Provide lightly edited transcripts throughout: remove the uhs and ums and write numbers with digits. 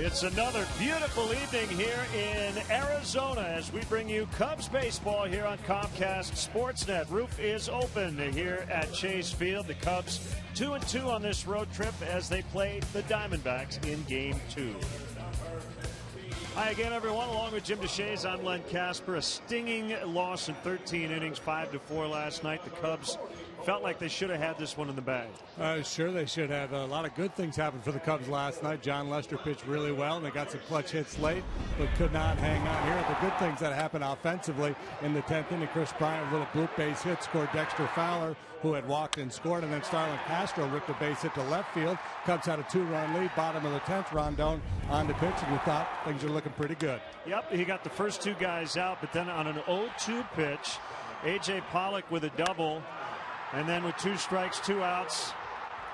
It's another beautiful evening here in Arizona as we bring you Cubs baseball here on Comcast Sportsnet. Roof is open here at Chase Field. The Cubs 2-2 on this road trip as they play the Diamondbacks in Game 2. Hi again, everyone. Along with Jim DeShays, I'm Len Casper. A stinging loss in 13 innings, 5-4 last night. The Cubs felt like they should have had this one in the bag. Sure they should have. A lot of good things happened for the Cubs last night. John Lester pitched really well, and they got some clutch hits late, but could not hang on. Here are the good things that happened offensively in the 10th inning. Chris Bryant, a little bloop base hit, scored Dexter Fowler, who had walked and scored, and then Starlin Castro ripped a base hit to left field. Cubs had a 2-run lead, bottom of the 10th. Rondon on the pitch, and you thought things are looking pretty good. Yep, he got the first two guys out, but then on an 0-2 pitch, A.J. Pollock with a double. And then with 2 strikes, 2 outs,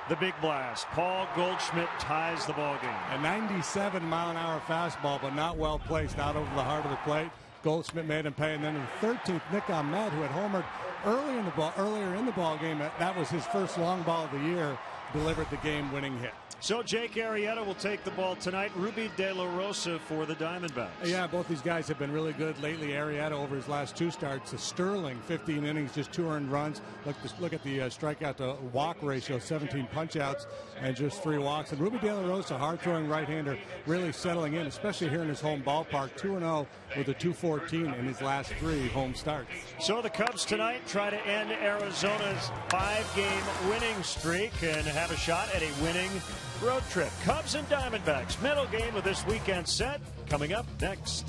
the big blast. Paul Goldschmidt ties the ball game. A 97-mile-an-hour fastball, but not well placed, out over the heart of the plate. Goldschmidt made him pay, and then in the 13th, Nick Ahmed, who had homered earlier in the ball game, that was his first long ball of the year, delivered the game-winning hit. So Jake Arrieta will take the ball tonight. Ruby De La Rosa for the Diamondbacks. Yeah, both these guys have been really good lately. Arrieta over his last 2 starts. Sterling, 15 innings, just 2 earned runs. Look at the strikeout to walk ratio, 17 punch-outs and just 3 walks. And Ruby De La Rosa, hard-throwing right-hander, really settling in, especially here in his home ballpark. 2-0 with a 2.14 in his last 3 home starts. So the Cubs tonight try to end Arizona's 5-game winning streak and have a shot at a winning road trip. Cubs and Diamondbacks, middle game of this weekend set, coming up next.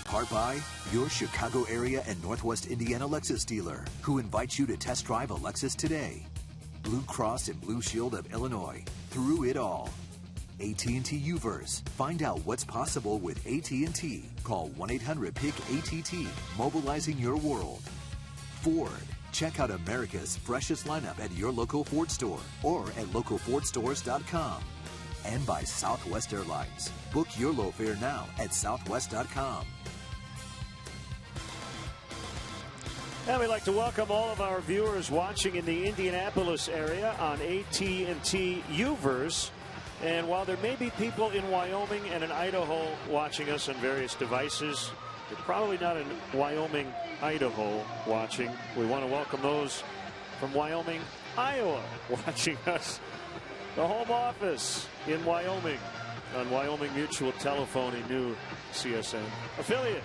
part by your Chicago area and Northwest Indiana Lexus dealer, who invites you to test drive a Lexus today. Blue Cross and Blue Shield of Illinois, through it all. AT&T Uverse. Find out what's possible with AT&T. Call 1-800-PIC-ATT, mobilizing your world. Ford. Check out America's freshest lineup at your local Ford store or at localfordstores.com. And by Southwest Airlines. Book your low fare now at southwest.com. And we'd like to welcome all of our viewers watching in the Indianapolis area on AT&T Uverse. And while there may be people in Wyoming and in Idaho watching us on various devices, you're probably not in Wyoming, Idaho watching. We want to welcome those from Wyoming, Iowa watching us. The home office in Wyoming on Wyoming Mutual Telephone, a new CSN affiliate.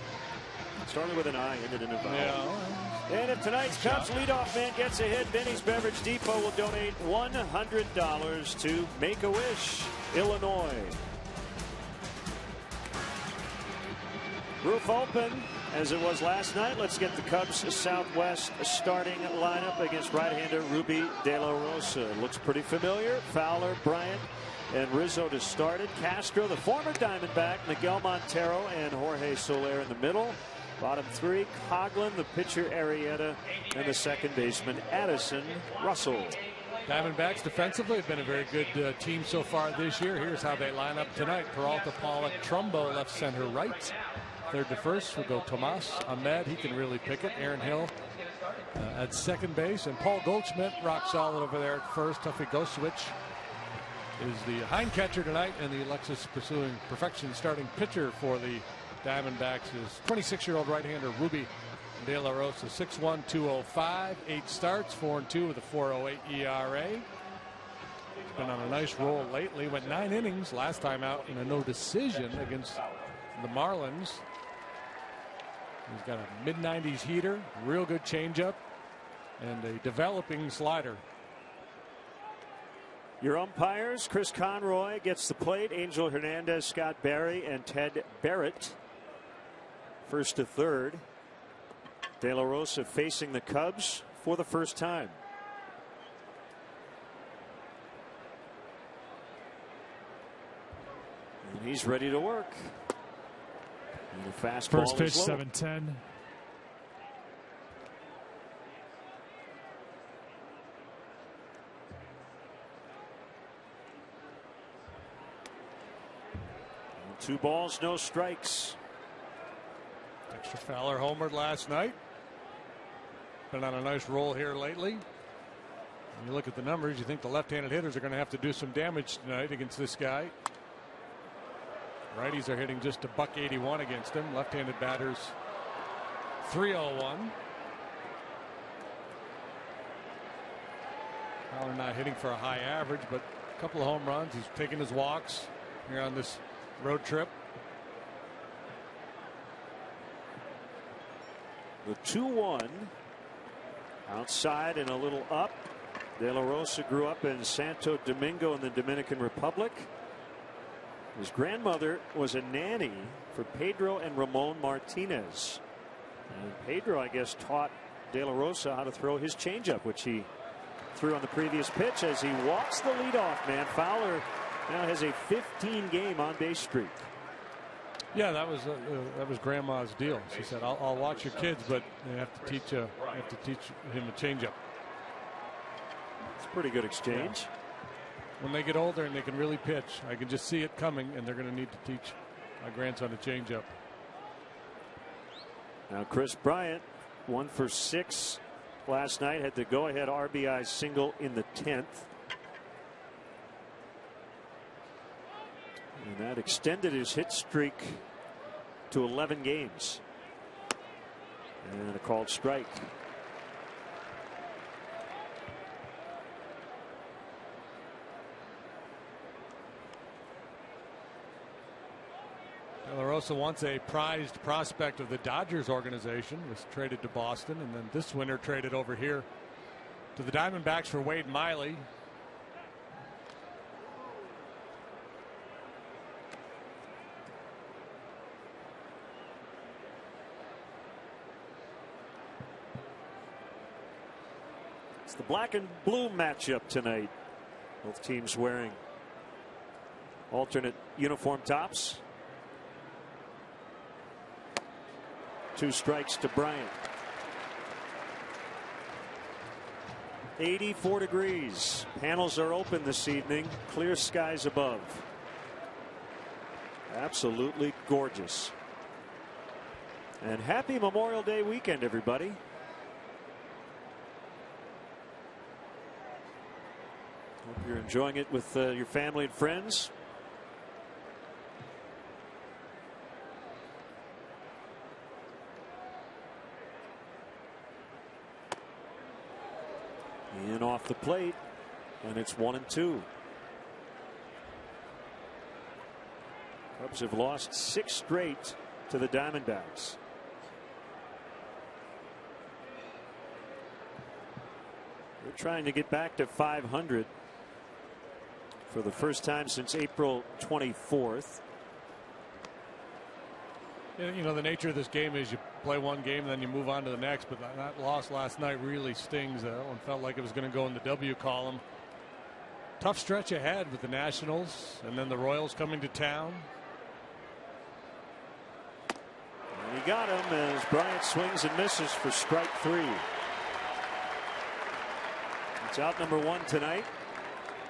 Started with an I, ended in a vowel. Yeah. And if tonight's Cubs leadoff man gets a hit, Benny's Beverage Depot will donate $100 to Make-A-Wish, Illinois. Roof open as it was last night. Let's get the Cubs Southwest starting lineup against right-hander Ruby De La Rosa. Looks pretty familiar. Fowler, Bryant, and Rizzo to start it. Castro, the former Diamondback, Miguel Montero, and Jorge Soler in the middle. Bottom three, Coghlan, the pitcher Arrieta, and the second baseman Addison Russell. Diamondbacks defensively have been a very good team so far this year. Here's how they line up tonight. Peralta, Pollock, Trumbo left, center, right. Third to first will go Tomas Ahmed. He can really pick it. Aaron Hill at second base. And Paul Goldschmidt, rock solid over there at first. Tuffy Goswitch is the hind catcher tonight. And the Lexus pursuing perfection starting pitcher for the Diamondbacks is 26-year-old right-hander Ruby De La Rosa. 6'1", 205, 8 starts, 4-2 with a 4.08 ERA. He's been on a nice roll lately. Went 9 innings last time out in a no decision against the Marlins. He's got a mid-90s heater, real good changeup, and a developing slider. Your umpires, Chris Conroy gets the plate, Angel Hernandez, Scott Barry, and Ted Barrett. First to third. De La Rosa facing the Cubs for the first time. And he's ready to work. And the fastball first pitch, is low. 7-10. Two balls, no strikes. Dexter Fowler homered last night. Been on a nice roll here lately. When you look at the numbers, you think the left-handed hitters are going to have to do some damage tonight against this guy. Righties are hitting just a .181 against him. Left-handed batters .301. Fowler not hitting for a high average, but a couple of home runs. He's taking his walks here on this road trip. The 2-1 outside and a little up. De La Rosa grew up in Santo Domingo in the Dominican Republic. His grandmother was a nanny for Pedro and Ramon Martinez. And Pedro, I guess, taught De La Rosa how to throw his changeup, which he threw on the previous pitch as he walks the leadoff man. Fowler now has a 15-game on-base streak. Yeah, that was Grandma's deal. She said, "I'll watch your kids, but you have to teach him a changeup." It's a pretty good exchange. Yeah. When they get older and they can really pitch, I can just see it coming, and they're going to need to teach my grandson a changeup. Now Chris Bryant, 1 for 6 last night, had the go-ahead RBI single in the 10th. And that extended his hit streak to 11 games. And a called strike. De La Rosa, once a prized prospect of the Dodgers organization, was traded to Boston, and then this winter traded over here to the Diamondbacks for Wade Miley. It's the black and blue matchup tonight. Both teams wearing alternate uniform tops. 2 strikes to Bryant. 84 degrees. Panels are open this evening. Clear skies above. Absolutely gorgeous. And happy Memorial Day weekend, everybody. Hope you're enjoying it with your family and friends. In off the plate, and it's 1-2. Cubs have lost 6 straight to the Diamondbacks. They're trying to get back to 500 for the first time since April 24th. You know, the nature of this game is you play one game and then you move on to the next, but that loss last night really stings. That one felt like it was going to go in the W column. Tough stretch ahead with the Nationals and then the Royals coming to town. And he got him as Bryant swings and misses for strike 3. It's out number 1 tonight.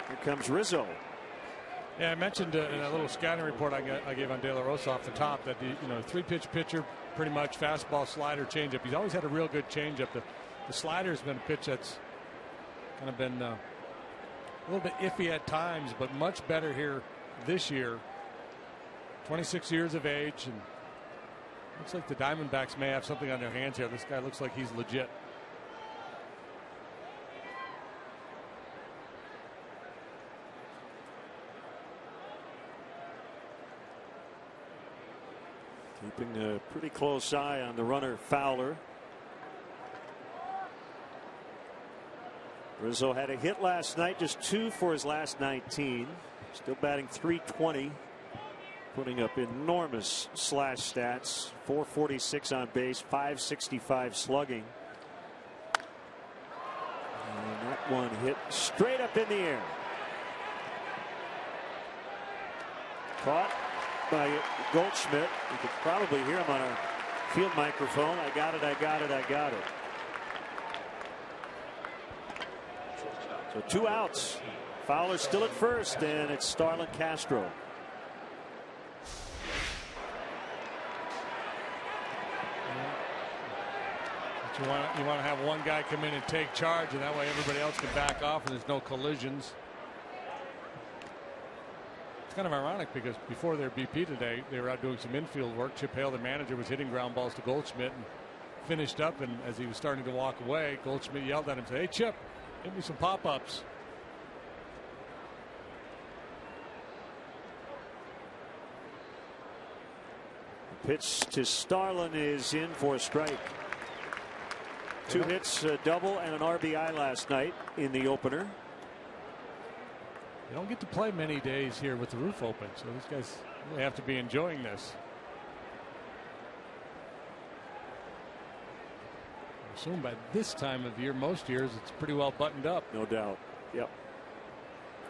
Here comes Rizzo. Yeah, I mentioned in a little scouting report I gave on De La Rosa off the top that the 3-pitch pitcher, pretty much fastball, slider, changeup. He's always had a real good changeup. The slider's been a pitch that's kind of been a little bit iffy at times, but much better here this year. 26 years of age, and looks like the Diamondbacks may have something on their hands here. This guy looks like he's legit. Keeping a pretty close eye on the runner Fowler. Rizzo had a hit last night, just 2 for his last 19. Still batting .320, putting up enormous slash stats. .446 on base, .565 slugging. And that one hit straight up in the air. Caught by Goldschmidt. You could probably hear him on a field microphone. I got it, I got it, I got it. So 2 outs. Fowler still at first, and it's Starlin Castro. But you want to have one guy come in and take charge, and that way everybody else can back off and there's no collisions. It's kind of ironic because before their BP today, they were out doing some infield work. Chip Hale, the manager, was hitting ground balls to Goldschmidt and finished up. And as he was starting to walk away, Goldschmidt yelled at him, said, "Hey, Chip, hit me some pop-ups." The pitch to Starlin is in for a strike. 2 hits, a double, and an RBI last night in the opener. You don't get to play many days here with the roof open, so these guys really have to be enjoying this. I assume by this time of year, most years, it's pretty well buttoned up. No doubt. Yep.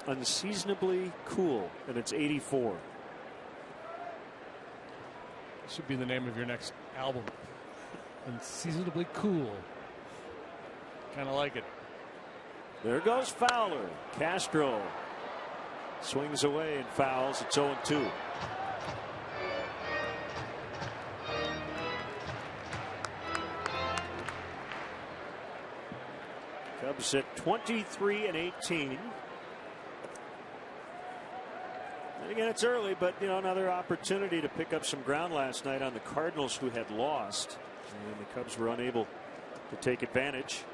Unseasonably cool, and it's 84. This should be the name of your next album. Unseasonably cool. Kind of like it. There goes Fowler. Castro swings away and fouls. It's 0-2. Cubs at 23-18. And again, it's early, but another opportunity to pick up some ground last night on the Cardinals, who had lost, and the Cubs were unable to take advantage.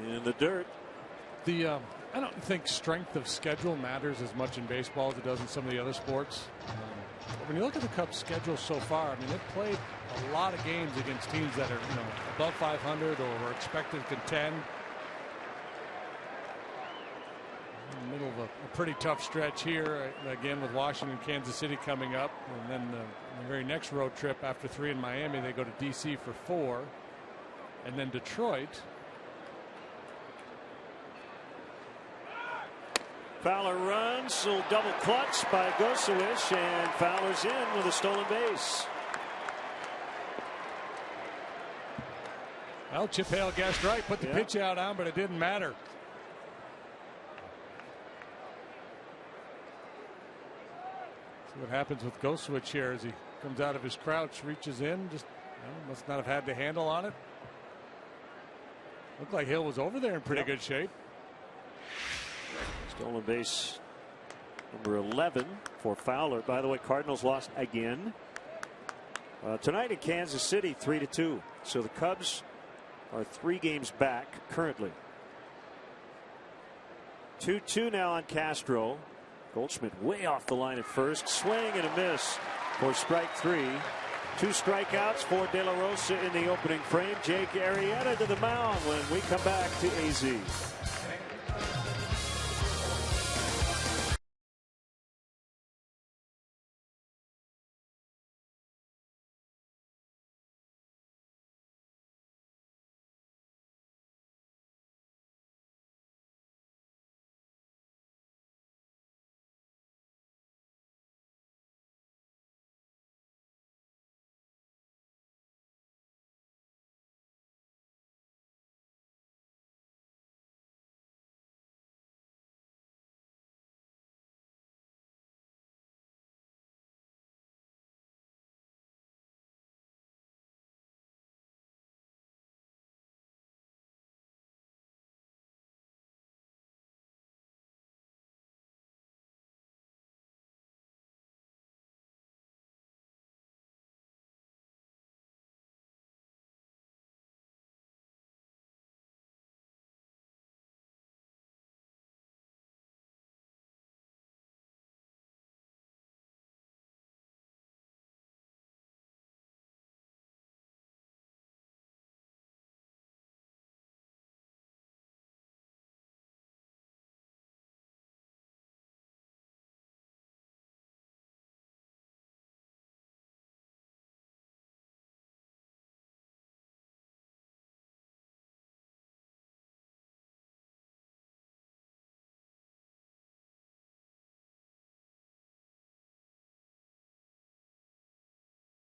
In the dirt. I don't think strength of schedule matters as much in baseball as it does in some of the other sports. When you look at the Cubs' schedule so far, I mean, they've played a lot of games against teams that are above 500 or are expected to contend. In the middle of a pretty tough stretch here again with Washington, Kansas City coming up, and then the very next road trip after 3 in Miami, they go to DC for 4, and then Detroit. Fowler runs, a double clutch by Gosewich, and Fowler's in with a stolen base. Well, Chip Hale guessed right, put the pitch out on, but it didn't matter. See what happens with Gosewich here as he comes out of his crouch, reaches in, just must not have had the handle on it. Looked like Hill was over there in pretty good shape. Stolen base number 11 for Fowler. By the way, Cardinals lost again tonight in Kansas City, 3-2. So the Cubs are 3 games back currently. 2-2 now on Castro. Goldschmidt way off the line at first. Swing and a miss for strike 3. 2 strikeouts for De La Rosa in the opening frame. Jake Arrieta to the mound when we come back to AZ.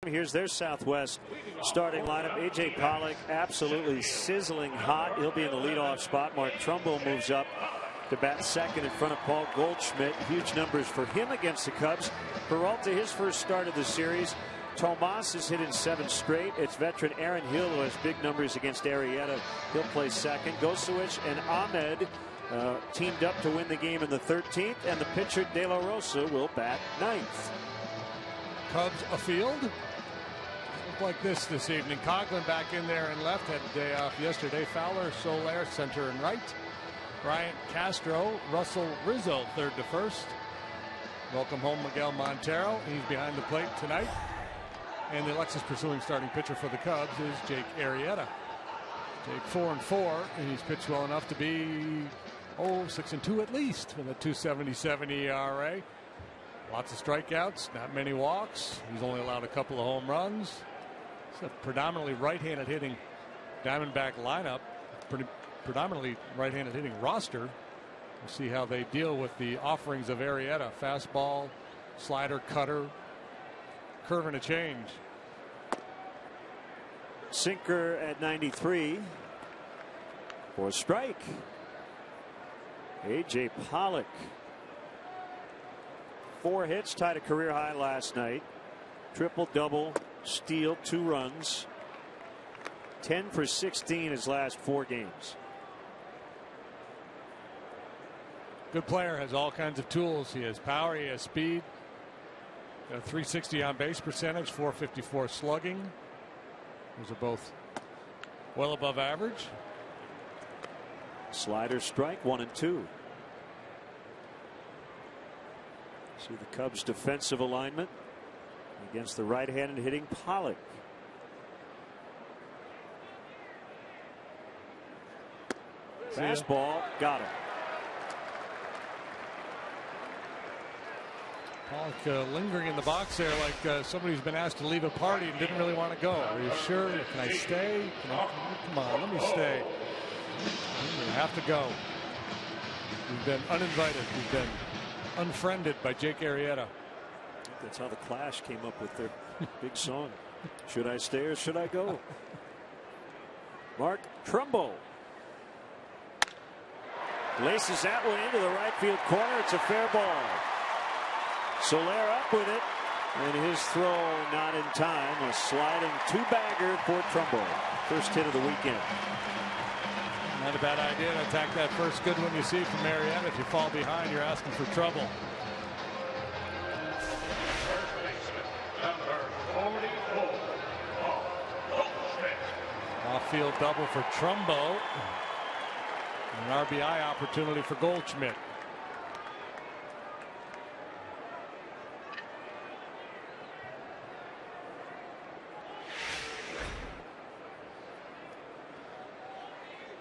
Here's their Southwest starting lineup. A.J. Pollock absolutely sizzling hot. He'll be in the leadoff spot. Mark Trumbo moves up to bat second in front of Paul Goldschmidt. Huge numbers for him against the Cubs. Peralta, his first start of the series. Tomas has hit in 7 straight. It's veteran Aaron Hill who has big numbers against Arrieta. He'll play second. Gosewich and Ahmed teamed up to win the game in the 13th. And the pitcher De La Rosa will bat 9th. Cubs afield. Like this evening. Coughlin back in there and left, had a day off yesterday. Fowler, Soler, center and right. Bryant, Castro, Russell, Rizzo, third to first. Welcome home Miguel Montero. He's behind the plate tonight. And the Alexis pursuing starting pitcher for the Cubs is Jake Arrieta. Jake 4-4, and he's pitched well enough to be 6-2 at least with a 2.77 ERA. Lots of strikeouts, not many walks. He's only allowed a couple of home runs. It's a predominantly right-handed hitting Diamondback lineup, predominantly right-handed hitting roster. We'll see how they deal with the offerings of Arrieta. Fastball, slider, cutter, curve and a change. Sinker at 93 for a strike. A.J. Pollock. 4 hits, tied a career high last night. Triple double, steal, 2 runs. 10 for 16 his last 4 games. Good player, has all kinds of tools. He has power, he has speed. Got a 360 on base percentage, 454 slugging. Those are both well above average. Slider strike, 1 and 2. See the Cubs defensive alignment against the right-handed hitting Pollock. Fastball, got him. Pollock lingering in the box there like somebody who's been asked to leave a party and didn't really want to go. Are you sure? Can I stay? Come on, let me stay. You have to go. We've been uninvited. We've been unfriended by Jake Arrieta. That's how the Clash came up with their big song. Should I stay or should I go? Mark Trumbo laces that one into the right field corner. It's a fair ball. Soler up with it, and his throw not in time. A sliding two-bagger for Trumbo. First hit of the weekend. Not a bad idea to attack that first good one you see from Marietta. If you fall behind, you're asking for trouble. Off-field double for Trumbo. An RBI opportunity for Goldschmidt.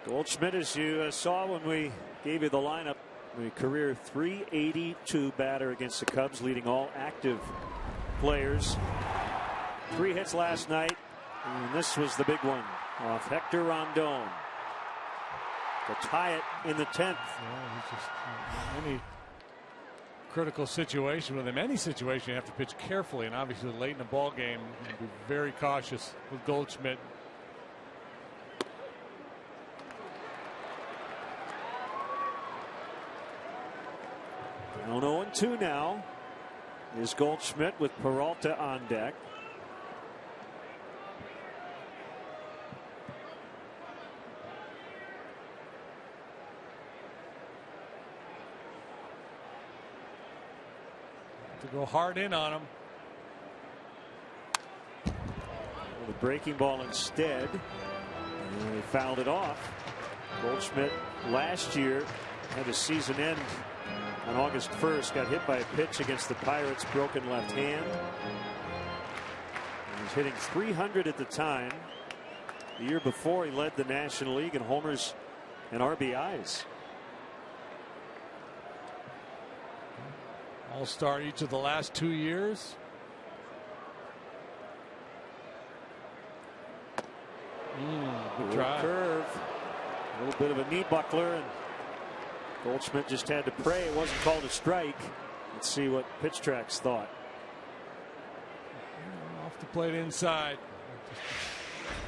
Goldschmidt, as you saw when we gave you the lineup, a career .382 batter against the Cubs, leading all active players. 3 hits last night, and this was the big one off Hector Rondon to tie it in the 10th. Yeah, he's just any critical situation with him. Any situation you have to pitch carefully, and obviously late in the ball game, be very cautious with Goldschmidt. Down 0-2 now is Goldschmidt with Peralta on deck. To go hard in on him. Well, the breaking ball instead. And he fouled it off. Goldschmidt last year had a season end on August 1st, got hit by a pitch against the Pirates, broken left hand. He was hitting .300 at the time. The year before, he led the National League in homers and RBIs. All-star each of the last 2 years. Good try. Curve. A little bit of a knee buckler, and Goldschmidt just had to pray it wasn't called a strike. Let's see what Pitch Tracks thought. Off the plate inside.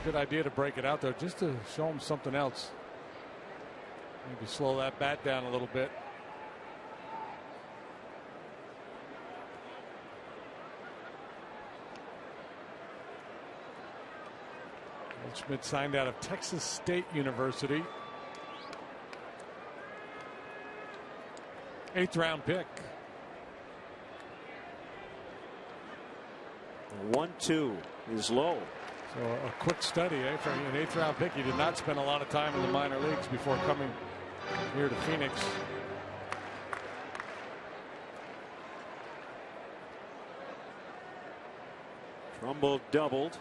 Good idea to break it out there just to show him something else. Maybe slow that bat down a little bit. Goldschmidt signed out of Texas State University. 8th round pick. 1-2 is low. So a quick study, for an 8th round pick. He did not spend a lot of time in the minor leagues before coming here to Phoenix. Trumbo doubled.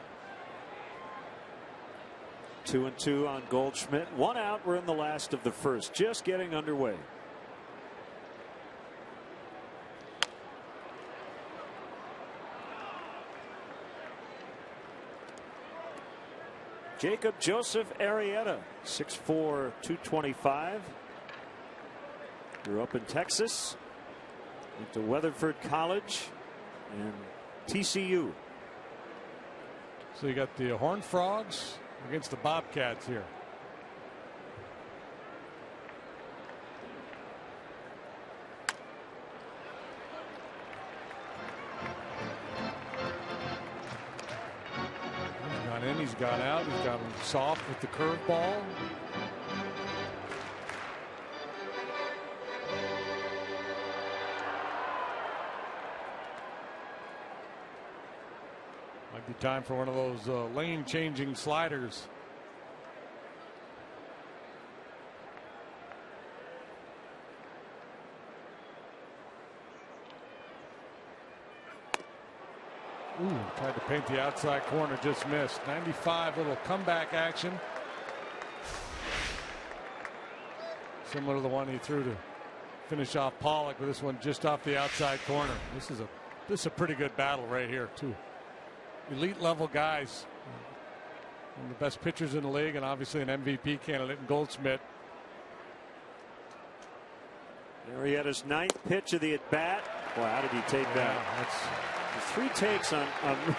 2-2 on Goldschmidt. 1 out. We're in the last of the first. Just getting underway. Jacob Joseph Arrieta, 6'4", 225. Grew up in Texas. Went to Weatherford College and TCU. So you got the Horned Frogs against the Bobcats here. He's gone in, he's gone out, he's got him soft with the curveball. Might be time for one of those lane changing sliders. Ooh, tried to paint the outside corner, just missed. 95, little comeback action. Similar to the one he threw to finish off Pollock with this one just off the outside corner. This is a pretty good battle right here. Two elite level guys. One of the best pitchers in the league, and obviously an MVP candidate in Goldschmidt. Arrieta's ninth pitch of the at bat. Well, how did he take that? That's 3 takes on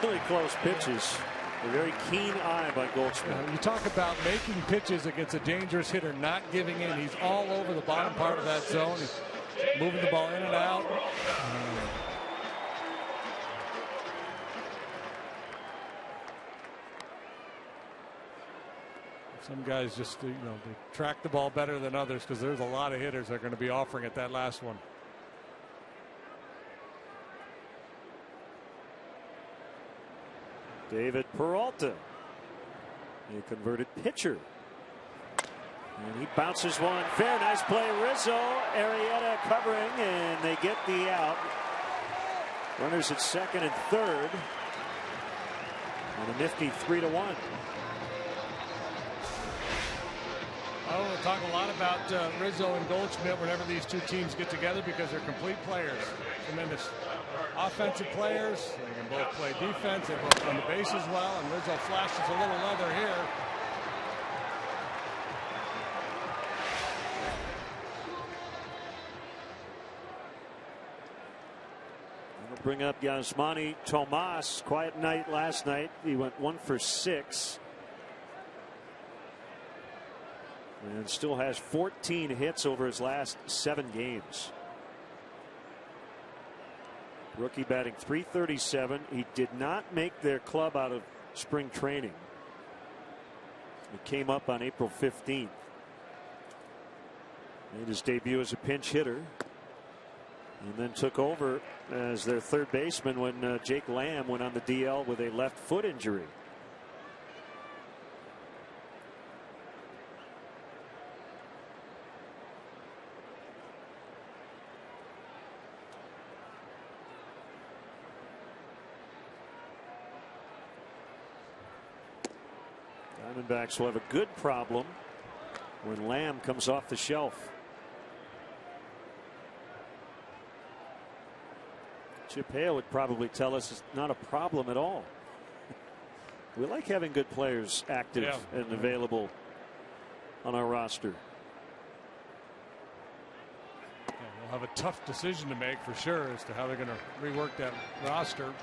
really close pitches. A very keen eye by Goldschmidt. You talk about making pitches against a dangerous hitter, not giving in. He's all over the bottom part of that zone. He's moving the ball in and out. Some guys just, they track the ball better than others because there's a lot of hitters that are going to be offering at that last one. David Peralta, a converted pitcher. And he bounces one. Fair, nice play. Rizzo, Arrieta covering, and they get the out. Runners at second and third. And a nifty 3-1. We'll talk a lot about Rizzo and Goldschmidt whenever these two teams get together because they're complete players. Tremendous offensive players. They can both play defense. They both run the bases well. And Rizzo flashes a little leather here. We'll bring up Yasmani Tomas. Quiet night last night. He went 1 for 6. And still has 14 hits over his last 7 games. Rookie batting .337. He did not make their club out of spring training. It came up on April 15th. Made his debut as a pinch hitter. And then took over as their third baseman when Jake Lamb went on the DL with a left foot injury. Diamondbacks will have a good problem when Lamb comes off the shelf. Chip Hale would probably tell us it's not a problem at all. We like having good players active and available on our roster. They'll have a tough decision to make for sure as to how they're going to rework that roster.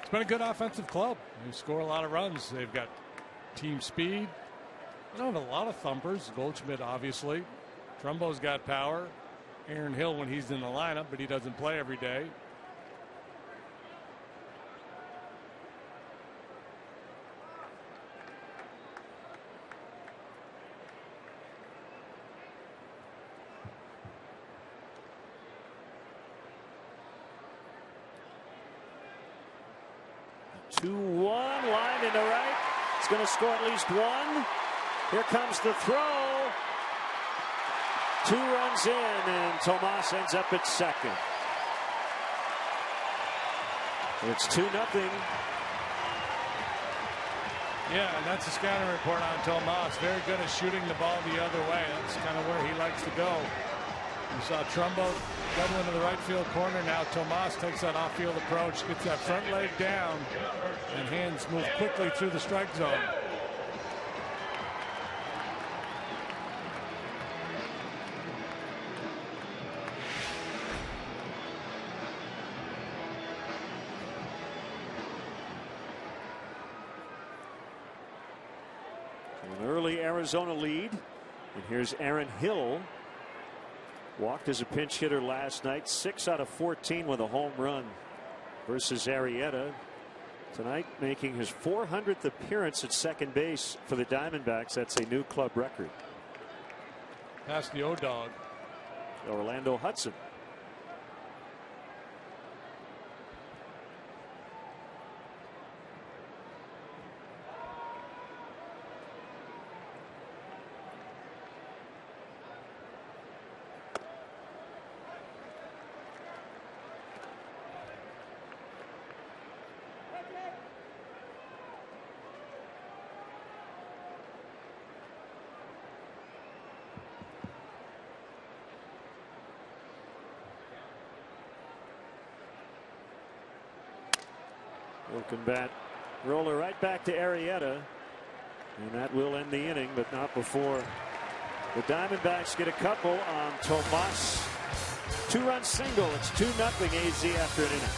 It's been a good offensive club. They score a lot of runs. They've got team speed. They don't have a lot of thumpers. Goldschmidt, obviously. Trumbo's got power. Aaron Hill when he's in the lineup, but he doesn't play every day. Two, 1, line into right. It's going to score at least 1. Here comes the throw. 2 runs in, and Tomas ends up at second. It's 2-0. Yeah, and that's a scouting report on Tomas. Very good at shooting the ball the other way. That's kind of where he likes to go. You saw Trumbo double into the right field corner. Now Tomas takes that off-field approach, gets that front leg down, and hands move quickly through the strike zone. An early Arizona lead. And here's Aaron Hill. Walked as a pinch hitter last night. 6 out of 14 with a home run versus Arrieta. Tonight making his 400th appearance at second base for the Diamondbacks. That's a new club record. Past the O-Dog. Orlando Hudson. Broken bat roller right back to Arrieta. And that will end the inning, but not before the Diamondbacks get a couple on Tomas. 2-run single. It's 2-0 AZ after an inning.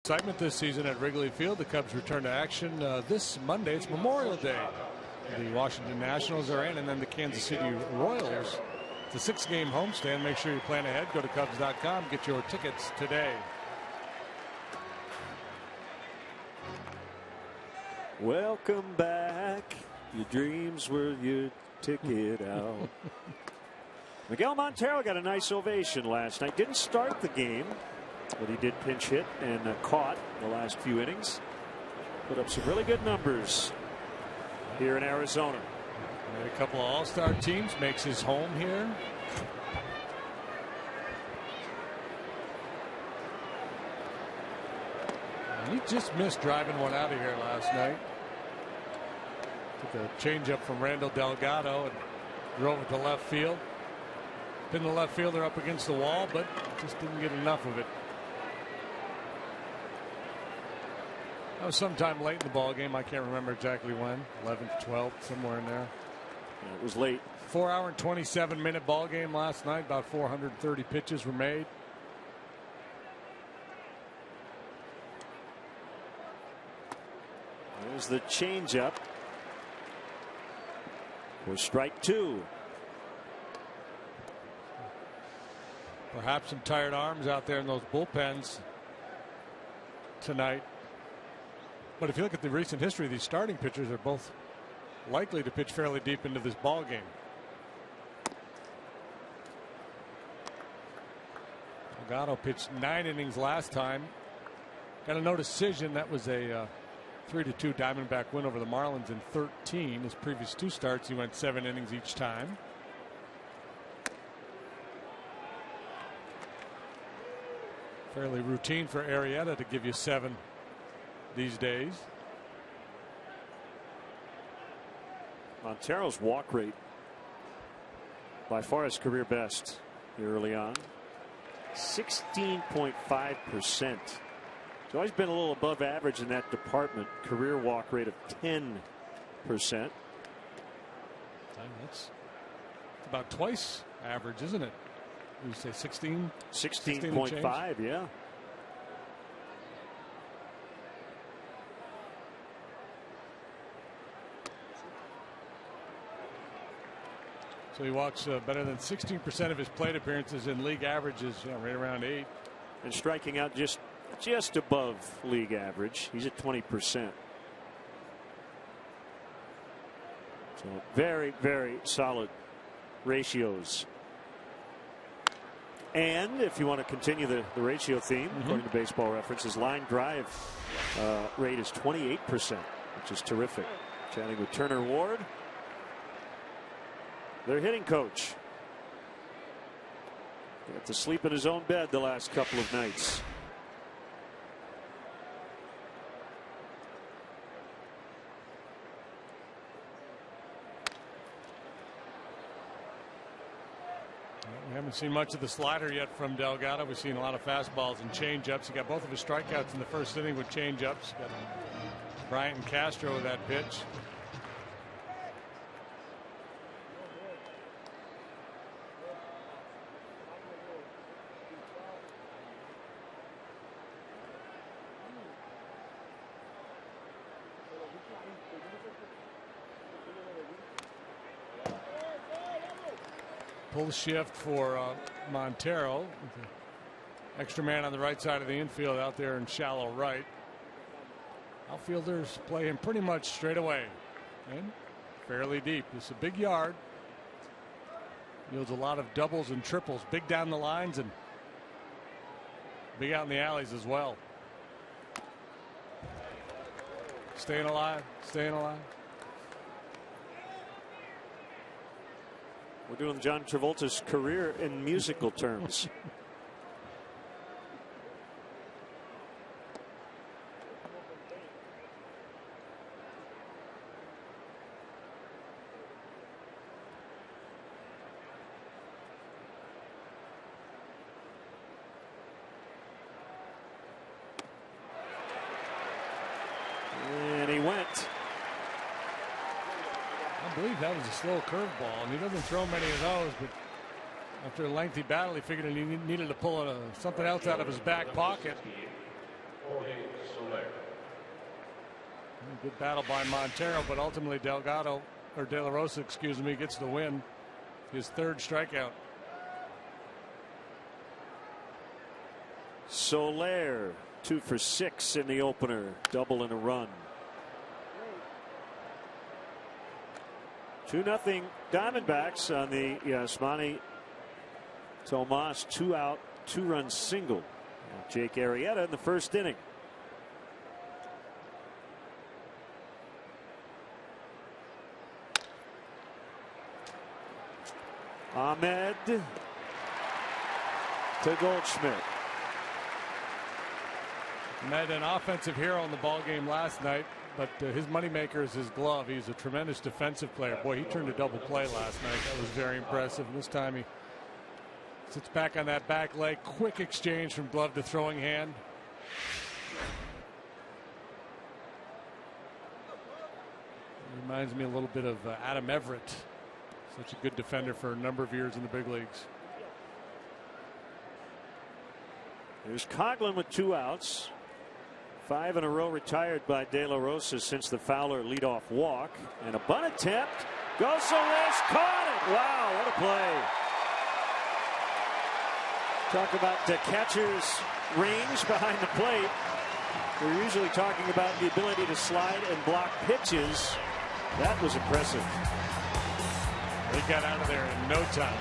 Excitement this season at Wrigley Field. The Cubs return to action this Monday. It's Memorial Day. The Washington Nationals are in, and then the Kansas City Royals. It's a 6-game homestand. Make sure you plan ahead. Go to Cubs.com. Get your tickets today. Welcome back. Your dreams were your ticket out. Miguel Montero got a nice ovation last night. Didn't start the game, but he did pinch hit and caught the last few innings. Put up some really good numbers here in Arizona. And a couple of all-star teams, makes his home here. And he just missed driving one out of here last night. Took a changeup from Randall Delgado and drove it to left field. Pinned the left fielder up against the wall, but just didn't get enough of it. That was sometime late in the ball game. I can't remember exactly when. 11th, 12th, somewhere in there. Yeah, it was late. 4-hour and 27-minute ball game last night. About 430 pitches were made. There's the changeup for strike 2. Perhaps some tired arms out there in those bullpens tonight. But if you look at the recent history, these starting pitchers are both likely to pitch fairly deep into this ball game. Delgado pitched 9 innings last time. Got a no decision. That was a 3-2 Diamondback win over the Marlins in 13. His previous 2 starts, he went 7 innings each time. Fairly routine for Arrieta to give you 7 these days. Montero's walk rate by far his career best here early on. 16.5%. He's always been a little above average in that department. Career walk rate of 10%. That's about twice average, isn't it? You say 16? 16.5, yeah. So he walks better than 16% of his plate appearances, in league averages, right around 8. And striking out just above league average. He's at 20%. So very, very solid ratios. And if you want to continue the ratio theme, according to Baseball Reference, his line drive rate is 28%, which is terrific. Chatting with Turner Ward. their hitting coach. Got to sleep in his own bed the last couple of nights. We haven't seen much of the slider yet from Delgado. We've seen a lot of fastballs and changeups. He got both of his strikeouts in the first inning with changeups. Got Bryant and Castro with that pitch. Pull shift for Montero. Extra man on the right side of the infield out there in shallow right. Outfielders play him pretty much straight away and fairly deep. It's a big yard. Yields a lot of doubles and triples. Big down the lines and big out in the alleys as well. Staying alive. Staying alive. We're doing John Travolta's career in musical terms. And he went. I believe that was a slow curveball, and he doesn't throw many of those, but after a lengthy battle, he figured he needed to pull something else out of his back pocket. Good battle by Montero, but ultimately Delgado, or De La Rosa, excuse me, gets the win. His third strikeout. Soler, 2 for 6 in the opener, double and a run. 2-0 Diamondbacks on the Yasmani Tomas 2-out, 2-run single. Jake Arrieta in the first inning. Ahmed to Goldschmidt. Ahmed, an offensive hero in the ball game last night, but his moneymaker is his glove. He's a tremendous defensive player. Boy, he turned a double play last night. That was very impressive. And this time he sits back on that back leg. Quick exchange from glove to throwing hand. Reminds me a little bit of Adam Everett. Such a good defender for a number of years in the big leagues. There's Coughlin with 2 outs. 5 in a row retired by De La Rosa since the Fowler leadoff walk. And a bunt attempt. Goes Solis, caught it. Wow, what a play. Talk about the catcher's range behind the plate. We're usually talking about the ability to slide and block pitches. That was impressive. They got out of there in no time.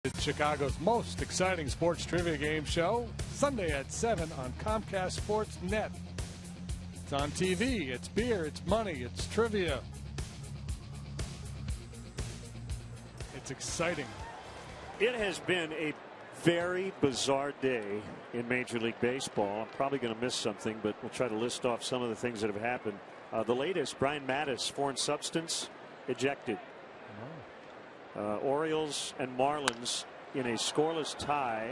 It's Chicago's most exciting sports trivia game show, Sunday at 7 on Comcast Sports Net. It's on TV, it's beer, it's money, it's trivia. It's exciting. It has been a very bizarre day in Major League Baseball. I'm probably going to miss something, but we'll try to list off some of the things that have happened. The latest, Brian Mattis, foreign substance, ejected. Orioles and Marlins in a scoreless tie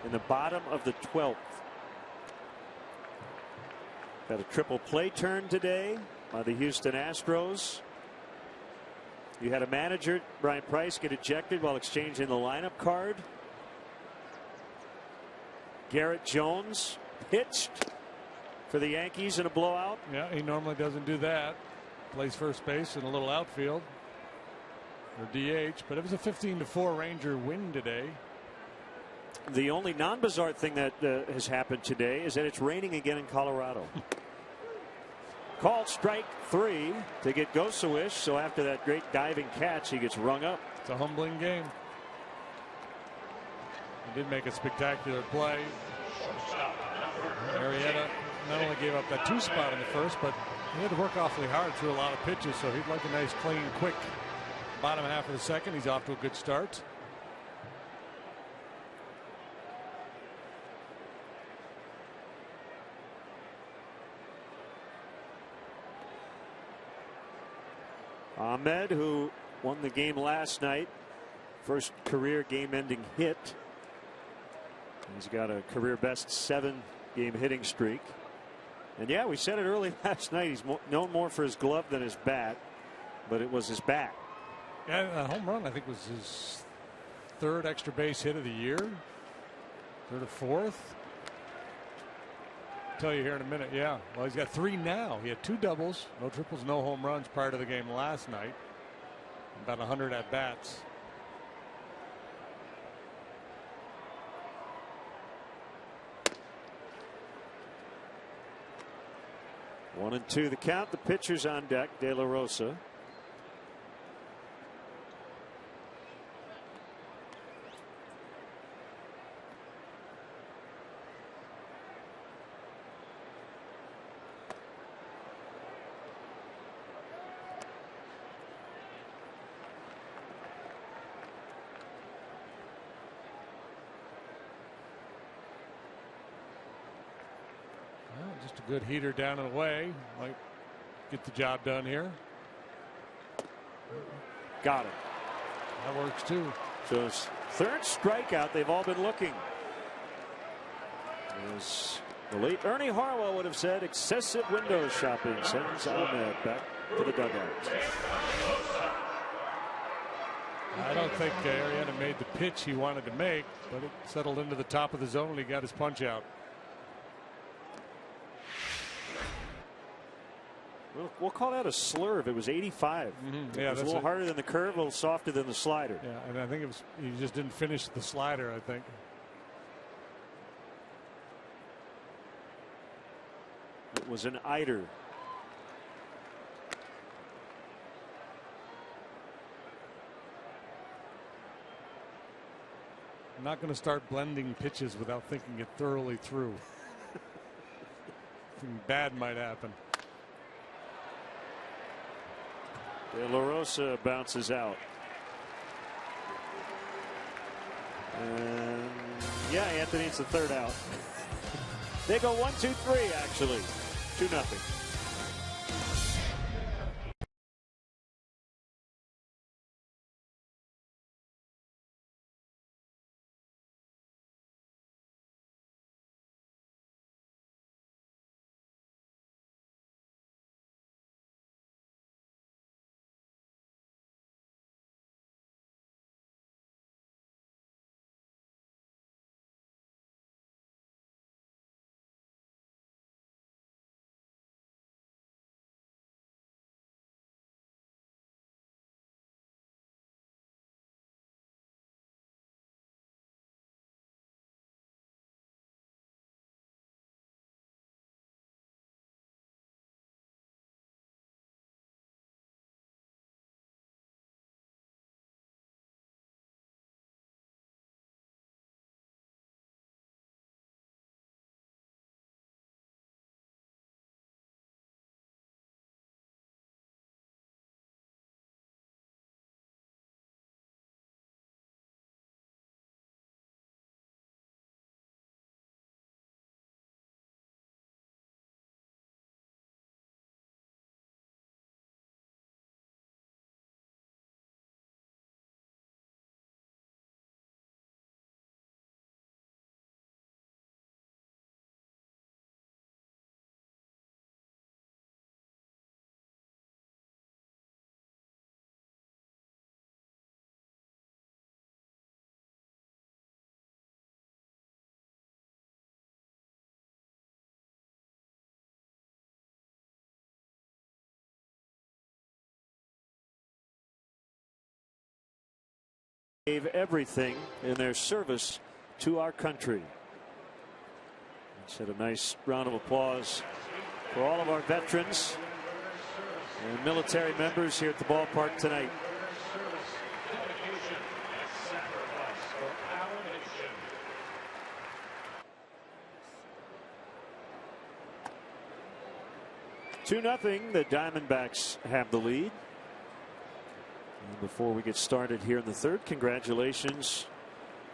in the bottom of the 12th. Got a triple play turn today by the Houston Astros. You had a manager, Brian Price, get ejected while exchanging the lineup card. Garrett Jones pitched for the Yankees in a blowout. Yeah, he normally doesn't do that. Plays first base and a little outfield. Or DH, but it was a 15-4 Ranger win today. The only non-bizarre thing that has happened today is that it's raining again in Colorado. Called strike 3 to get Gosawish, so after that great diving catch, he gets rung up. It's a humbling game. He did make a spectacular play. Arrieta not only gave up that 2 spot in the first, but he had to work awfully hard through a lot of pitches, so he'd like a nice, clean, quick bottom half of the second. He's off to a good start. Ahmed, who won the game last night, first career game-ending hit. He's got a career best 7-game hitting streak. And yeah, we said it early last night. He's known more for his glove than his bat, but it was his bat. Yeah, a home run, I think, was his 3rd extra base hit of the year. 3rd or 4th. I'll tell you here in a minute. Yeah, well, he's got 3 now. He had 2 doubles, no triples, no home runs prior to the game last night. About 100 at bats. One and 2 the count. The pitcher's on deck, De La Rosa. Just a good heater down and away. Might get the job done here. Got it. That works too. So his 3rd strikeout. They've all been looking. As the late Ernie Harwell would have said, excessive window shopping sends Ahmed back to the dugout. I don't think Arrieta made the pitch he wanted to make, but it settled into the top of the zone and he got his punch out. We'll call that a slurve. It was 85. Yeah, it was a little harder than the curve, a little softer than the slider. Yeah, and I think it was, he just didn't finish the slider, I think. It was an eider. I'm not going to start blending pitches without thinking it thoroughly through. Something bad might happen. De La Rosa bounces out. And yeah, Anthony, it's the 3rd out. They go 1-2-3 actually. 2-0. gave everything in their service to our country. Let's have a nice round of applause for all of our veterans and military members here at the ballpark tonight. Two nothing. The Diamondbacks have the lead. And before we get started here in the third, congratulations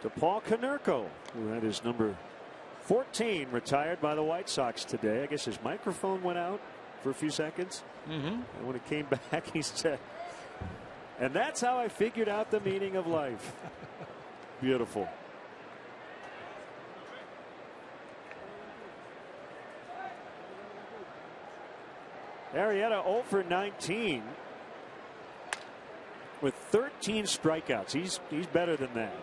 to Paul Konerko, who had his number 14 retired by the White Sox today. I guess his microphone went out for a few seconds. And when it came back, he said, "And that's how I figured out the meaning of life." Beautiful. Arrieta 0 for 19 with 13 strikeouts. He's better than that.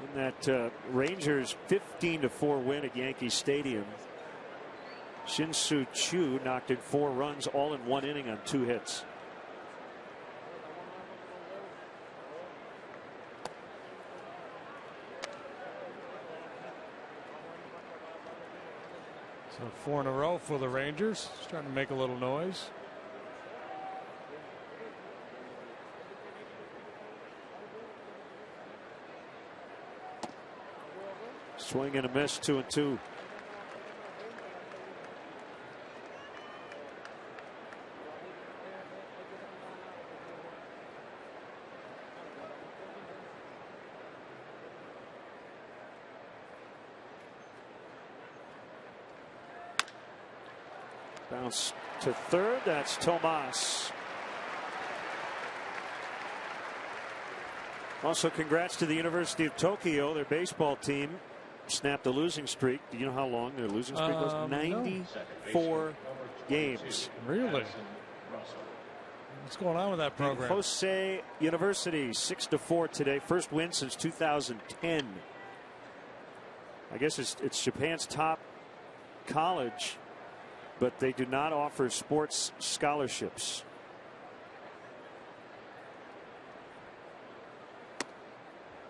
In that Rangers 15-4 win at Yankee Stadium, Shin-Soo Choo knocked in 4 runs, all in 1 inning on 2 hits. So 4 in a row for the Rangers. Just trying to make a little noise. Swing and a miss, 2-2. Bounce to third. That's Tomas. Also, congrats to the University of Tokyo. Their baseball team snapped a losing streak. Do you know how long their losing streak was? 94 games. Really? What's going on with that program? Hosei University 6-4 today. First win since 2010. I guess it's Japan's top college, but they do not offer sports scholarships.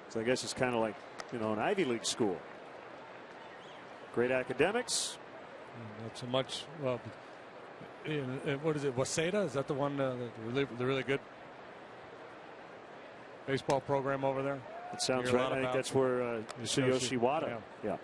So I guess it's kind of like, you know, an Ivy League school. Great academics. Not so much. Well, what is it? Waseda? Is that the one? The really good baseball program over there? It sounds right. I think that's where Tsuyoshi Wada. Yeah.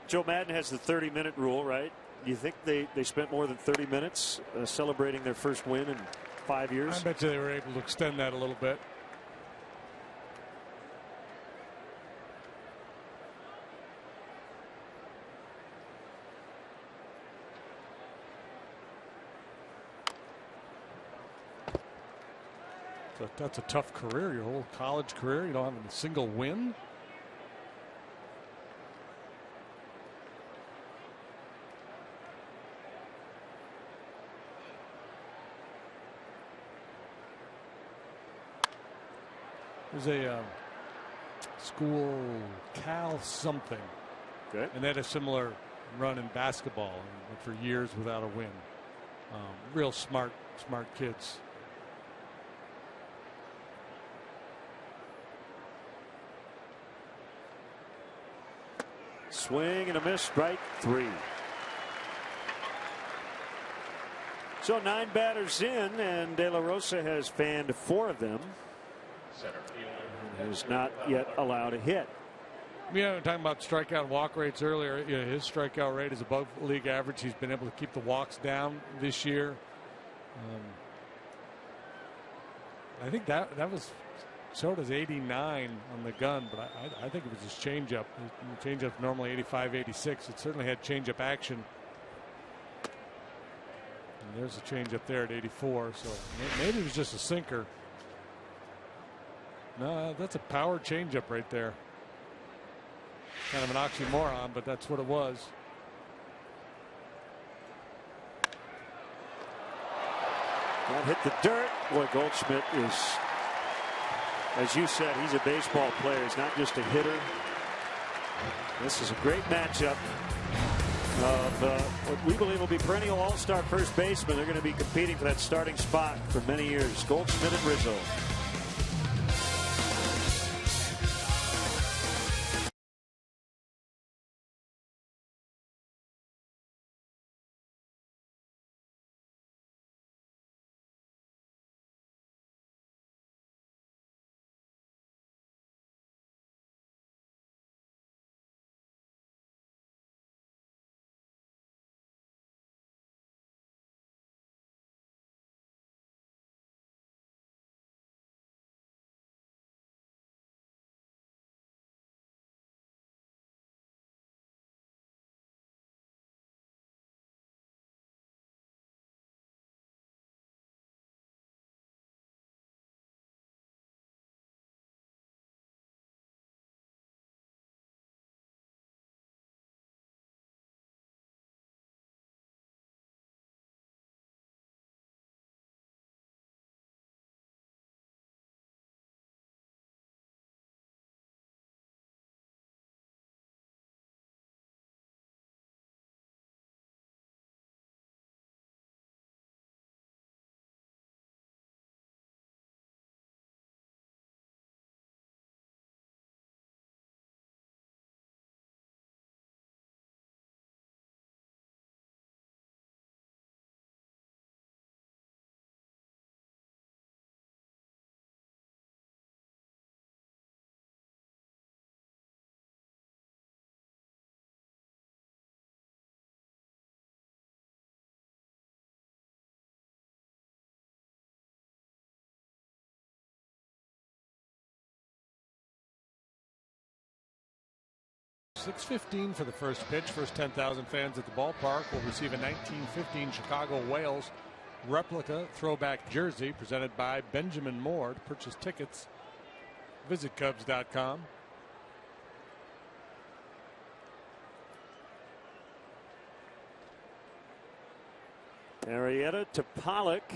Joe Madden has the 30-minute rule, right? Do you think they spent more than 30 minutes celebrating their first win in 5 years? I bet you they were able to extend that a little bit. So that's a tough career, your whole college career. You don't have a single win. There's a school, Cal something, and they had a similar run in basketball for years without a win. Real smart kids. Swing and a miss, strike 3. So 9 batters in, and De La Rosa has fanned 4 of them. Is not yet allowed a hit. We were talking about strikeout and walk rates earlier. You know, his strikeout rate is above league average. He's been able to keep the walks down this year. I think that was showed as 89 on the gun, but I think it was his changeup. His changeup normally 85, 86. It certainly had changeup action. And there's a changeup there at 84. So maybe it was just a sinker. No, that's a power changeup right there. Kind of an oxymoron, but that's what it was. That hit the dirt. Boy, Goldschmidt is, as you said, he's a baseball player. He's not just a hitter. This is a great matchup of what we believe will be perennial all-star first baseman. They're going to be competing for that starting spot for many years. Goldschmidt and Rizzo. .6:15 for the first pitch. First 10,000 fans at the ballpark will receive a 1915 Chicago Whales replica throwback jersey presented by Benjamin Moore. To purchase tickets, visit Cubs.com. Arrieta to Pollock.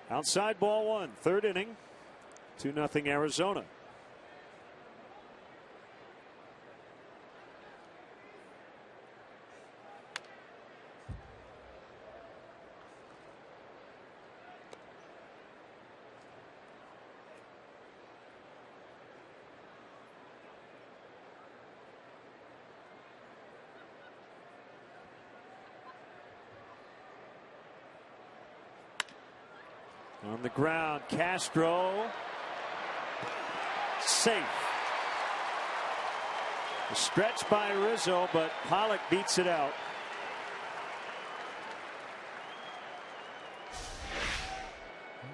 Outside ball one. Third inning. 2-0 Arizona. On the ground, Castro. Safe. A stretch by Rizzo, but Pollock beats it out.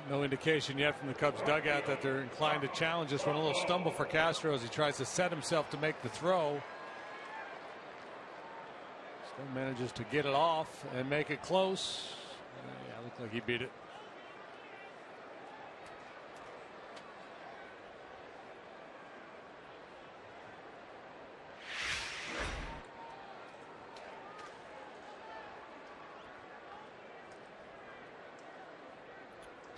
No indication yet from the Cubs dugout that they're inclined to challenge this one. A little stumble for Castro as he tries to set himself to make the throw. Still manages to get it off and make it close. Yeah, looked like he beat it.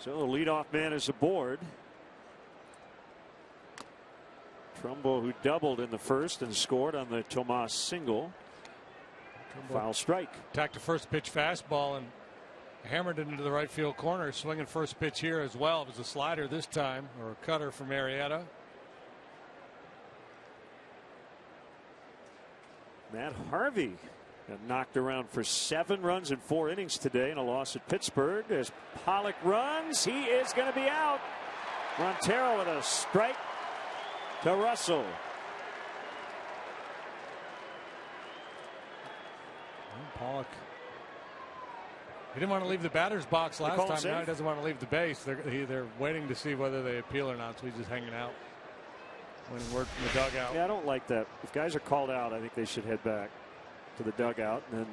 So the leadoff man is aboard. Trumbo, who doubled in the first and scored on the Tomas single. Trumbo foul strike. Attacked a first pitch fastball and hammered it into the right field corner. Swinging first pitch here as well. It was a slider this time, or a cutter from Arrieta. Matt Harvey got knocked around for 7 runs in 4 innings today in a loss at Pittsburgh. As Pollock runs, he is going to be out. Montero with a strike to Russell. Pollock. He didn't want to leave the batter's box last time. Now he doesn't want to leave the base. They're waiting to see whether they appeal or not. So he's just hanging out, waiting word from the dugout. Yeah, I don't like that. If guys are called out, I think they should head back to the dugout. And then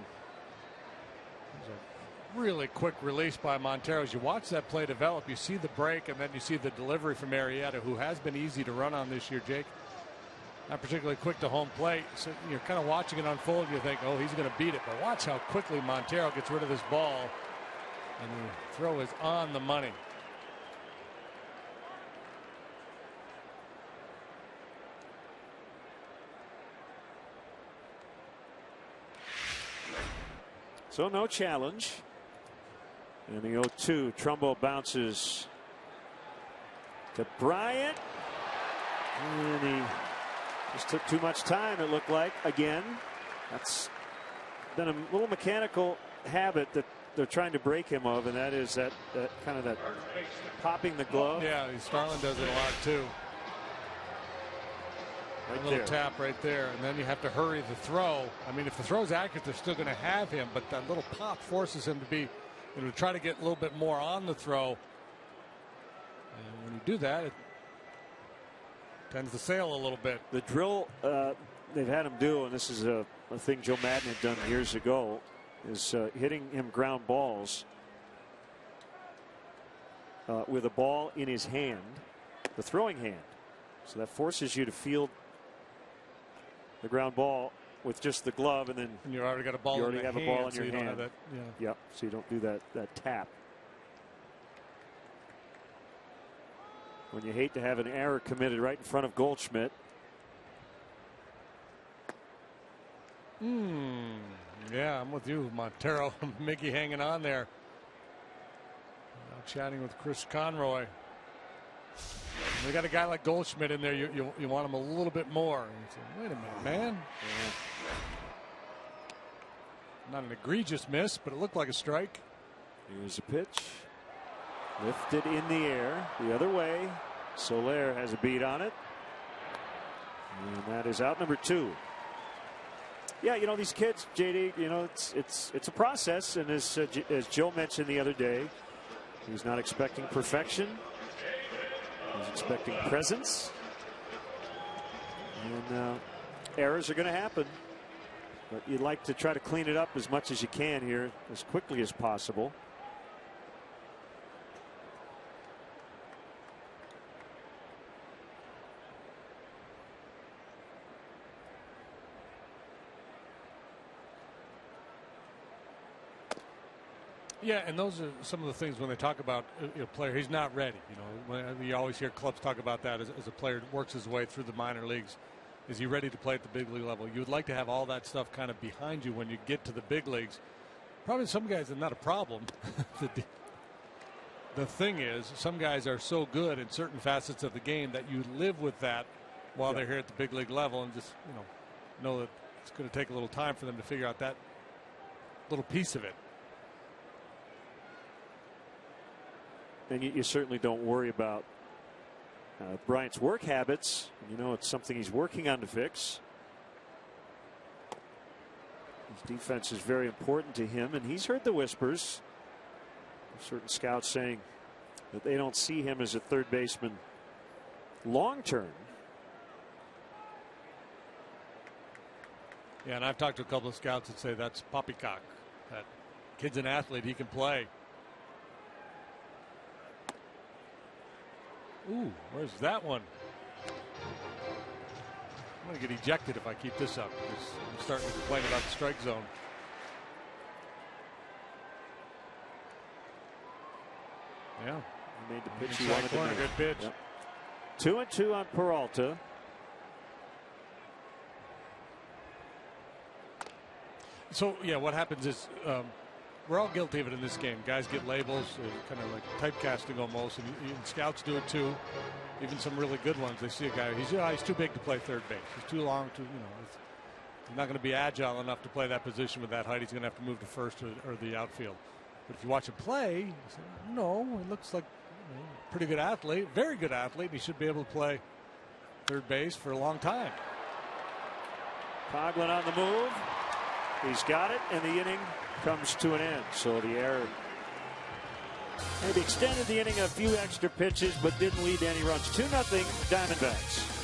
a really quick release by Montero. As you watch that play develop, you see the break and then you see the delivery from Arrieta, who has been easy to run on this year, Jake. Not particularly quick to home plate. So you're kind of watching it unfold. You think, oh, he's going to beat it. But watch how quickly Montero gets rid of this ball And the throw is on the money. So no challenge. And the 0-2. Trumbo bounces to Bryant. And he just took too much time, it looked like, again. That's been a little mechanical habit that they're trying to break him of, and that is that kind of that popping the glove. Yeah, Starlin does it a lot too. Right a little there. tap right there, and then you have to hurry the throw. I mean, if the throw's accurate, they're still going to have him, but that little pop forces him to be, try to get a little bit more on the throw. And when you do that, it tends to sail a little bit. The drill they've had him do, and this is a thing Joe Madden had done years ago, is hitting him ground balls with a ball in his hand, the throwing hand. So that forces you to field the ground ball with just the glove, and then you already got a ball. You already have a ball in so your you hand. That, Yep. So you don't do that tap. When you hate to have an error committed right in front of Goldschmidt. Yeah, I'm with you, Montero. Mickey hanging on there. Now chatting with Chris Conroy. We got a guy like Goldschmidt in there. You want him a little bit more. And you say, wait a minute, man. Yeah. Not an egregious miss, but it looked like a strike. Here's a pitch. Lifted in the air the other way. Soler has a beat on it. And that is out number 2. Yeah, these kids, JD, it's a process, and as Joe mentioned the other day, he's not expecting perfection. He's expecting presence. And errors are going to happen. But you'd like to try to clean it up as much as you can here as quickly as possible. Yeah, and those are some of the things when they talk about a player, he's not ready. When you always hear clubs talk about that as a player works his way through the minor leagues. Is he ready to play at the big league level? You would like to have all that stuff kind of behind you when you get to the big leagues. Probably some guys are not a problem. The thing is, some guys are so good in certain facets of the game that you live with that while they're here at the big league level, and just know that it's going to take a little time for them to figure out that little piece of it. And you certainly don't worry about Bryant's work habits. It's something he's working on to fix. His defense is very important to him, and he's heard the whispers. Certain scouts saying that they don't see him as a third baseman long term. Yeah, and I've talked to a couple of scouts that say that's poppycock. That kid's an athlete, he can play. Ooh, where's that one? I'm going to get ejected if I keep this up, because I'm starting to complain about the strike zone. Yeah. He made the pitch he wanted to make. Good pitch. Yep. 2-2 on Peralta. So, yeah, what happens is we're all guilty of it in this game. Guys get labels, kind of like typecasting almost, and scouts do it too. Even some really good ones. They see a guy, he's too big to play third base. He's too long to, he's not going to be agile enough to play that position with that height. He's going to have to move to first or the outfield. But if you watch him play, you say, no, he looks like a pretty good athlete, very good athlete. He should be able to play third base for a long time. Coghlan on the move. He's got it, and the inning comes to an end. So the error maybe extended the inning a few extra pitches, but didn't lead to any runs. 2-0 Diamondbacks.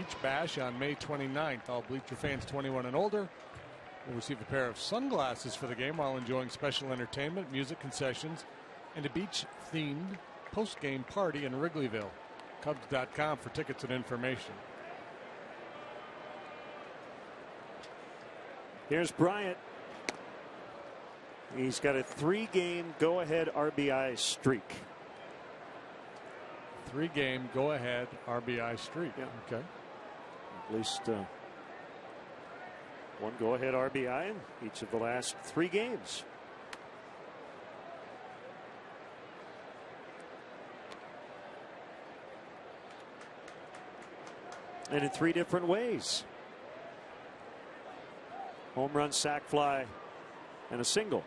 Beach Bash on May 29th. All Bleacher fans 21 and older will receive a pair of sunglasses for the game while enjoying special entertainment, music concessions, and a beach-themed post-game party in Wrigleyville. Cubs.com for tickets and information. Here's Bryant. He's got a 3-game go-ahead RBI streak. 3-game go-ahead RBI streak. Yeah. Okay. At least one go-ahead RBI in each of the last 3 games. And in 3 different ways. Home run, sac fly, and a single.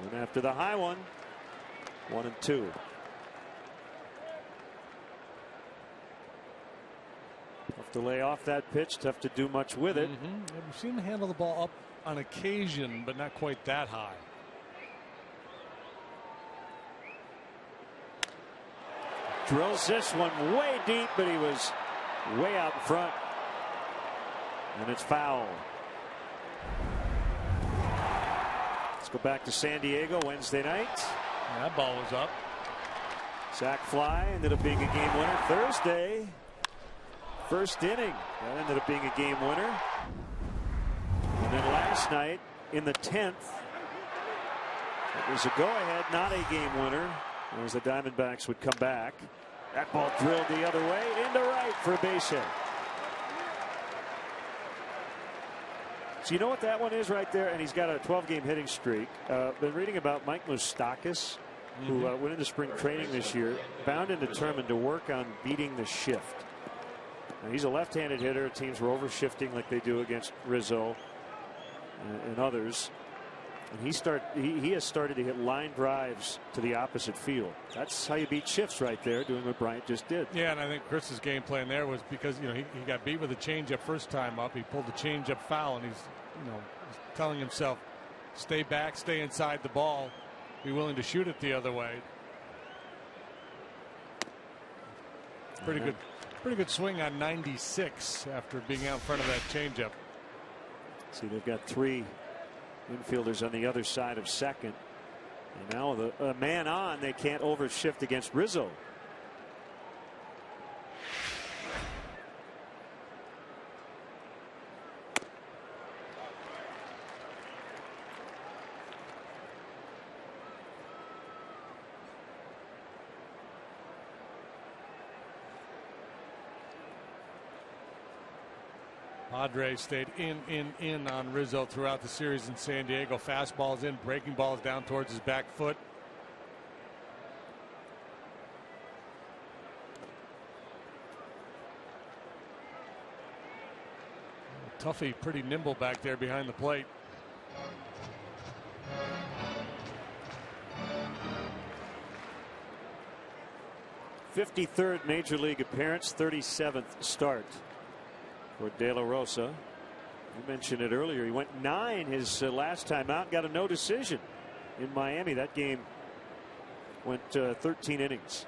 And after the high one, 1-2. Tough to lay off that pitch, tough to do much with it. We've seen him handle the ball up on occasion, but not quite that high. Drills this one way deep, but he was way out in front. And it's foul. Let's go back to San Diego Wednesday night. And that ball was up. Sac fly ended up being a game winner. Thursday, first inning, that ended up being a game winner. And then last night in the 10th, it was a go-ahead, not a game winner, as the Diamondbacks would come back. That ball drilled the other way into right for a base hit. So you know what that one is right there, and he's got a 12-game hitting streak. Been reading about Mike Moustakas, who went into spring training this year, bound and determined to work on beating the shift. Now, he's a left-handed hitter. Teams were over-shifting like they do against Rizzo and others. And he has started to hit line drives to the opposite field. That's how you beat shifts right there, doing what Bryant just did. Yeah, and I think Chris's game plan there was because he got beat with a changeup first time up. He pulled the changeup foul, and he's telling himself, stay back, stay inside the ball, be willing to shoot it the other way. Pretty good swing on 96 after being out in front of that changeup. See, they've got 3 infielders on the other side of second. And now with a man on, they can't overshift against Rizzo. Padres stayed in on Rizzo throughout the series in San Diego. Fastballs in, breaking balls down towards his back foot. Tuffy pretty nimble back there behind the plate. '53rd Major League appearance, 37th start for De La Rosa. You mentioned it earlier. He went 9 his last time out, got a no decision in Miami. That game went 13 innings.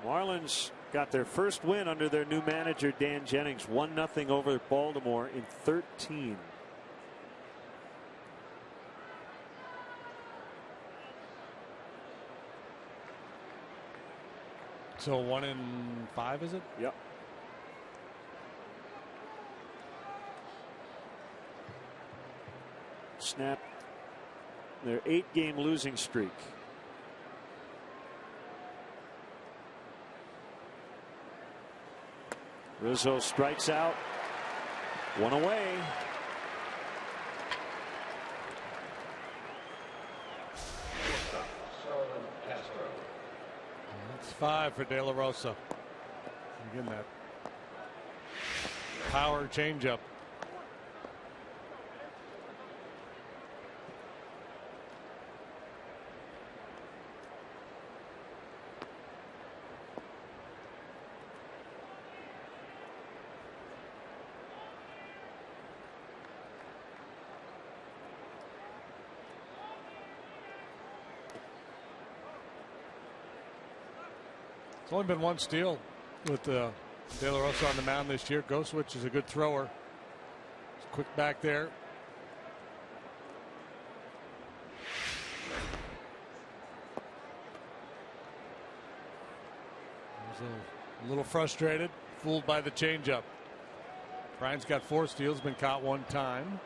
Marlins got their first win under their new manager Dan Jennings, 1-0 over Baltimore in 13. So 1 in 5, is it? Yep. Snapped their 8-game losing streak. Rizzo strikes out. 1 away. That's 5 for De La Rosa. Again, that power changeup. It's only been one steal with De La Rosa on the mound this year. Goswitch is a good thrower. He's quick back there. A little frustrated, fooled by the changeup. Bryant's got 4 steals, been caught 1 time.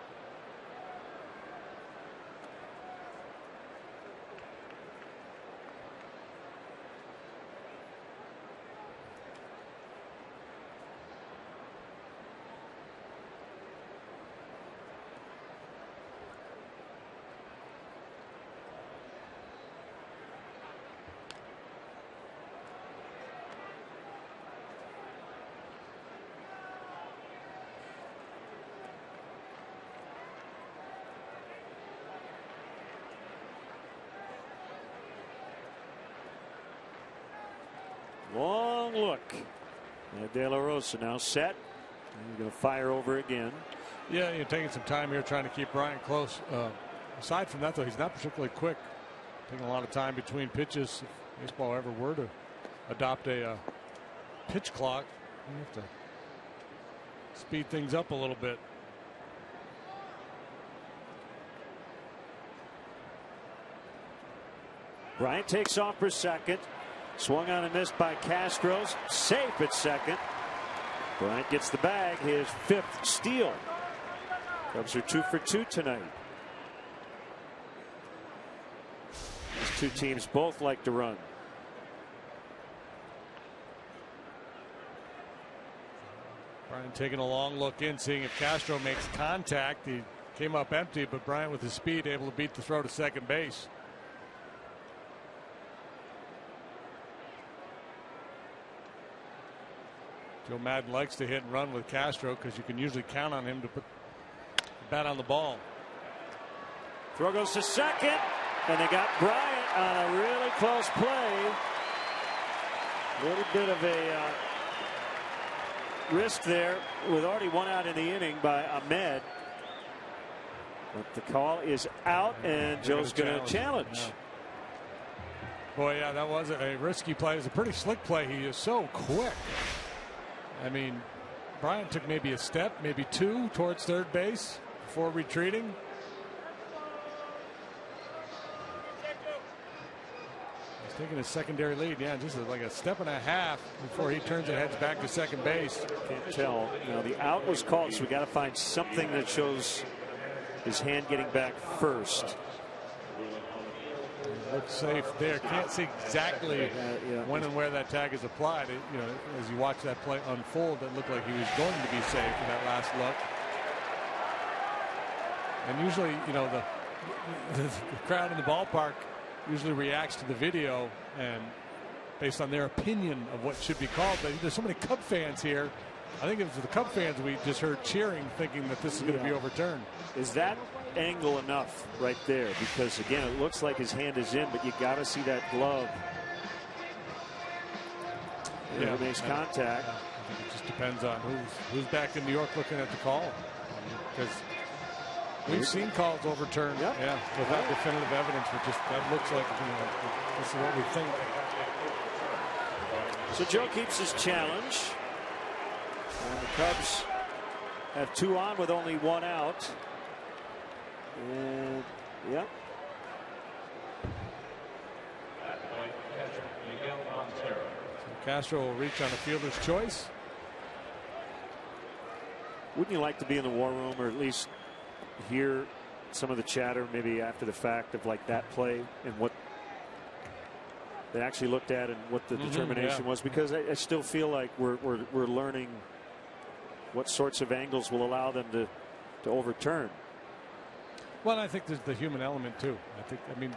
Long look. De La Rosa now set. He's going to fire over again. Yeah, you're taking some time here trying to keep Bryant close. Aside from that, though, he's not particularly quick. Taking a lot of time between pitches. If baseball ever were to adopt a pitch clock, you have to speed things up a little bit. Bryant takes off for second. Swung on and missed by Castros. Safe at second. Bryant gets the bag, his 5th steal. Cubs are 2 for 2 tonight. These two teams both like to run. Bryant taking a long look in, seeing if Castro makes contact. He came up empty, but Bryant with his speed able to beat the throw to second base. Joe Madden likes to hit and run with Castro because you can usually count on him to put the bat on the ball. Throw goes to second, and they got Bryant on a really close play. A little bit of a risk there with already 1 out in the inning by Ahmed. But the call is out, and Joe's going to challenge. Yeah. Boy, yeah, that was a risky play. It was a pretty slick play. He is so quick. I mean, Bryant took maybe a step, maybe 2 towards third base before retreating. He's taking his secondary lead. Yeah, just like a step and a half before he turns and heads back to second base. Can't tell. You know, the out was called, so we got to find something that shows his hand getting back first. Looks safe there. Can't see exactly when and where that tag is applied. You know, as you watch that play unfold, it looked like he was going to be safe in that last look. And usually, you know, the crowd in the ballpark usually reacts to the video and based on their opinion of what should be called. But there's so many Cub fans here. I think it was the Cub fans we just heard cheering, thinking that this is going to be overturned. Is that angle enough right there? Because again, it looks like his hand is in, but you got to see that glove. Yeah, makes contact. I think it just depends on who's back in New York looking at the call, because we've seen calls overturned. Yeah, without definitive evidence, but just that looks like, you know, this is what we think. So Joe keeps his challenge. And the Cubs have 2 on with only 1 out. And yeah. So Castro will reach on a fielder's choice. Wouldn't you like to be in the war room, or at least hear some of the chatter maybe after the fact of like that play and what they actually looked at and what the determination was? Because I still feel like we're learning what sorts of angles will allow them to overturn. Well, I think there's the human element too. I mean,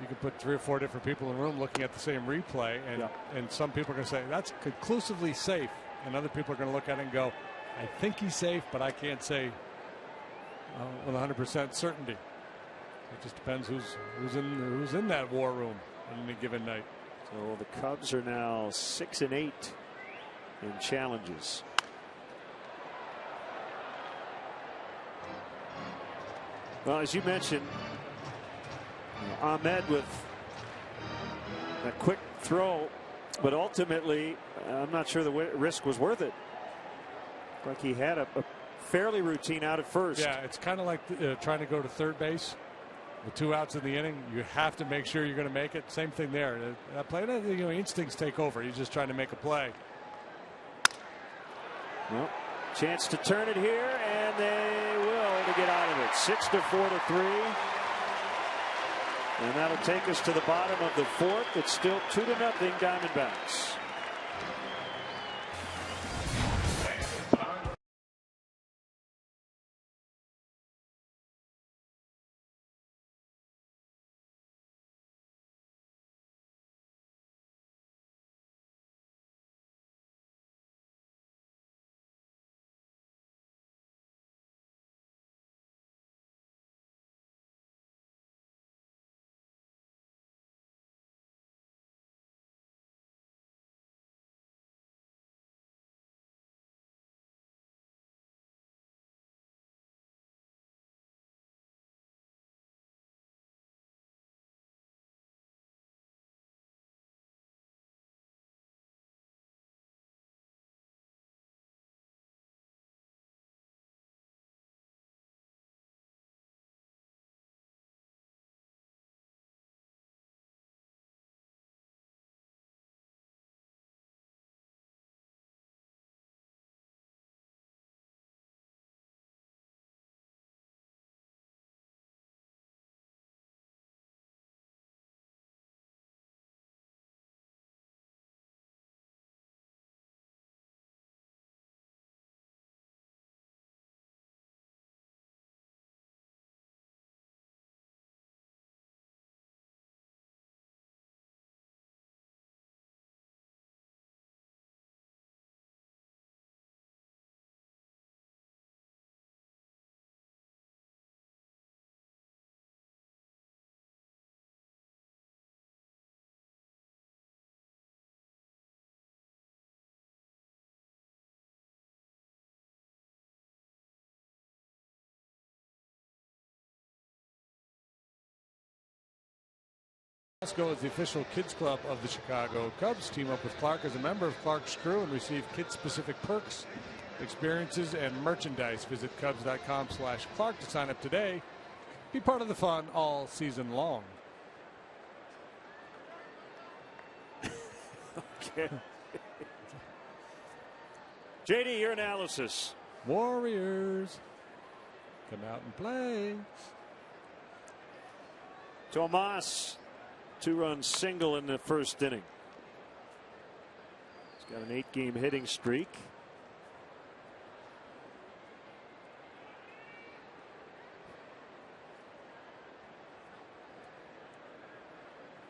you could put 3 or 4 different people in the room looking at the same replay, and some people are going to say that's conclusively safe, and other people are going to look at it and go, I think he's safe, but I can't say with 100% certainty. It just depends who's in that war room on any given night. So the Cubs are now 6-8 in challenges. Well, as you mentioned, Ahmed with a quick throw But ultimately, I'm not sure the risk was worth it. Like he had a fairly routine out at first. Yeah, it's kind of like trying to go to third base with 2 outs in the inning. You have to make sure you're going to make it. Same thing there. That play, instincts take over. He's just trying to make a play. Well, chance to turn it here, and they will to get out of it. 6-4 to 3. And that'll take us to the bottom of the 4th. It's still 2-0 Diamondbacks. Go as the official kids club of the Chicago Cubs. Team up with Clark as a member of Clark's crew and receive kid-specific perks, experiences, and merchandise. Visit Cubs.com/Clark to sign up today. Be part of the fun all season long. Okay. JD, your analysis. Warriors come out and play. Tomas, 2-run single in the first inning. He's got an 8-game hitting streak.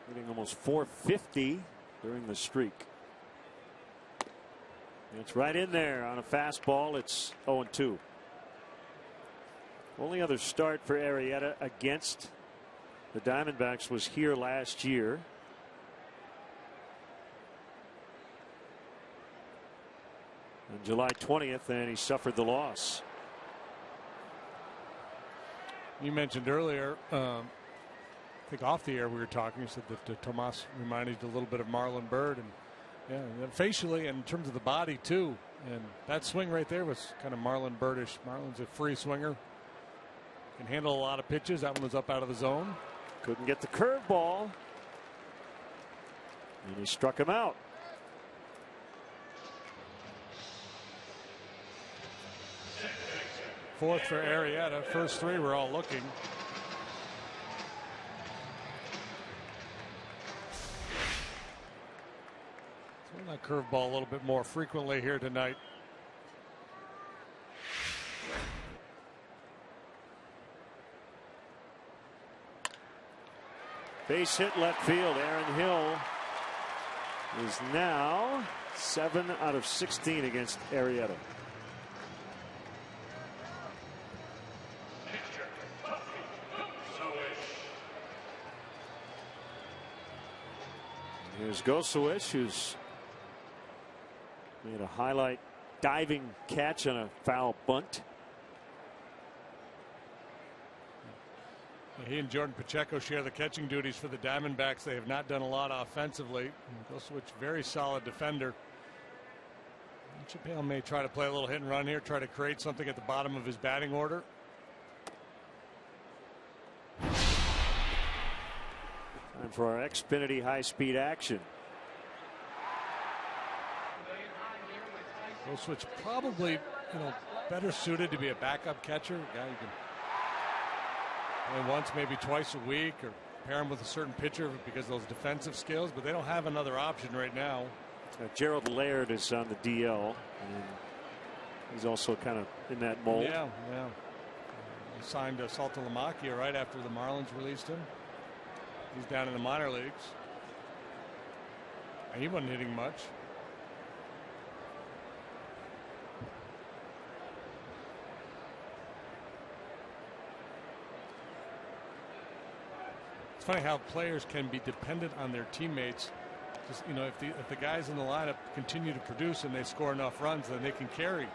Hitting almost 450 during the streak. It's right in there on a fastball. It's 0-2. Only other start for Arrieta against the Diamondbacks was here last year. On July 20th, and he suffered the loss. You mentioned earlier, I think off the air we were talking, you said that Tomas reminded you a little bit of Marlon Byrd, and yeah, facially and in terms of the body too. And that swing right there was kind of Marlon Byrdish. Marlon's a free swinger, can handle a lot of pitches. That one was up out of the zone. Couldn't get the curveball, and he struck him out. Fourth for Arrieta. First 3 were all looking. Throwing that curveball a little bit more frequently here tonight. Base hit left field. Aaron Hill is now 7 out of 16 against Arrieta. Here's Gosowich, who's made a highlight diving catch on a foul bunt. He and Jordan Pacheco share the catching duties for the Diamondbacks. They have not done a lot offensively. Goswitch, very solid defender. Chappelle may try to play a little hit and run here, try to create something at the bottom of his batting order. Time for our Xfinity high-speed action. Goswitch probably, better suited to be a backup catcher, a guy who can play once, maybe twice a week, or pair him with a certain pitcher because of those defensive skills, but they don't have another option right now. Gerald Laird is on the DL. And he's also kind of in that mold. Yeah. He signed Saltalamacchia right after the Marlins released him. He's down in the minor leagues. And he wasn't hitting much. It's funny how players can be dependent on their teammates. Just, if the guys in the lineup continue to produce and they score enough runs, then they can carry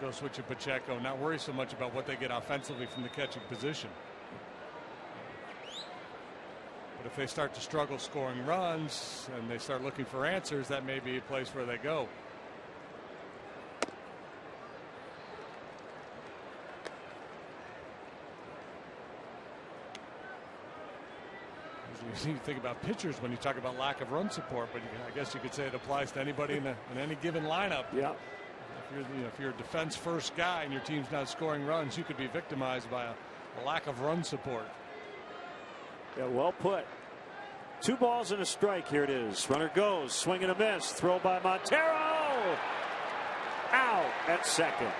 Goswitch and Pacheco, not worry so much about what they get offensively from the catching position. But if they start to struggle scoring runs and they start looking for answers, that may be a place where they go. You think about pitchers when you talk about lack of run support, but I guess you could say it applies to anybody in any given lineup. Yeah. If you're a defense first guy and your team's not scoring runs, you could be victimized by a lack of run support. Yeah, well put. 2 balls and a strike. Here it is. Runner goes, swing and a miss. Throw by Montero. Out at second.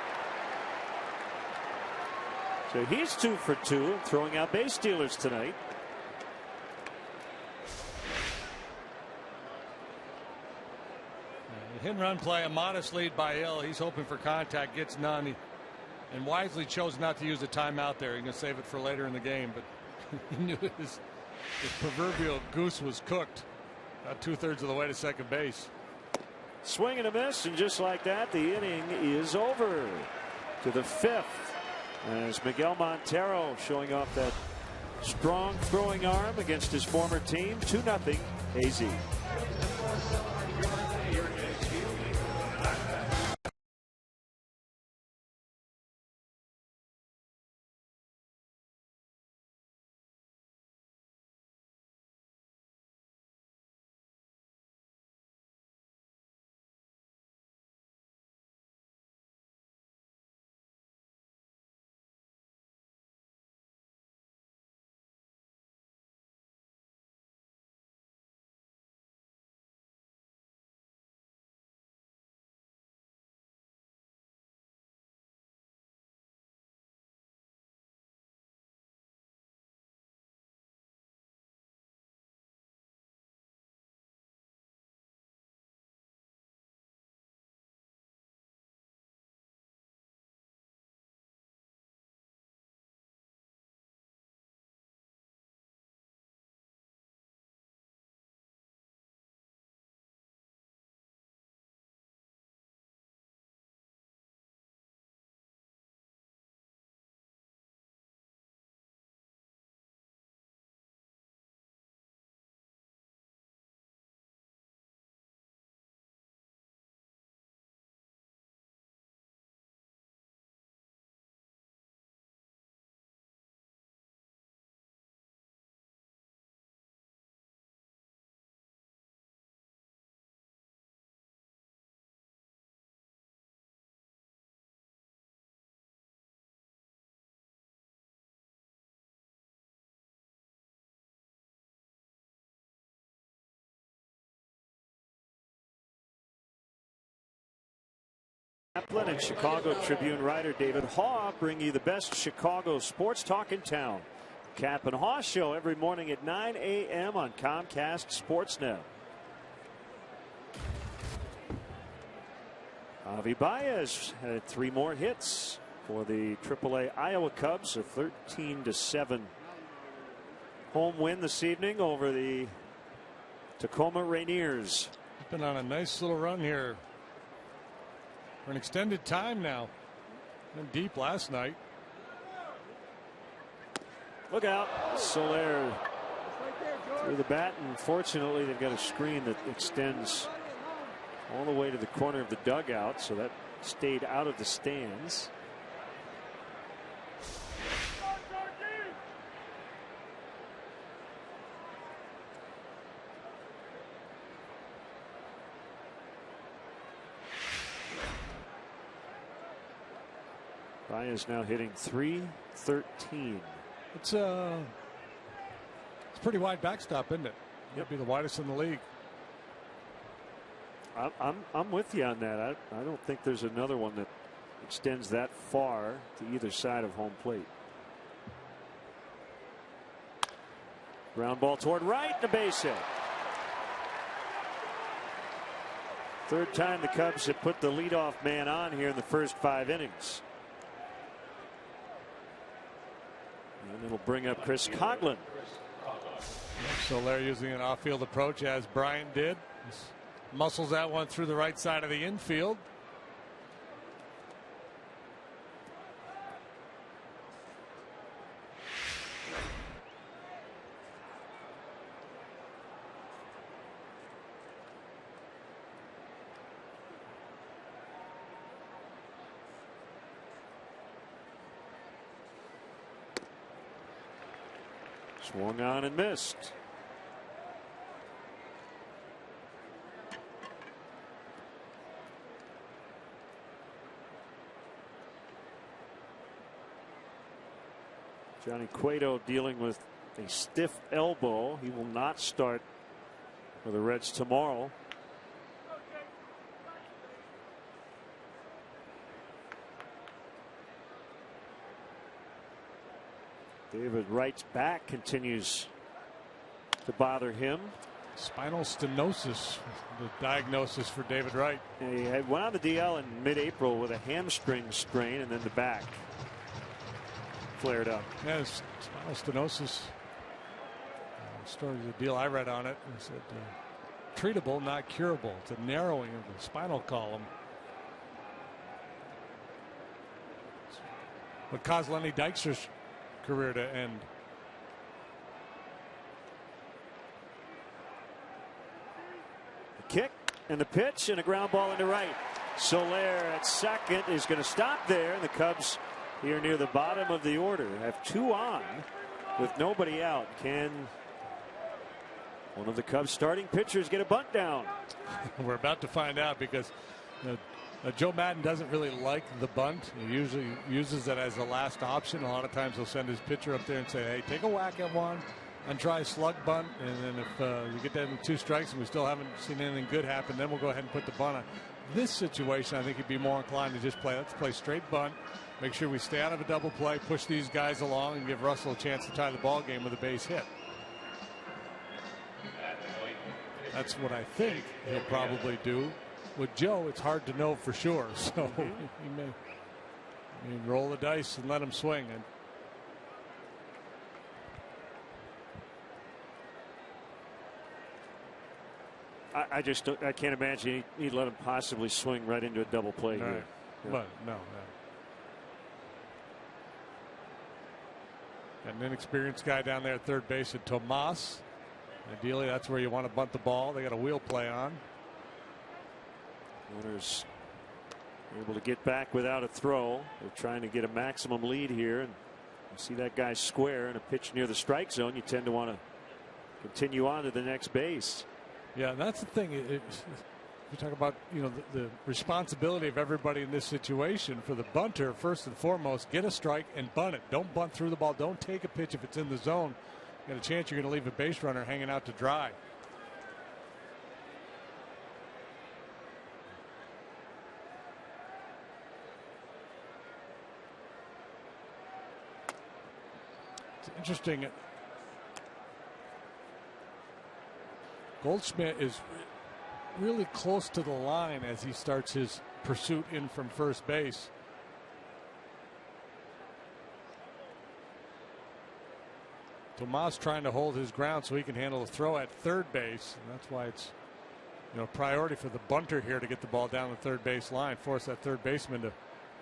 So he's 2 for 2, throwing out base stealers tonight. Hit and run play, a modest lead by Hill. He's hoping for contact, gets none, and wisely chose not to use a timeout there. He's going to save it for later in the game, but he knew his proverbial goose was cooked. About 2/3 of the way to second base. Swing and a miss, and just like that, the inning is over. To the 5th, as Miguel Montero showing off that strong throwing arm against his former team. 2-0 AZ. And Chicago Tribune writer David Haw bring you the best Chicago sports talk in town. Cap and Haw Show every morning at 9 a.m. on Comcast Sportsnet. Javi Baez had 3 more hits for the AAA Iowa Cubs, a 13-7 home win this evening over the Tacoma Rainiers. Been on a nice little run here for an extended time now. Went deep last night. Look out. Soler through the bat, and fortunately they've got a screen that extends all the way to the corner of the dugout, so that stayed out of the stands. Baez now hitting .313. It's a pretty wide backstop, isn't it? Yep. It'd be the widest in the league. I'm with you on that. I don't think there's another one that extends that far to either side of home plate. Ground ball toward right, the base hit. Third time the Cubs have put the leadoff man on here in the first 5 innings. And it'll bring up Chris Coghlan. Soler using an off-field approach as Bryant did. Muscles that one through the right side of the infield. Swung on and missed. Johnny Cueto dealing with a stiff elbow. He will not start for the Reds tomorrow. David Wright's back continues to bother him. Spinal stenosis, the diagnosis for David Wright. He went on the DL in mid-April with a hamstring strain, and then the back flared up. Yeah, spinal stenosis. Story of the deal I read on it. It said treatable, not curable. It's a narrowing of the spinal column. What caused Lenny Dykstra's career to end. The kick and the pitch and a ground ball into right. Soler at second is going to stop there, and the Cubs here near the bottom of the order have 2 on with nobody out. Can one of the Cubs starting pitchers get a bunt down? We're about to find out, because Joe Madden doesn't really like the bunt. He usually uses it as a last option. A lot of times he'll send his pitcher up there and say, hey, take a whack at one and try a slug bunt. And then if you get that in 2 strikes and we still haven't seen anything good happen, then we'll go ahead and put the bunt on. This situation, I think he'd be more inclined to just let's play straight bunt. Make sure we stay out of a double play, push these guys along, and give Russell a chance to tie the ball game with a base hit. That's what I think he'll probably do. With Joe, it's hard to know for sure, so he may roll the dice and let him swing. And I can't imagine he'd let him possibly swing right into a double play here. Right. Yeah. But no. An inexperienced guy down there at third base at Tomas. Ideally, that's where you want to bunt the ball. They got a wheel play on. Runners able to get back without a throw. They're trying to get a maximum lead here, and you see that guy square and a pitch near the strike zone. You tend to want to continue on to the next base. Yeah, that's the thing. You talk about the responsibility of everybody in this situation. For the bunter, first and foremost, get a strike and bunt it. Don't bunt through the ball. Don't take a pitch if it's in the zone. You got a chance you're going to leave a base runner hanging out to dry. Interesting. Goldschmidt is really close to the line as he starts his pursuit in from first base. Tomas trying to hold his ground so he can handle a throw at third base, and that's why it's priority for the bunter here to get the ball down the third base line, force that third baseman to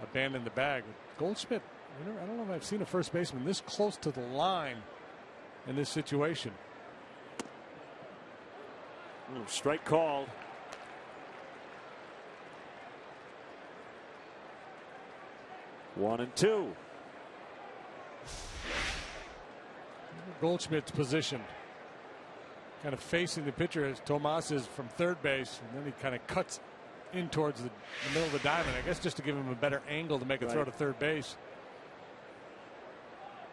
abandon the bag. Goldschmidt I don't know if I've seen a first baseman this close to the line in this situation. Strike called. One and two. Goldschmidt's position, kind of facing the pitcher as Tomas is from third base, and then he kind of cuts in towards the middle of the diamond, I guess just to give him a better angle to make a throw to third base.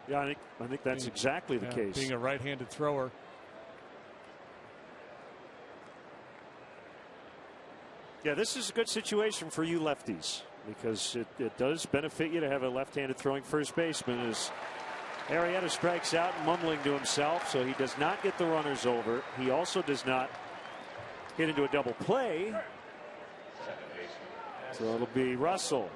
Yeah, I think that's exactly the case. Being a right-handed thrower. Yeah, this is a good situation for you lefties, because it does benefit you to have a left-handed throwing first baseman. As Arrieta strikes out, mumbling to himself, so he does not get the runners over. He also does not get into a double play. So it'll be Russell.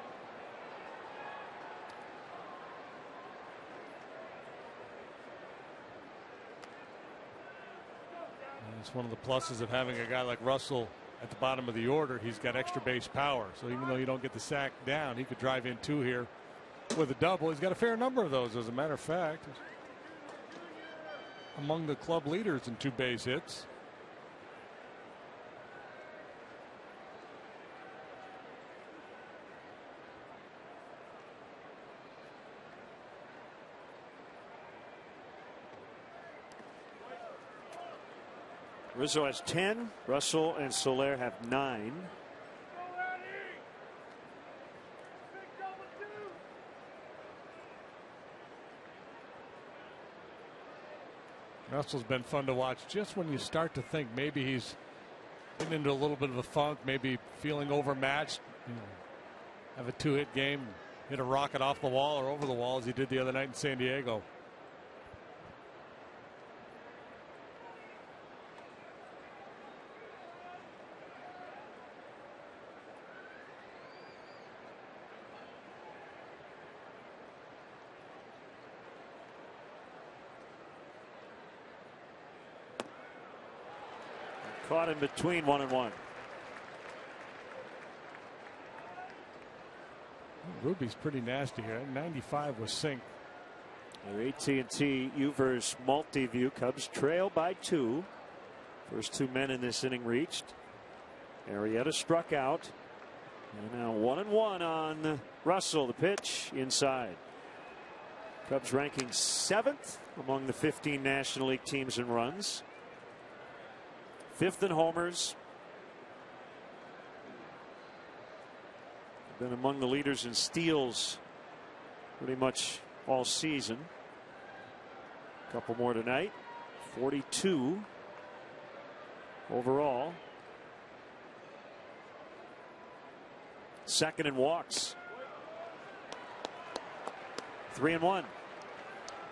It's one of the pluses of having a guy like Russell at the bottom of the order. He's got extra base power, so even though you don't get the sack down, he could drive in two here with a double. He's got a fair number of those, as a matter of fact. Among the club leaders in two base hits. Rizzo has 10. Russell and Soler have 9. Russell's been fun to watch just when you start to think maybe he's getting into a little bit of a funk, maybe feeling overmatched. Have a two-hit game, hit a rocket off the wall or over the wall as he did the other night in San Diego. Caught in between 1 and 1. Ruby's pretty nasty here. 95 was Sink. Their AT&T Uverse multi-view. Cubs trail by 2. First 2 men in this inning reached. Arrieta struck out. And now 1 and 1 on Russell. The pitch inside. Cubs ranking 7th among the 15 National League teams in runs. 5th in homers. Been among the leaders in steals pretty much all season. A couple more tonight. 42 overall. 2nd in walks. 3 and 1.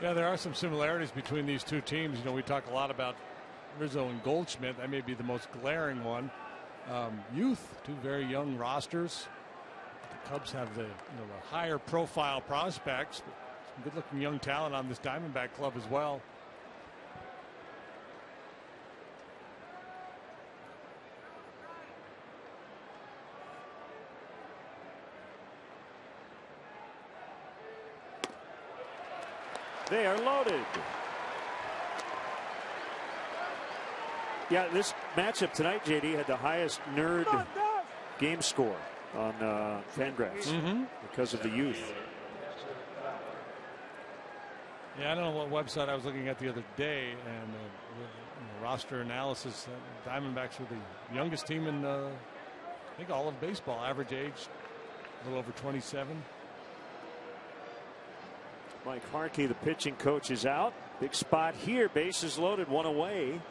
Yeah, there are some similarities between these two teams. You know, we talk a lot about Rizzo and Goldschmidt. That may be the most glaring one. Youth, two very young rosters. The Cubs have the higher profile prospects, but some good looking young talent on this Diamondback club as well. They are loaded. Yeah, this matchup tonight, JD, had the highest nerd game score on Fangraphs because of the youth. Yeah, I don't know what website I was looking at the other day, and roster analysis. Diamondbacks were the youngest team in, I think, all of baseball. Average age, a little over 27. Mike Harkey, the pitching coach, is out. Big spot here. Bases loaded, 1 away.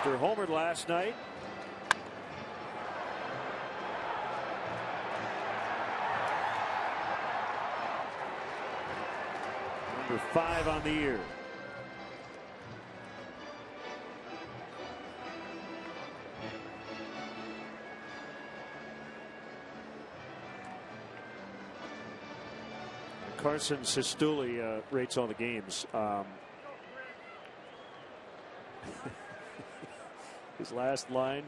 Dexter homered last night. Number 5 on the year. Carson Sestouli rates all the games. His last line,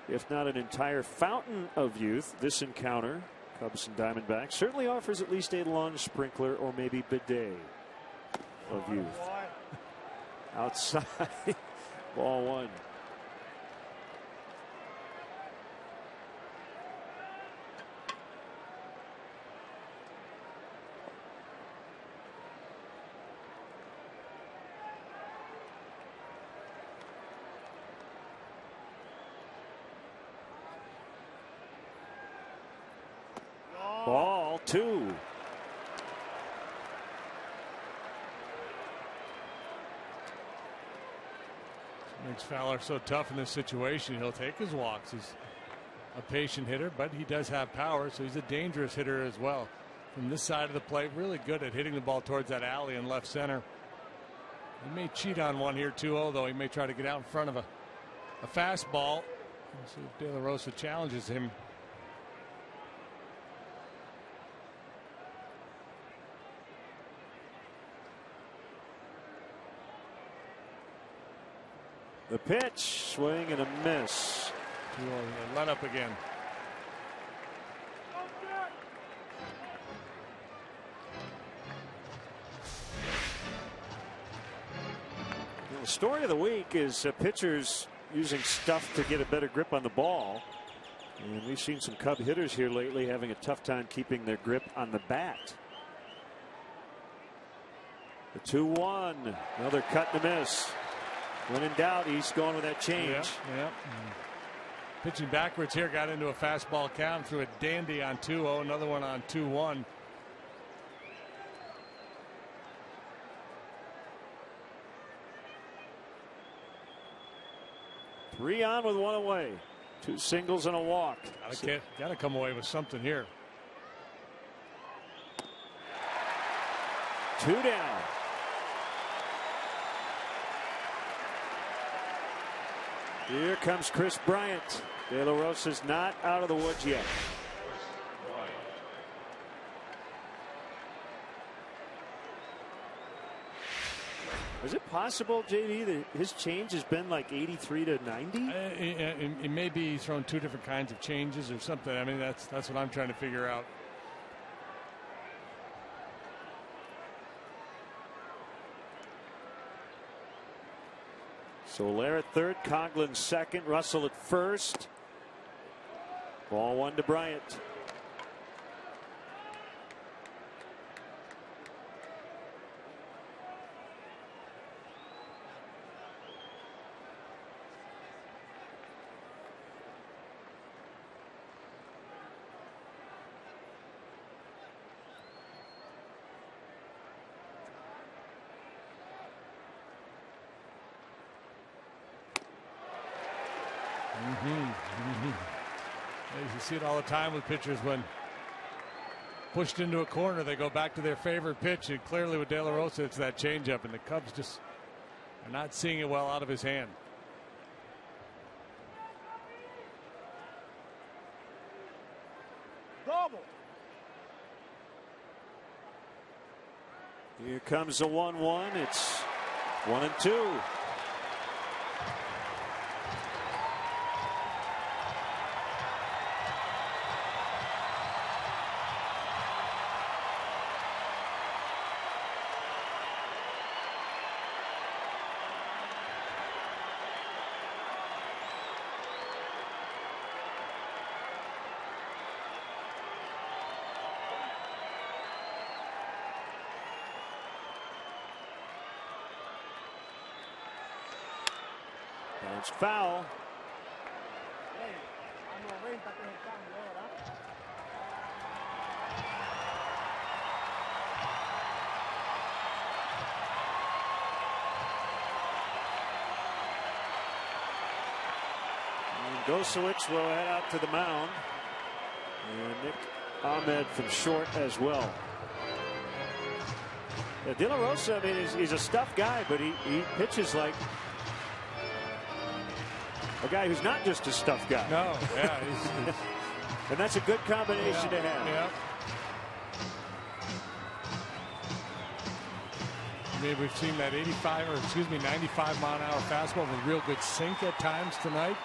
if not an entire fountain of youth, this encounter, Cubs and Diamondbacks, certainly offers at least a lawn sprinkler or maybe bidet of youth. Outside, ball one. Ball two. Makes Fowler so tough in this situation. He'll take his walks. He's a patient hitter, but he does have power, so he's a dangerous hitter as well. From this side of the plate, really good at hitting the ball towards that alley in left center. He may cheat on one here 2-0, though. He may try to get out in front of a fastball. Let's see if De La Rosa challenges him. The pitch, swing and a miss. Let up again. The story of the week is pitchers using stuff to get a better grip on the ball. And we've seen some Cub hitters here lately having a tough time keeping their grip on the bat. The 2-1, another cut and a miss. When in doubt, he's going with that change. Yeah. Pitching backwards here, got into a fastball count, threw a dandy on 2-0, another one on 2-1. Three on with one away. Two singles and a walk. Got to come away with something here. Two down. Here comes Chris Bryant. De La Rosa's not out of the woods yet. Is it possible, JD, that his change has been like 83 to 90? It may be he's thrown two different kinds of changes or something. I mean, that's what I'm trying to figure out. Soler at third, Coghlan second, Russell at first. Ball one to Bryant. You see it all the time with pitchers when pushed into a corner, they go back to their favorite pitch, and clearly with De La Rosa, it's that changeup, and the Cubs just are not seeing it well out of his hand. Double. Here comes the 1-1. It's 1-2. It's foul. Gosowicz will head out to the mound. And Nick Ahmed from short as well. De La Rosa, I mean, he's a stuff guy, but he pitches like a guy who's not just a stuff guy. No, yeah. And that's a good combination to have. Yeah. I mean, we've seen that 95 mile an hour fastball with real good sink at times tonight.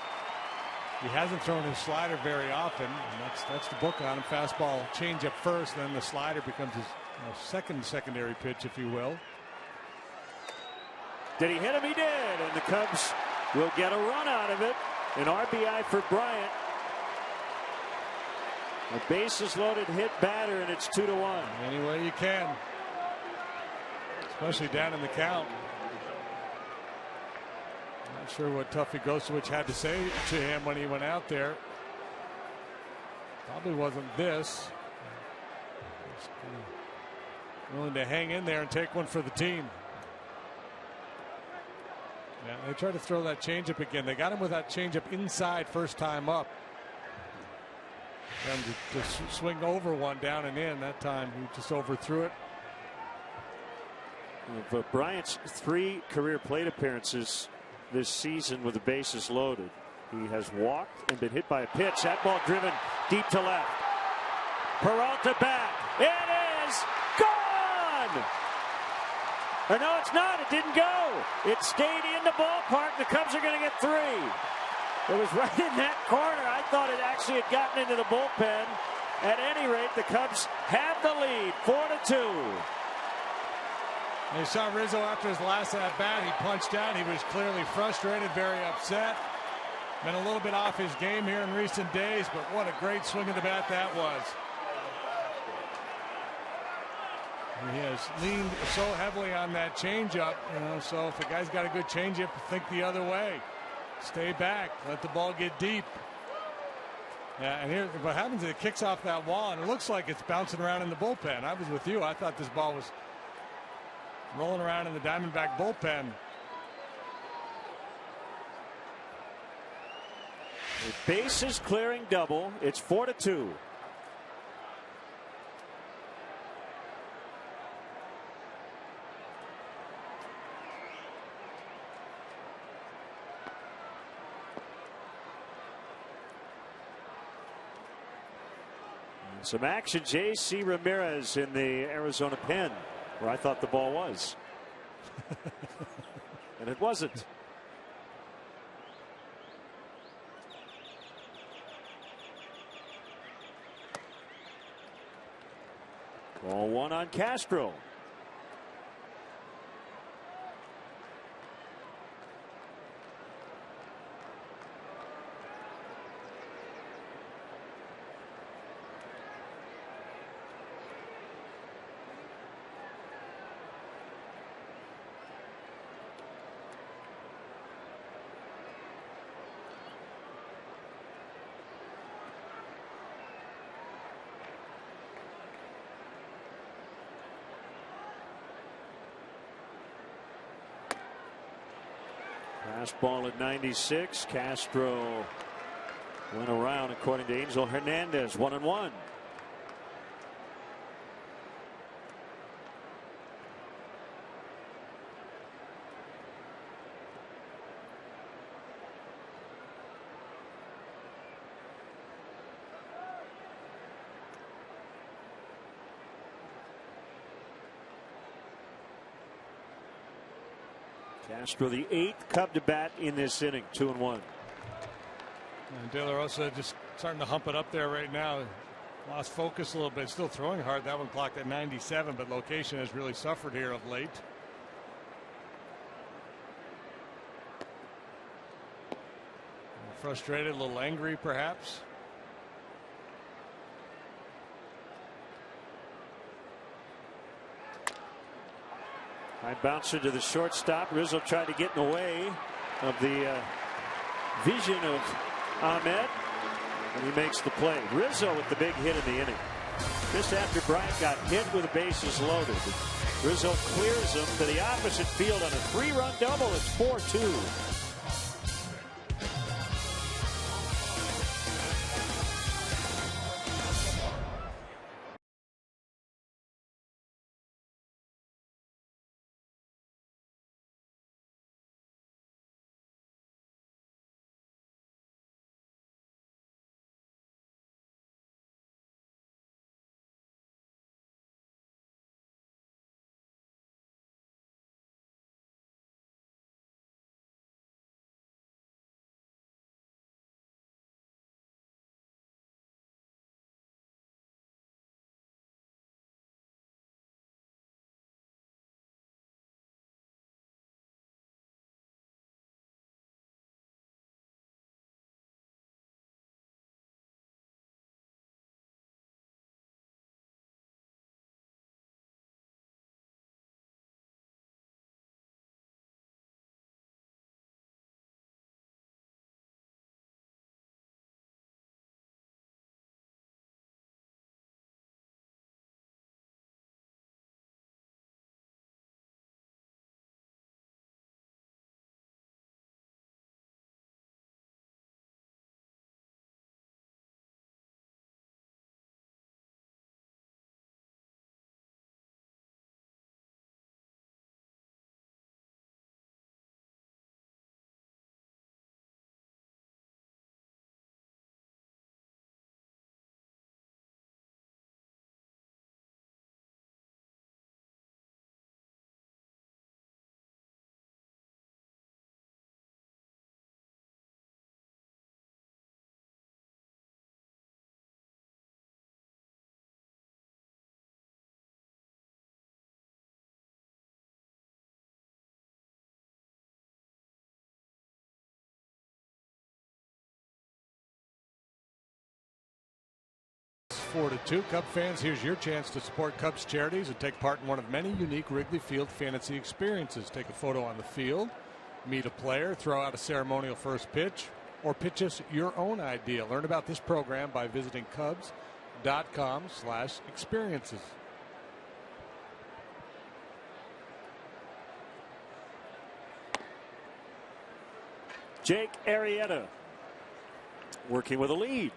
He hasn't thrown his slider very often, and that's the book on him. Fastball change up first, then the slider becomes his secondary pitch, if you will. Did he hit him? He did, and the Cubs will get a run out of it. An RBI for Bryant. A bases loaded hit batter, and it's 2-1. Any way you can, especially down in the count. Not sure what Tuffy Gosewich had to say to him when he went out there. Probably wasn't this. Willing to hang in there and take one for the team. Yeah, they tried to throw that changeup again. They got him with that changeup inside first time up. And to swing over one down and in that time, he just overthrew it. But Bryant's 3 career plate appearances this season with the bases loaded. He has walked and been hit by a pitch. That ball driven deep to left. Peralta back. It is gone. Or no, it's not. It didn't go. It stayed in the ballpark. The Cubs are going to get 3. It was right in that corner. I thought it actually had gotten into the bullpen. At any rate, the Cubs have the lead, 4-2. You saw Rizzo after his last at bat. He punched out. He was clearly frustrated, very upset. Been a little bit off his game here in recent days, but what a great swing of the bat that was. He has leaned so heavily on that changeup, so if a guy's got a good changeup, think the other way. Stay back, let the ball get deep. Yeah, and here what happens is it kicks off that wall, and it looks like it's bouncing around in the bullpen. I was with you. I thought this ball was rolling around in the Diamondback bullpen. A bases clearing double. It's 4-2. Some action. J.C. Ramirez in the Arizona pen, where I thought the ball was. And it wasn't. Ball 1 on Castro. Fastball at 96. Castro went around, according to Angel Hernandez. 1-1. Castro, the 8th Cub to bat in this inning, 2-1. And De La Rosa just starting to hump it up there right now. Lost focus a little bit. Still throwing hard. That one clocked at 97, but location has really suffered here of late. Frustrated, a little angry, perhaps. High bouncer to the shortstop. Rizzo tried to get in the way of the vision of Ahmed, and he makes the play. Rizzo with the big hit in the inning. Just after Bryant got hit with the bases loaded, Rizzo clears him to the opposite field on a 3-run double. It's 4-2. 4-2. Cub fans, here's your chance to support Cubs charities and take part in one of many unique Wrigley Field fantasy experiences. Take a photo on the field, meet a player, throw out a ceremonial first pitch, or pitch us your own idea. Learn about this program by visiting Cubs.com/experiences. Jake Arrieta working with a lead.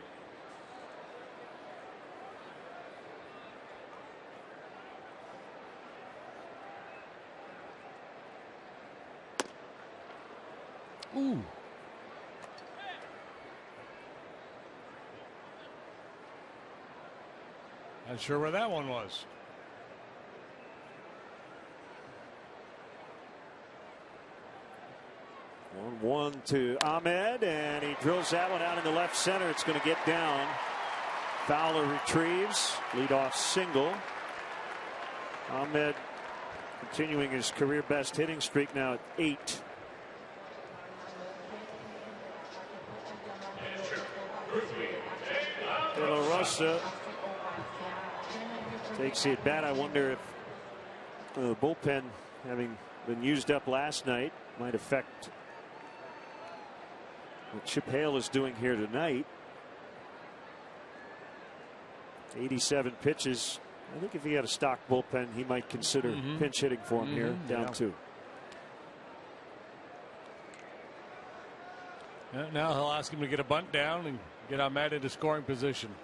Ooh. Not sure where that one was. One to Ahmed, and he drills that one out in the left center. It's going to get down. Fowler retrieves. Leadoff single. Ahmed continuing his career best hitting streak now at 8. De La Rosa takes the at bat. I wonder if the bullpen, having been used up last night, might affect what Chip Hale is doing here tonight. 87 pitches. I think if he had a stock bullpen, he might consider pinch hitting for him here, down 2. Now he'll ask him to get a bunt down and get Ahmed into scoring position.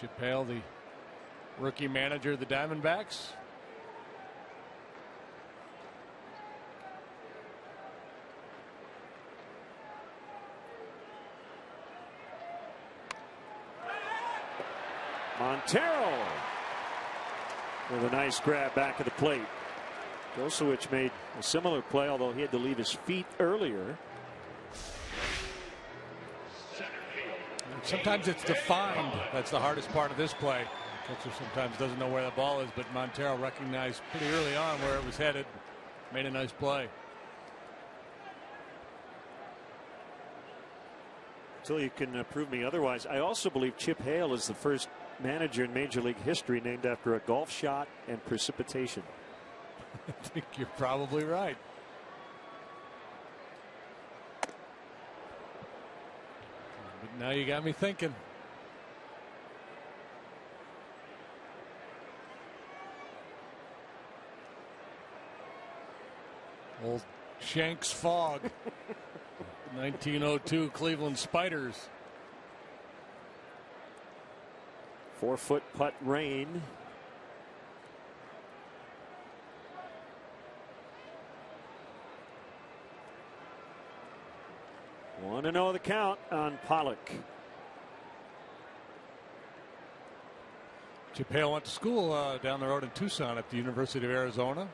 Chip Hale, the rookie manager of the Diamondbacks. Montero with a nice grab back of the plate. Gosewich made a similar play, although he had to leave his feet earlier. Sometimes it's defined. That's the hardest part of this play. Catcher sometimes doesn't know where the ball is, but Montero recognized pretty early on where it was headed. Made a nice play. Until you can prove me otherwise, I also believe Chip Hale is the first manager in Major League history named after a golf shot and precipitation. I think you're probably right. But now you got me thinking. Old Shanks Fog. 1902 Cleveland Spiders. 4-foot putt rain. Want to know the count on Pollock. Chip Hale went to school down the road in Tucson at the University of Arizona.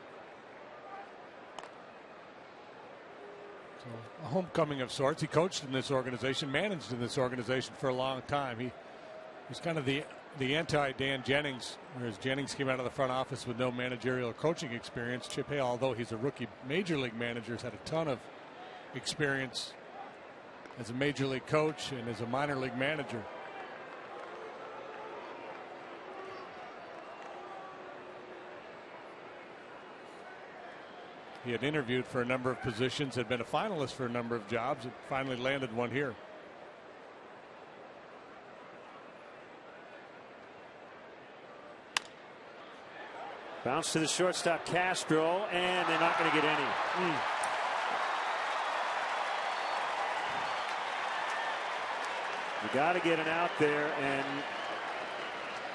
So a homecoming of sorts. He coached in this organization, managed in this organization for a long time. He was kind of the anti-Dan Jennings, whereas Jennings came out of the front office with no managerial or coaching experience. Chip Hale, although he's a rookie major league manager, has had a ton of experience as a major league coach and as a minor league manager. He had interviewed for a number of positions, had been a finalist for a number of jobs, and finally landed one here. Bounce to the shortstop Castro, and they're not going to get any. You got to get an out there, and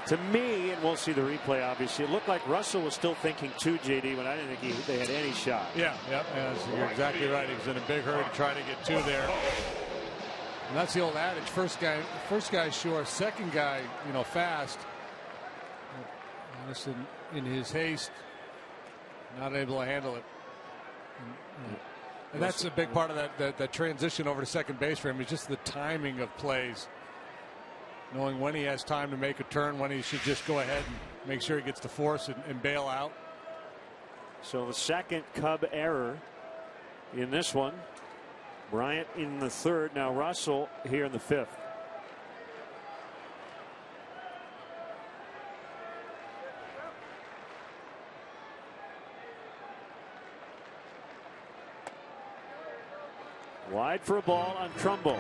to me, and we'll see the replay obviously, it looked like Russell was still thinking 2, JD, when I didn't think they had any shot. Yeah, you're exactly right. He was in a big hurry to try to get 2 there. And that's the old adage, first guy sure, second guy, fast. Just in his haste, not able to handle it. And that's a big part of that transition over to second base for him, is just the timing of plays. Knowing when he has time to make a turn, when he should just go ahead and make sure he gets the force and bail out. So the second Cub error in this one. Bryant in the 3rd. Now Russell here in the 5th. Wide for a ball on Trumbo.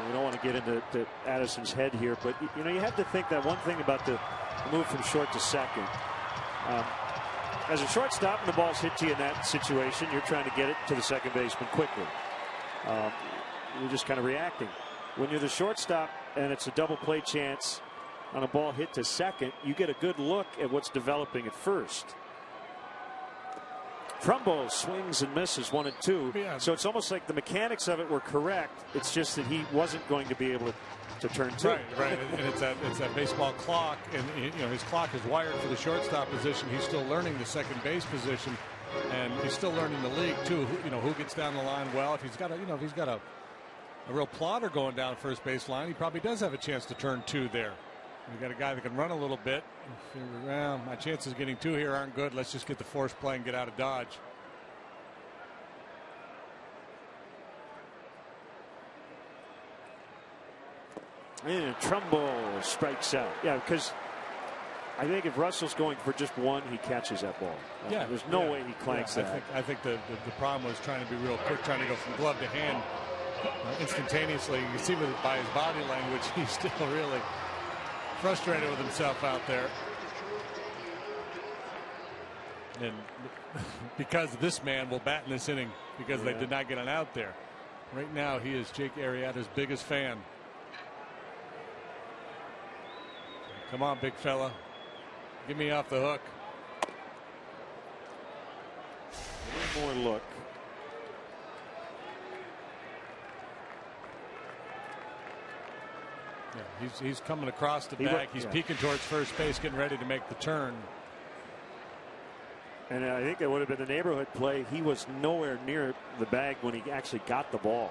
We don't want to get into Addison's head here, but you know, you have to think that one thing about the move from short to second. As a shortstop and the ball's hit to you in that situation, you're trying to get it to the second baseman quickly. You're just kind of reacting. When you're the shortstop and it's a double play chance on a ball hit to second, you get a good look at what's developing at first. Trumbo swings and misses 1 and 2. Yeah. So it's almost like the mechanics of it were correct. It's just that he wasn't going to be able to turn 2. Right. And it's that baseball clock, and you know, his clock is wired for the shortstop position. He's still learning the second base position, and he's still learning the league too. Who gets down the line well. If he's got a real plotter going down first base line, he probably does have a chance to turn 2 there. You got a guy that can run a little bit. Well, my chances of getting 2 here aren't good. Let's just get the force play and get out of Dodge. And Trumbo strikes out. Yeah, because I think if Russell's going for just 1, he catches that ball. Yeah, there's no way he clanks that. I think the problem was trying to be real quick, trying to go from glove to hand instantaneously. You can see by his body language, he's still really frustrated with himself out there. And because this man will bat in this inning because they did not get an out there. Right now, he is Jake Arrieta's biggest fan. Come on, big fella. Get me off the hook. One more look. Yeah, he's coming across the bag. He's peeking towards first base, getting ready to make the turn. And I think that would have been a neighborhood play. He was nowhere near the bag when he actually got the ball.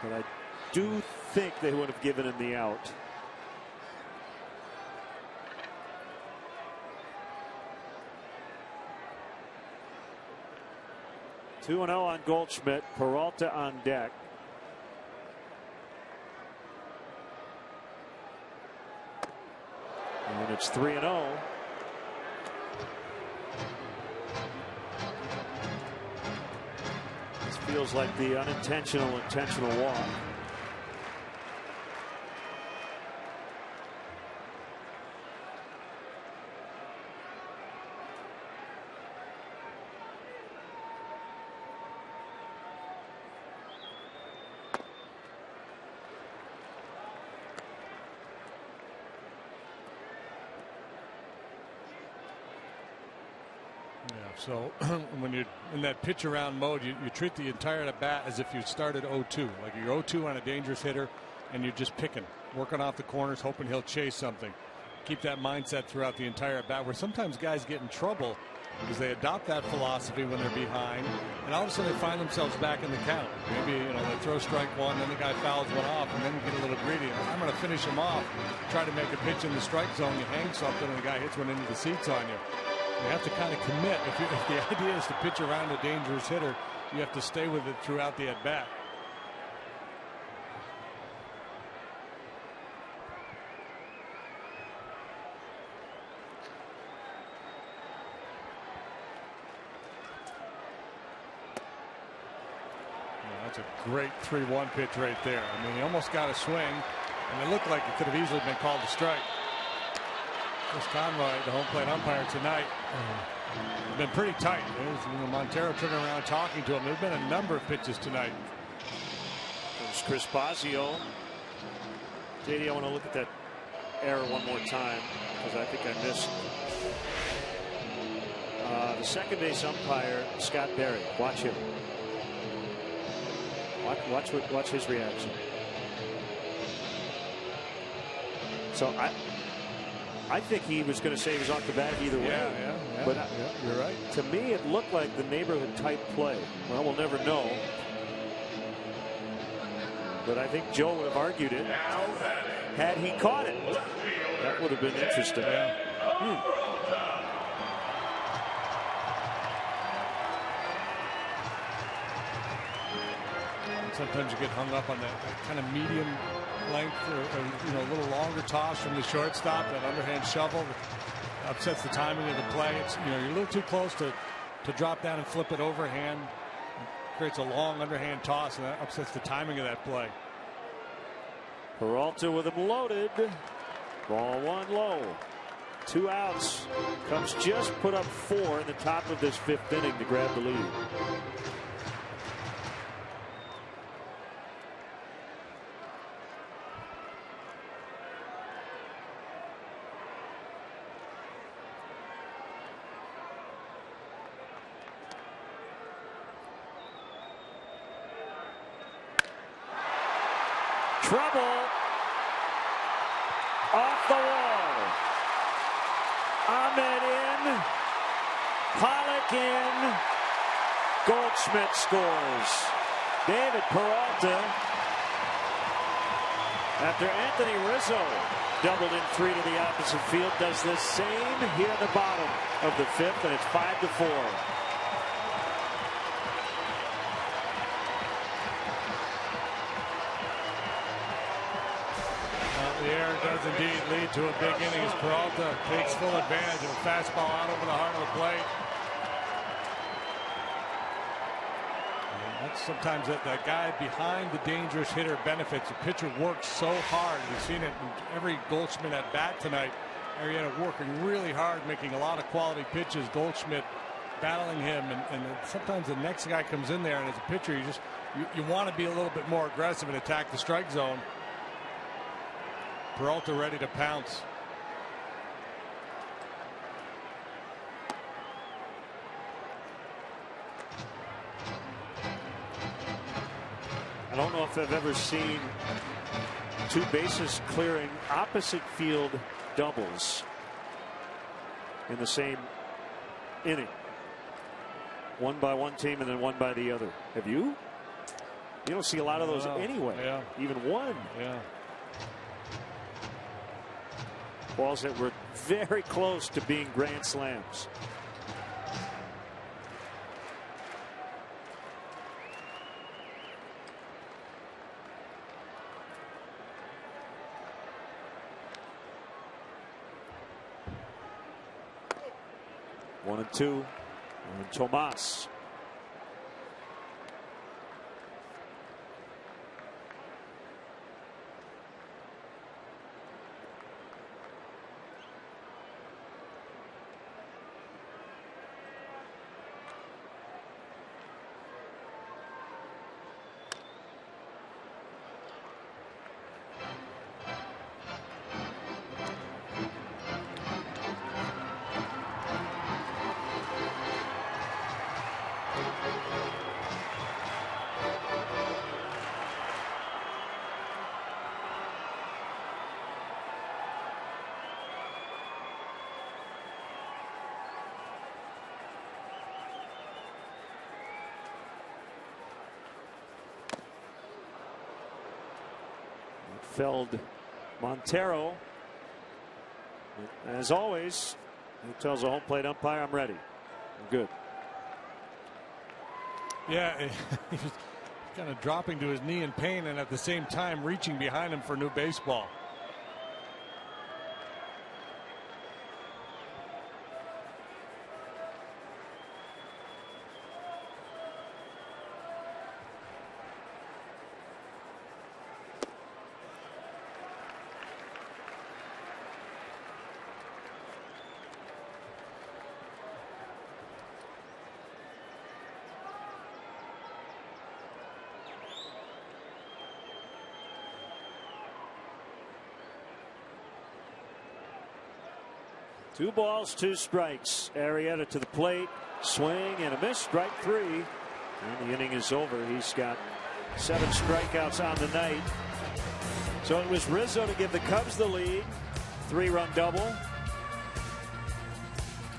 But I do think they would have given him the out. Two and 0 on Goldschmidt. Peralta on deck. And it's 3-0. This feels like the unintentional intentional walk. So when you're in that pitch around mode, you treat the entire at bat as if you started 0-2, like you're 0-2 on a dangerous hitter and you're just picking, working off the corners, hoping he'll chase something. Keep that mindset throughout the entire at bat, where sometimes guys get in trouble because they adopt that philosophy when they're behind, and all of a sudden they find themselves back in the count. Maybe they throw strike 1, then the guy fouls one off, and then you get a little greedy. I'm going to finish him off. Try to make a pitch in the strike zone, you hang something, and the guy hits one into the seats on you. You have to kind of commit. If the idea is to pitch around a dangerous hitter, you have to stay with it throughout the at bat. That's a great 3-1 pitch right there. I mean, he almost got a swing, and it looked like it could have easily been called a strike. Chris Conroy, the home plate umpire tonight, has been pretty tight. There's Montero turning around talking to him. There's been a number of pitches tonight. There's Chris Bosio. JD, I want to look at that error one more time because I think I missed the second base umpire, Scott Berry. Watch him. Watch his reaction. So I think he was going to say he was off the bat either way. Yeah, but you're right. To me, it looked like the neighborhood type play. Well, we'll never know. but I think Joe would have argued it had he caught it. That would have been interesting. Yeah. Sometimes you get hung up on that kind of medium length or a little longer toss from the shortstop. That underhand shovel upsets the timing of the play. It's, you're a little too close to drop down and flip it overhand. It creates a long underhand toss, and that upsets the timing of that play. Peralta with him loaded. Ball one low. 2 outs. Cubs just put up 4 in the top of this 5th inning to grab the lead. Trouble off the wall. Ahmed in, Pollock in, Goldschmidt scores. David Peralta, after Anthony Rizzo doubled in 3 to the opposite field, does the same here at the bottom of the 5th, and it's 5-4. The error does indeed lead to a big inning as Peralta takes full advantage of a fastball out over the heart of the plate. And that's sometimes that guy behind the dangerous hitter benefits. The pitcher works so hard. We've seen it in every Goldschmidt at bat tonight. Arrieta working really hard, making a lot of quality pitches. Goldschmidt battling him, and sometimes the next guy comes in there, and as a pitcher, you want to be a little bit more aggressive and attack the strike zone. Peralta ready to pounce. I don't know if I've ever seen 2 bases clearing opposite field doubles in the same inning. One by one team and then one by the other. Have you? You don't see a lot of those anyway. Yeah. Even one. Yeah. Balls that were very close to being grand slams. One and 2. And Tomas. Felled Montero. As always, he tells the home plate umpire, I'm ready. I'm good. Yeah, he was kind of dropping to his knee in pain and at the same time reaching behind him for new baseball. Two balls, 2 strikes. Arrieta to the plate. Swing and a miss. Strike 3. And the inning is over. He's got 7 strikeouts on the night. So it was Rizzo to give the Cubs the lead. 3-run double.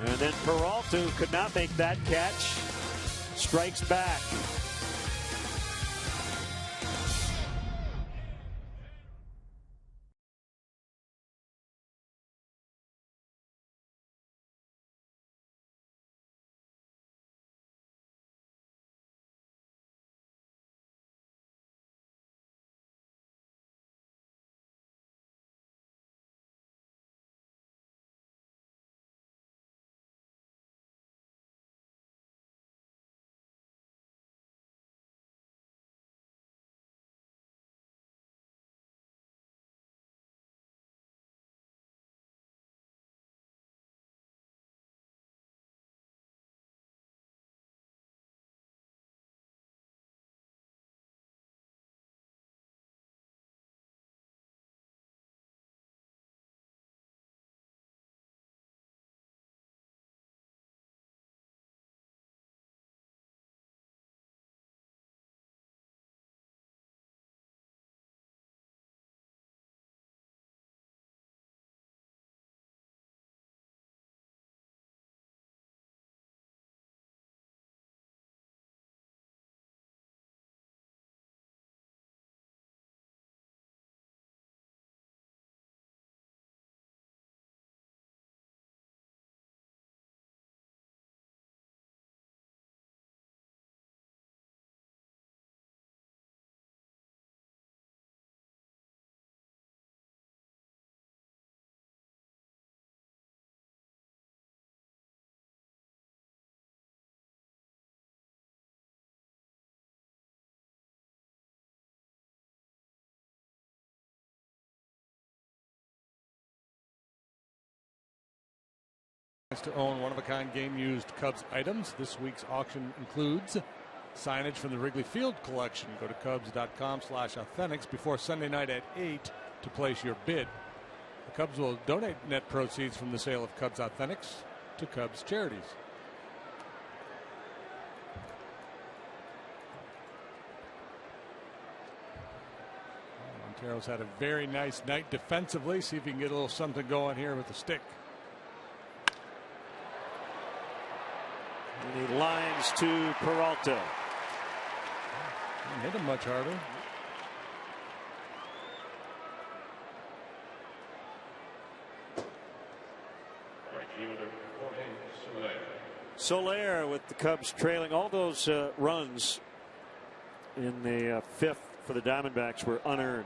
And then Peralta, who could not make that catch, strikes back. To own one-of-a-kind game-used Cubs items. This week's auction includes signage from the Wrigley Field collection. Go to Cubs.com/authentics before Sunday night at 8 to place your bid. The Cubs will donate net proceeds from the sale of Cubs Authentics to Cubs charities. Montero's had a very nice night defensively. See if he can get a little something going here with the stick. And he lines to Peralta. Hit him much harder. Soler with the Cubs trailing. All those runs in the fifth for the Diamondbacks were unearned.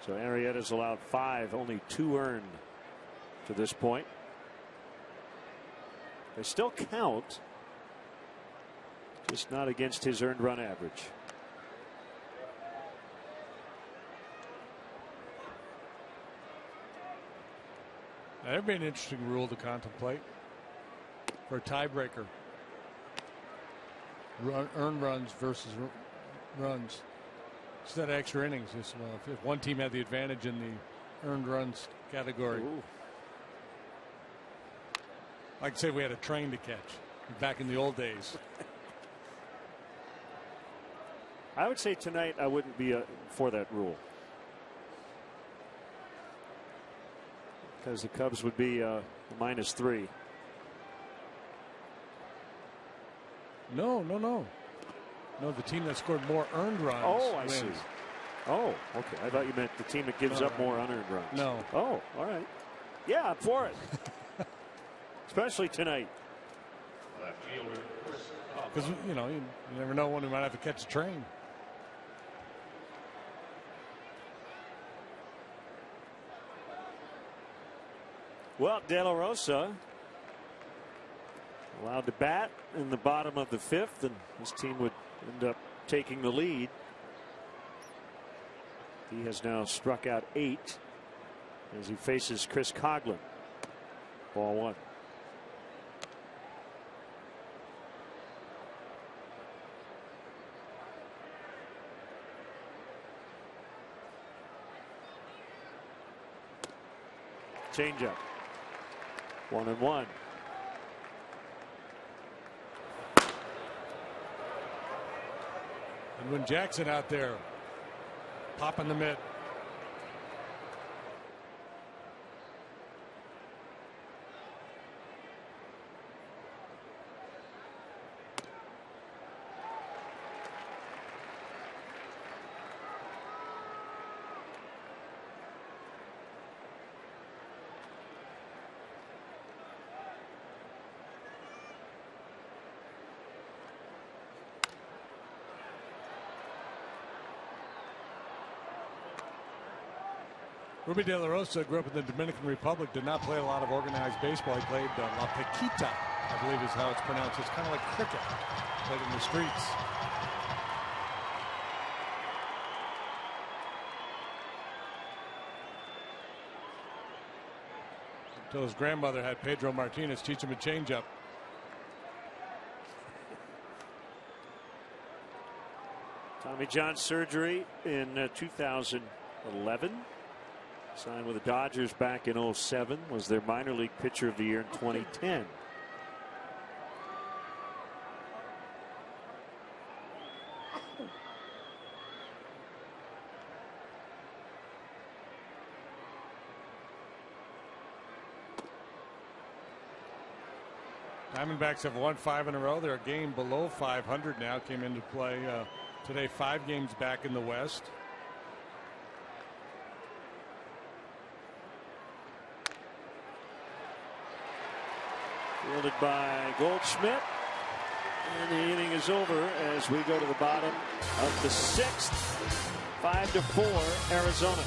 So Arrieta's allowed 5, only 2 earned to this point. They still count, just not against his earned run average. That'd be an interesting rule to contemplate for a tiebreaker. Earned runs versus runs. Instead of extra innings, just, well, if one team had the advantage in the earned runs category. Ooh. Like say we had a train to catch back in the old days. I would say tonight I wouldn't be for that rule, because the Cubs would be -3. No. The team that scored more earned runs. Oh, I wins. see. Oh, okay. I thought you meant the team that gives up more unearned runs. No. Oh, all right. Yeah, I'm for it. Especially tonight. Because, you never know when we might have to catch a train. Well, De La Rosa allowed to bat in the bottom of the 5th, and his team would end up taking the lead. He has now struck out 8 as he faces Chris Coghlan. Ball 1. Changeup. 1-1. And when Jackson out there popping the mitt. Ruby De La Rosa grew up in the Dominican Republic, did not play a lot of organized baseball. He played La Pequita, I believe is how it's pronounced. It's kind of like cricket, played in the streets. Until his grandmother had Pedro Martinez teach him a changeup. Tommy John surgery in 2011. Signed with the Dodgers back in 2007. Was their minor league pitcher of the year in 2010. Diamondbacks have won 5 in a row. They're a game below 500 now. Came into play today, 5 games back in the West. Fielded by Goldschmidt. And the inning is over as we go to the bottom of the 6th. 5-4 Arizona.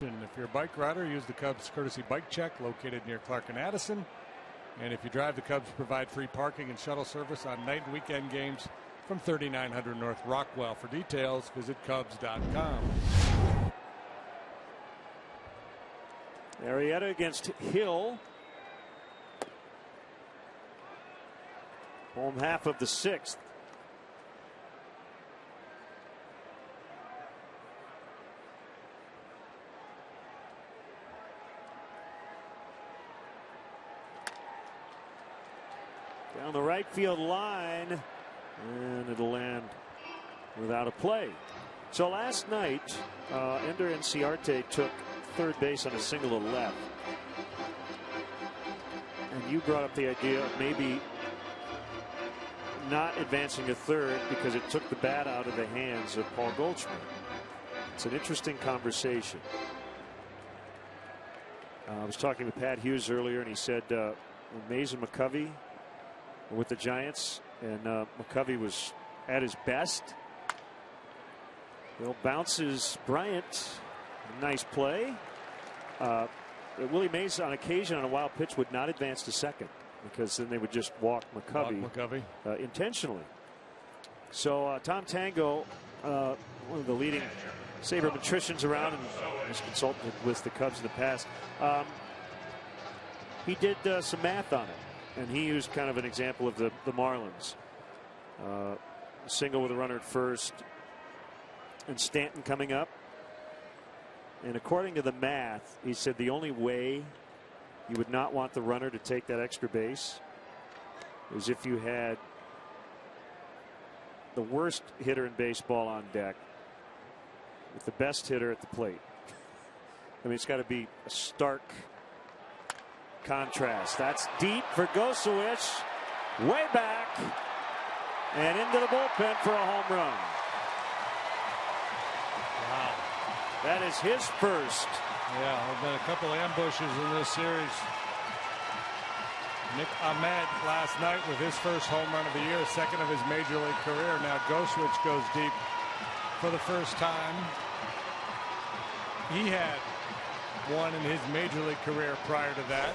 If you're a bike rider, use the Cubs courtesy bike check located near Clark and Addison. And if you drive, the Cubs provide free parking and shuttle service on night and weekend games from 3900 North Rockwell. For details, visit Cubs.com. Arrieta against Hill. Home half of the sixth. Down the right field line, and it'll land without a play. So last night, Ender Inciarte took third base on a single to left. And you brought up the idea of maybe not advancing to third because it took the bat out of the hands of Paul Goldschmidt. It's an interesting conversation. I was talking to Pat Hughes earlier, and he said when Mays and McCovey were with the Giants, and McCovey was at his best. Well, bounces Bryant. Nice play. Willie Mays, on occasion, on a wild pitch, would not advance to second because then they would just walk McCovey, intentionally. So Tom Tango, one of the leading sabermetricians around, and has consulted with the Cubs in the past, he did some math on it, and he used kind of an example of the Marlins. Single with a runner at first, and Stanton coming up. And according to the math, he said the only way you would not want the runner to take that extra base is if you had the worst hitter in baseball on deck with the best hitter at the plate. I mean, it's got to be a stark contrast. That's deep for Gosewich, way back and into the bullpen for a home run. Wow. That is his first. Yeah, there have been a couple of ambushes in this series. Nick Ahmed last night with his first home run of the year, second of his major league career. Now Gosewich goes deep for the first time. He had one in his major league career prior to that.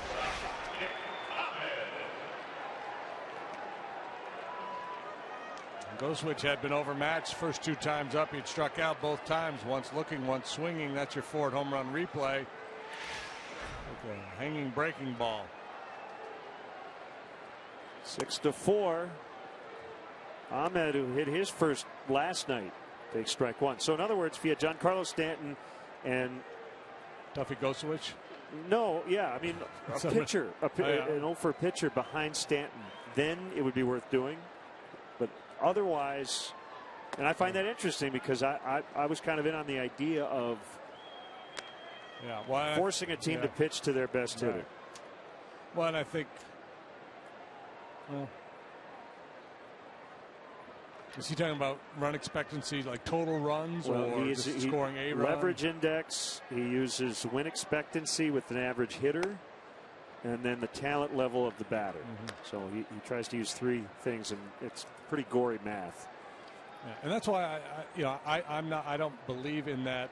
Gosewich had been overmatched first two times up. He'd struck out both times, once looking, once swinging. That's your Ford home run replay. Okay, hanging breaking ball. 6-4. Ahmed, who hit his first last night, takes strike one. So in other words, if you had Giancarlo Stanton and Duffy Gosewich? No, yeah, I mean a pitcher, an 0-for pitcher behind Stanton, then it would be worth doing. But otherwise, and I find that interesting because I was kind of in on the idea of forcing a team to pitch to their best hitter. Well, and I think, is he talking about run expectancy, like total runs, or just scoring a run? Leverage index. He uses win expectancy with an average hitter, and then the talent level of the batter. So he tries to use three things, and it's pretty gory math. Yeah, and that's why I don't believe in that.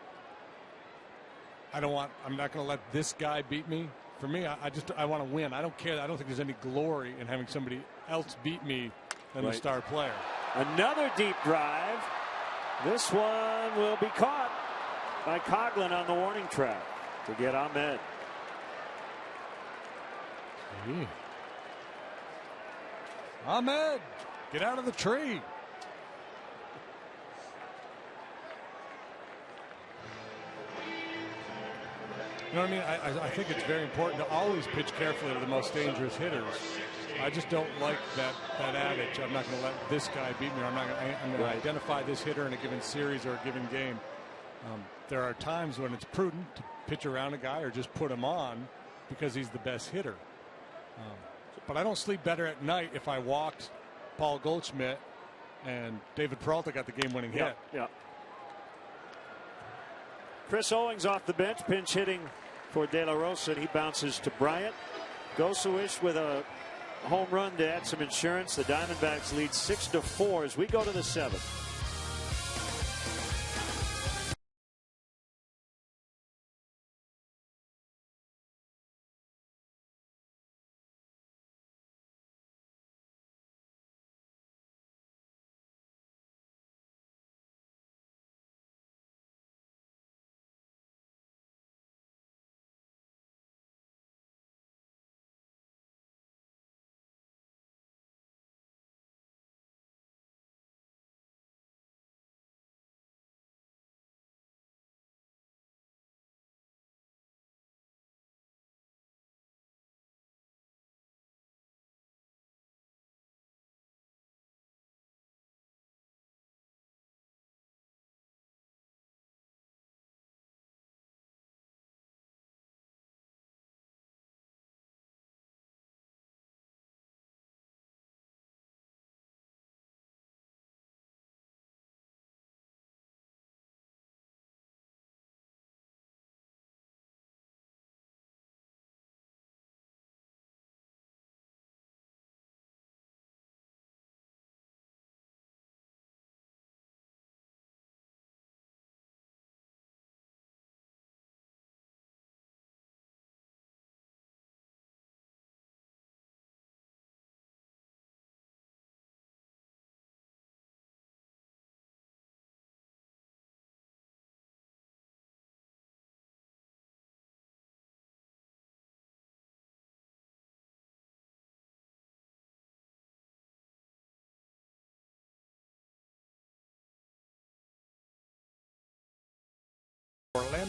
I'm not going to let this guy beat me. For me, I want to win. I don't care. I don't think there's any glory in having somebody else beat me than the star player. Another deep drive. This one will be caught by Coughlin on the warning track to get Ahmed. Ahmed, get out of the tree. You know what I mean? I think it's very important to always pitch carefully to the most dangerous hitters. I just don't like that adage. I'm not going to let this guy beat me. I'm going to identify this hitter in a given series or a given game. There are times when it's prudent to pitch around a guy or just put him on because he's the best hitter. But I don't sleep better at night if I walked Paul Goldschmidt and David Peralta got the game-winning hit. Yeah. Chris Owings off the bench, pinch hitting for De La Rosa, and he bounces to Bryant. Gosewich with a home run to add some insurance. The Diamondbacks lead 6-4 as we go to the seventh.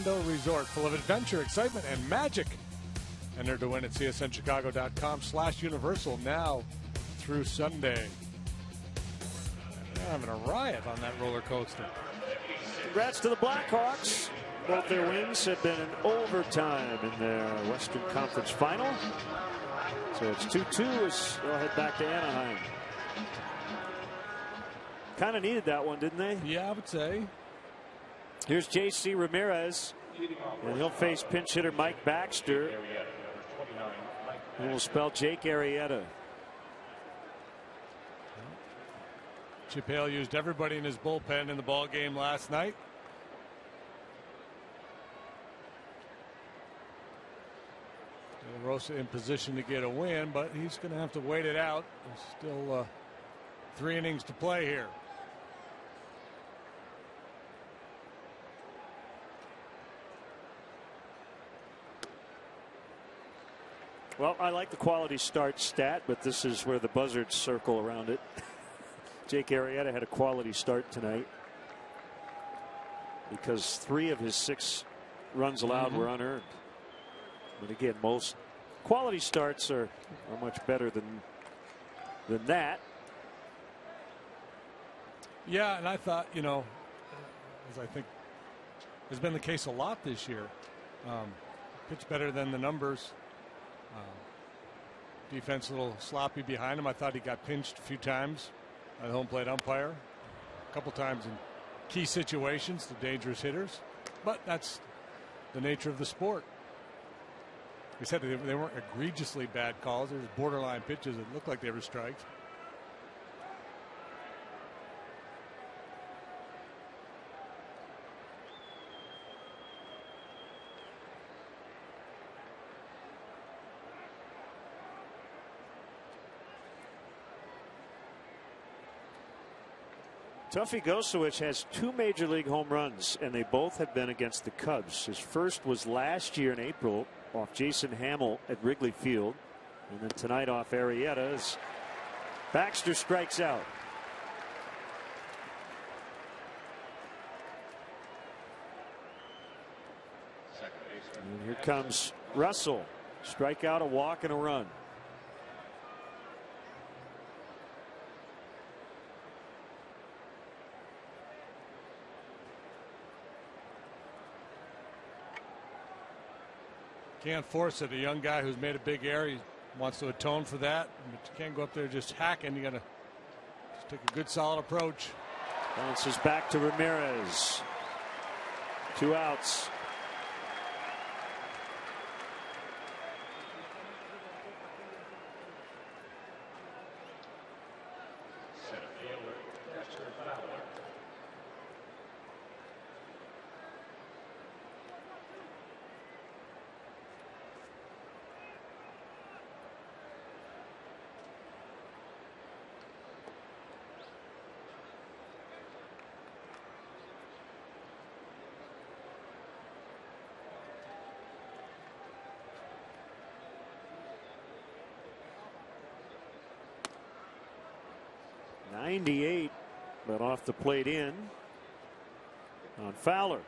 Orlando resort full of adventure, excitement, and magic. Enter to win at csnchicago.com/universal now through Sunday. They're having a riot on that roller coaster. Congrats to the Blackhawks. Both their wins have been in overtime in their Western Conference final. So it's 2-2 as they'll head back to Anaheim. Kind of needed that one, didn't they? Yeah, I would say. Here's J.C. Ramirez, and he'll face pinch hitter Mike Baxter, who will spell Jake Arrieta. Chip Hale used everybody in his bullpen in the ball game last night. Rosa in position to get a win, but he's going to have to wait it out. There's still 3 innings to play here. Well, I like the quality start stat, but this is where the buzzards circle around it. Jake Arrieta had a quality start tonight because 3 of his 6 runs allowed were unearned. But again, most quality starts are much better than that. Yeah, and I thought, you know, as I think has been the case a lot this year, pitched better than the numbers. Defense a little sloppy behind him. I thought he got pinched a few times by the home plate umpire, a couple times in key situations, the dangerous hitters. But that's the nature of the sport. We said they weren't egregiously bad calls. There was borderline pitches that looked like they were strikes. Tuffy Gosowich has 2 major league home runs, and they both have been against the Cubs. His first was last year in April off Jason Hamill at Wrigley Field, and then tonight off Arrieta as Baxter strikes out. And here comes Russell. Strikeout, a walk, and a run. Can't force it. A young guy who's made a big error, he wants to atone for that. But you can't go up there just hacking. You got to just take a good solid approach. Bounces back to Ramirez. 2 outs. .98, but off the plate in on Fowler.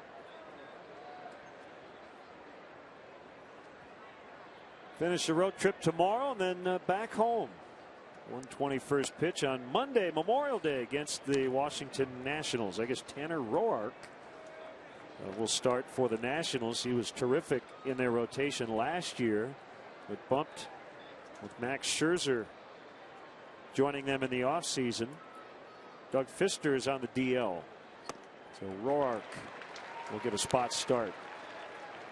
Finish the road trip tomorrow and then back home. 121st pitch on Monday, Memorial Day, against the Washington Nationals. I guess Tanner Roark will start for the Nationals. He was terrific in their rotation last year, but bumped with Max Scherzer joining them in the offseason. Doug Fister is on the DL. So Roark will get a spot start.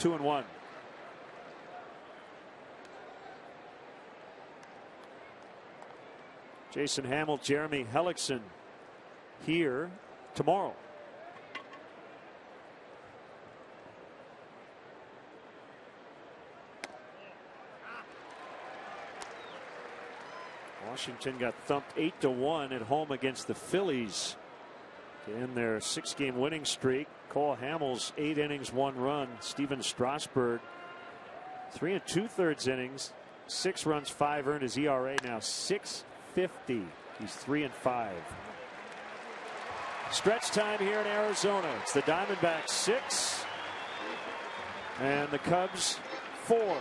2-1. Jason Hamill, Jeremy Hellickson here tomorrow. Washington got thumped 8-1 at home against the Phillies to end their 6-game winning streak. Cole Hamels 8 innings 1 run. Steven Strasburg 3 2/3 innings, 6 runs 5 earned. His ERA now 6.50. He's 3-5. Stretch time here in Arizona. It's the Diamondbacks 6 And the Cubs 4.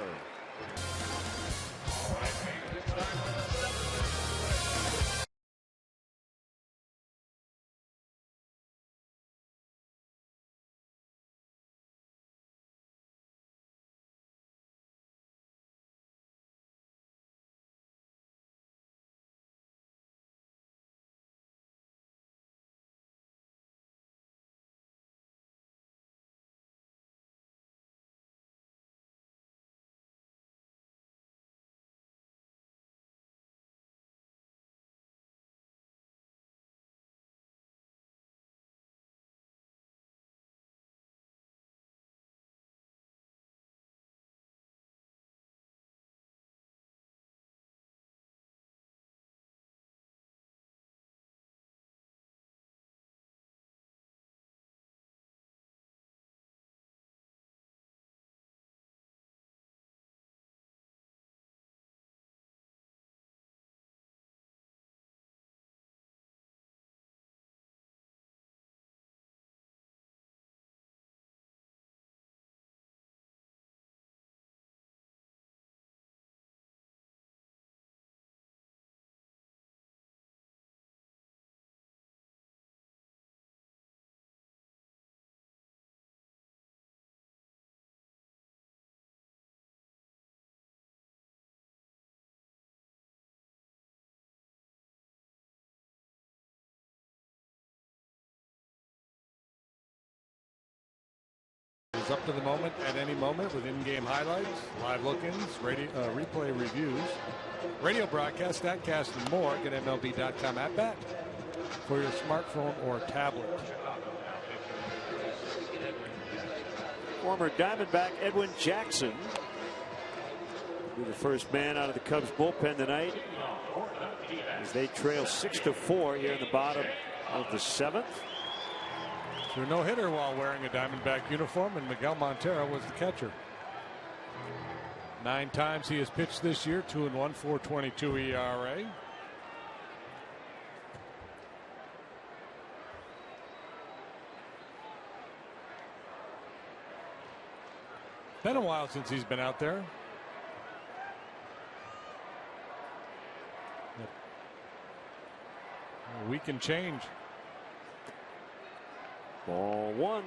Is up to the moment at any moment with in-game highlights, live look-ins, replay reviews, radio broadcast, statcast, and more. Get MLB.com at bat for your smartphone or tablet. Former Diamondback Edwin Jackson will be the first man out of the Cubs bullpen tonight as they trail 6-4 here in the bottom of the 7th. Threw no hitter while wearing a Diamondback uniform, and Miguel Montero was the catcher. 9 times he has pitched this year, 2-1, 4.22 ERA. Been a while since he's been out there. A week and change. Ball 1.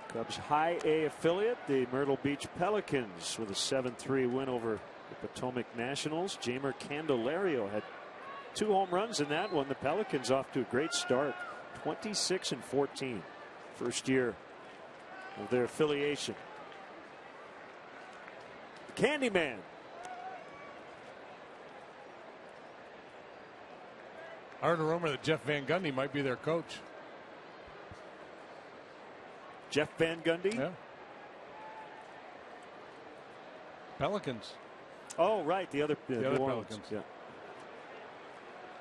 Cubs high A affiliate, the Myrtle Beach Pelicans, with a 7-3 win over the Potomac Nationals. Jeimer Candelario had 2 home runs in that one. The Pelicans off to a great start, 26-14, first year of their affiliation. The Candyman. I heard a rumor that Jeff Van Gundy might be their coach. Jeff Van Gundy? Yeah. Pelicans. Oh, right. The other Pelicans. Yeah.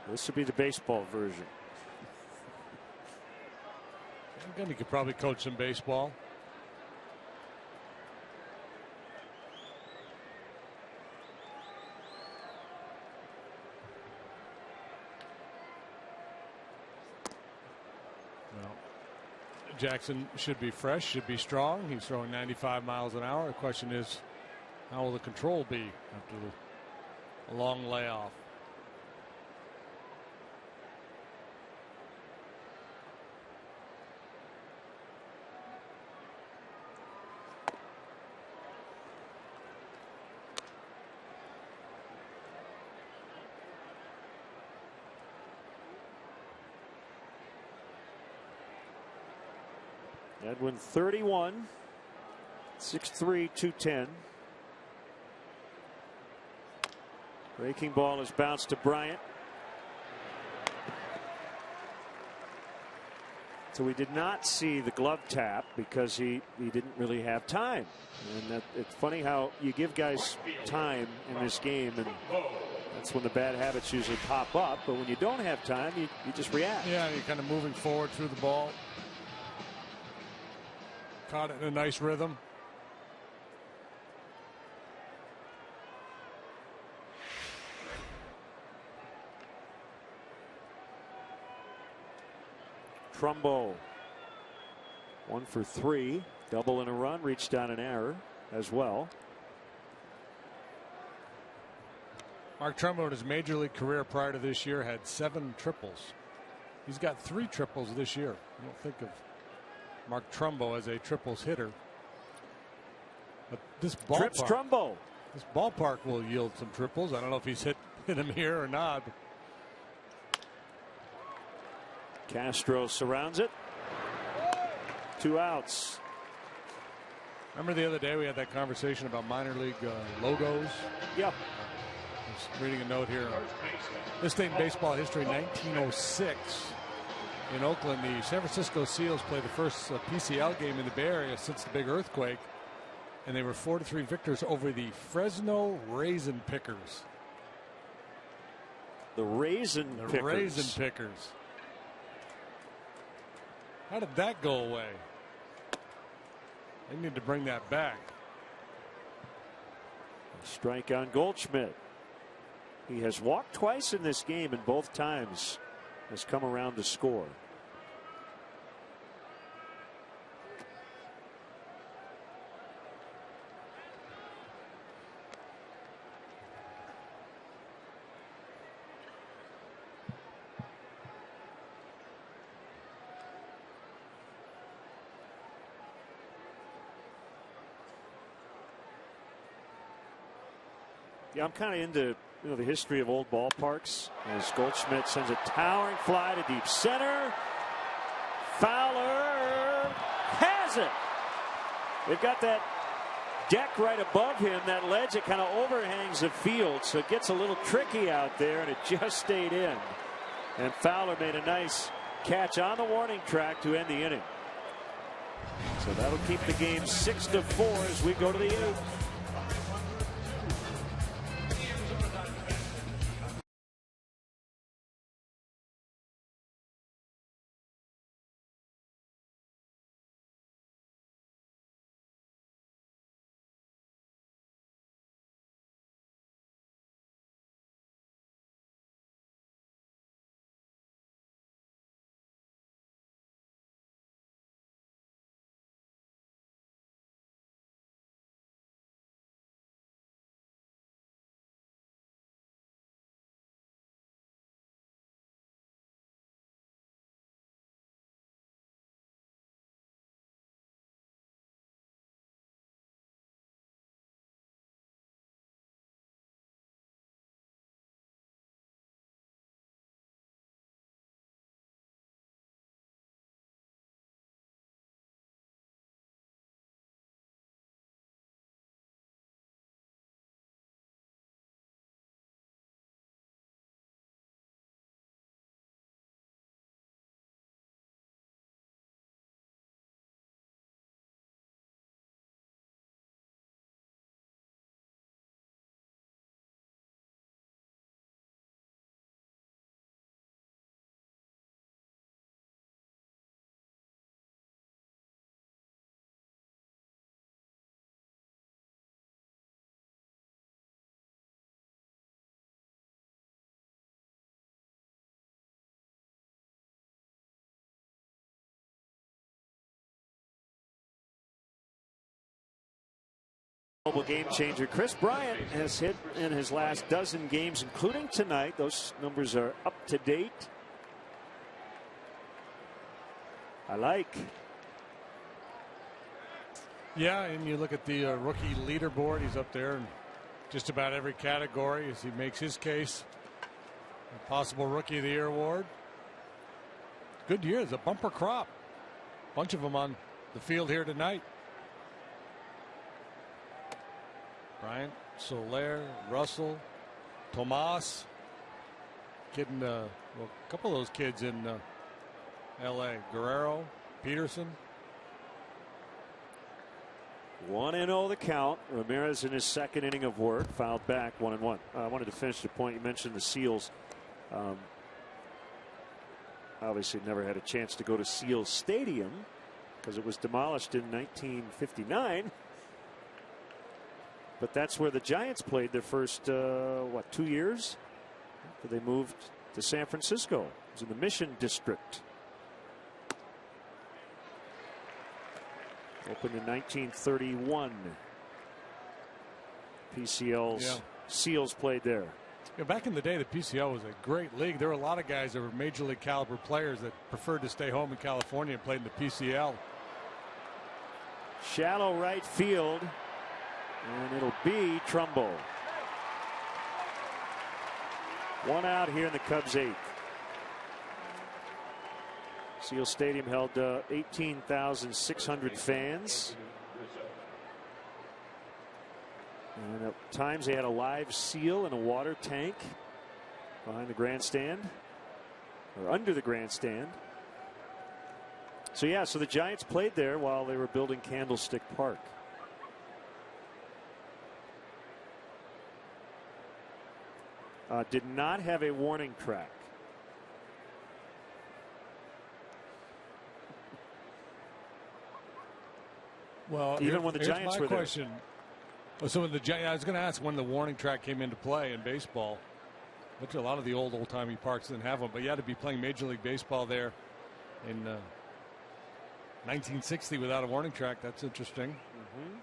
This would be the baseball version. Van Gundy could probably coach some baseball. Jackson should be fresh, should be strong. He's throwing 95 miles an hour. The question is, how will the control be after a long layoff? Edwin 31, 6'3", 210. Breaking ball is bounced to Bryant. So we did not see the glove tap because he didn't really have time. And it's funny how you give guys time in this game, and that's when the bad habits usually pop up. But when you don't have time, you just react. Yeah, you're kind of moving forward through the ball. Caught it in a nice rhythm. Trumbo. 1 for 3, double and a run, reached on an error as well. Mark Trumbo in his major league career prior to this year had 7 triples. He's got 3 triples this year. I don't think of Mark Trumbo as a triples hitter. But this ballpark will yield some triples. I don't know if he's hit him here or not. Castro surrounds it. 2 outs. Remember the other day we had that conversation about minor league logos? Yep. I was reading a note here. This day in baseball history, 1906. In Oakland, the San Francisco Seals played the first PCL game in the Bay Area since the big earthquake. And they were 4-3 victors over the Fresno Raisin Pickers. The Raisin Pickers. How did that go away? They need to bring that back. Strike on Goldschmidt. He has walked twice in this game, and both times has come around to score. Yeah, I'm kind of into the history of old ballparks. As Goldschmidt sends a towering fly to deep center. Fowler has it. They've got that deck right above him, that ledge that kind of overhangs the field, so it gets a little tricky out there, and it just stayed in. And Fowler made a nice catch on the warning track to end the inning. So that'll keep the game 6-4 as we go to the 8th. Game changer. Chris Bryant has hit in his last dozen games, including tonight. Those numbers are up to date. I like. Yeah, and you look at the rookie leaderboard. He's up there in just about every category as he makes his case. A possible Rookie of the Year award. Good year. It's a bumper crop. Bunch of them on the field here tonight. Bryant, Soler, Russell, Tomas, a couple of those kids in L.A. Guerrero, Peterson. 1-0 the count. Ramirez in his second inning of work, fouled back 1-1. I wanted to finish the point. You mentioned the Seals. Obviously never had a chance to go to Seals Stadium because it was demolished in 1959. But that's where the Giants played their first, 2 years? They moved to San Francisco. It was in the Mission District. Opened in 1931. PCL's Seals played there. Yeah, back in the day, the PCL was a great league. There were a lot of guys that were major league caliber players that preferred to stay home in California and played in the PCL. Shallow right field, and it'll be Trumbo. One out here in the Cubs' 8th. Seal Stadium held 18,600 fans. And at times they had a live seal in a water tank behind the grandstand, or under the grandstand. So yeah, so the Giants played there while they were building Candlestick Park. Did not have a warning track. Well, even when the Giants were question. There. So when I was going to ask when the warning track came into play in baseball. Which a lot of the old-timey parks didn't have one, but you had to be playing Major League Baseball there in 1960 without a warning track. That's interesting. Mm-hmm.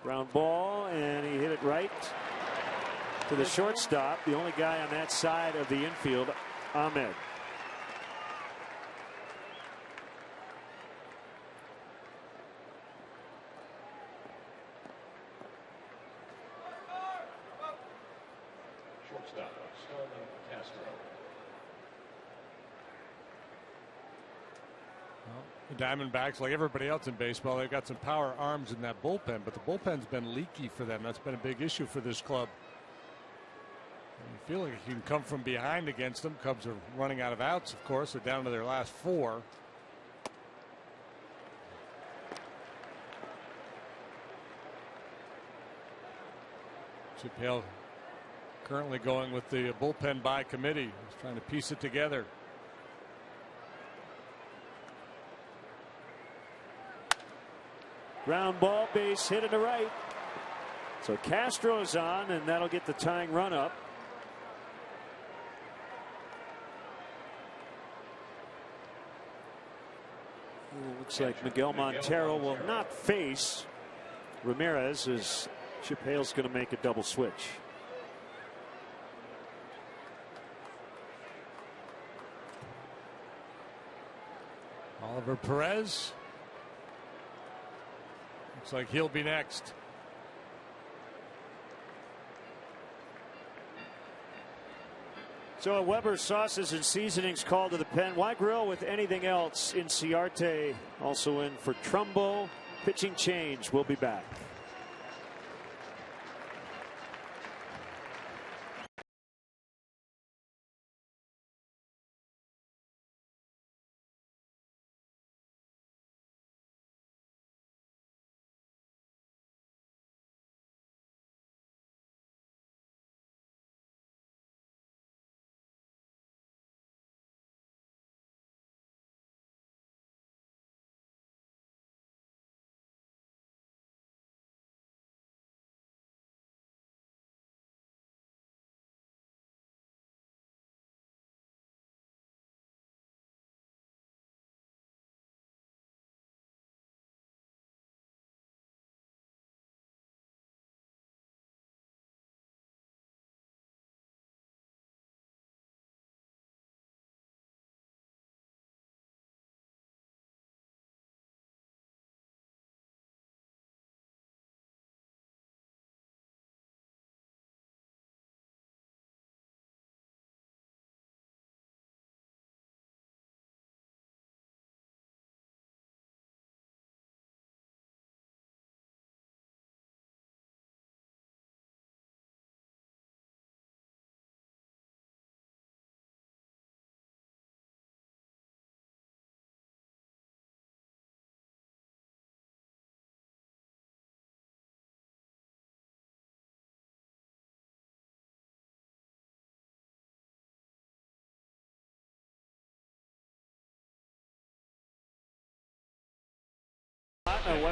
Ground ball, and he hit it right to the shortstop, the only guy on that side of the infield, Ahmed. Shortstop, Castro. The Diamondbacks, like everybody else in baseball, they've got some power arms in that bullpen, but the bullpen's been leaky for them. That's been a big issue for this club. And you feel like you can come from behind against them. Cubs are running out of outs, of course. They're down to their last 4. Chip Hale currently going with the bullpen by committee. He's trying to piece it together. Ground ball, base hit to right. So Castro's on, and that'll get the tying run up. Looks like Miguel Montero will not face Ramirez, as Chip Hale's going to make a double switch. Oliver Perez. Looks like he'll be next. So a Weber sauces and seasonings call to the pen. Why grill with anything else? Inciarte also in for Trumbo. Pitching change. We'll be back.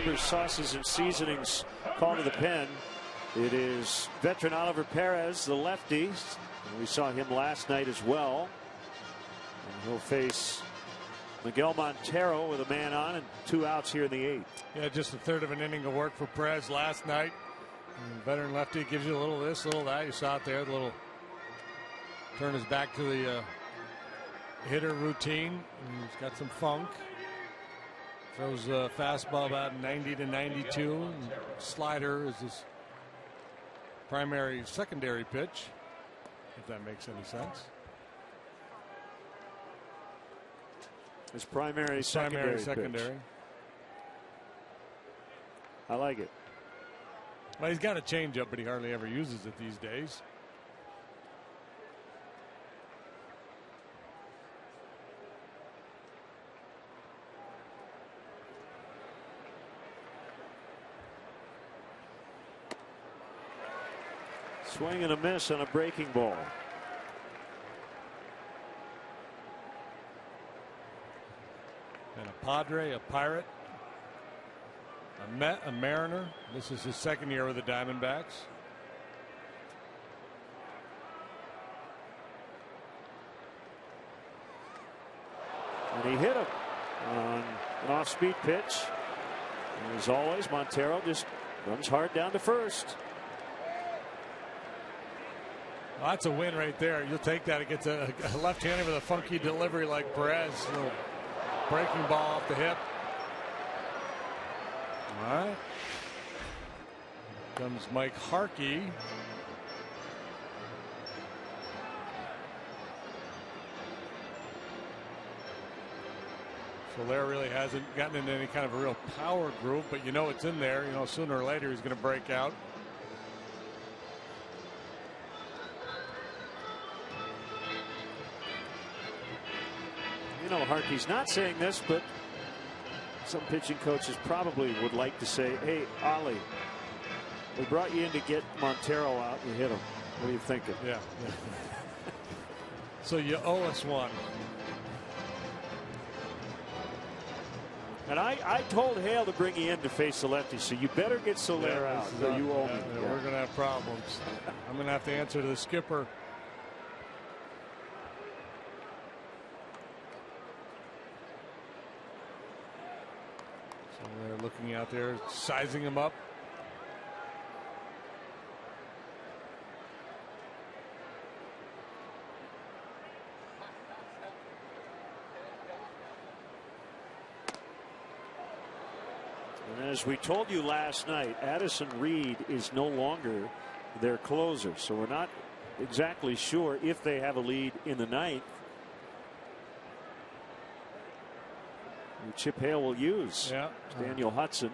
Harbor sauces and seasonings call to the pen. It is veteran Oliver Perez, the lefty. And we saw him last night as well. And he'll face Miguel Montero with a man on and 2 outs here in the 8th. Yeah, just a third of an inning of work for Perez last night. And veteran lefty gives you a little this, a little that. You saw it there, the little turn his back to the hitter routine. And he's got some funk. Throws a fastball about 90 to 92. And slider is his secondary pitch, if that makes any sense. His primary secondary. Pitch. I like it. Well, he's got a changeup, but he hardly ever uses it these days. Swing and a miss on a breaking ball. And a Padre, a Pirate, a Met, a Mariner. This is his second year with the Diamondbacks. And he hit him on an off-speed pitch. And as always, Montero just runs hard down to first. Well, that's a win right there. You'll take that against a left-hander with a funky delivery like Perez. A little breaking ball off the hip. All right. Comes Mike Harkey. Soler really hasn't gotten into any kind of a real power groove, but you know it's in there. You know, sooner or later he's going to break out. You know, Harkey's not saying this, but some pitching coaches probably would like to say, hey, Ollie, we brought you in to get Montero out. You hit him. What are you thinking? Yeah. So you owe us one. And I told Hale to bring you in to face the lefty, so you better get Soler out. So you owe me. We're going to have problems. I'm going to have to answer to the skipper. So they're looking out there, sizing him up. And as we told you last night, Addison Reed is no longer their closer, so we're not exactly sure if they have a lead in the 9th. Chip Hale will use Daniel Hudson.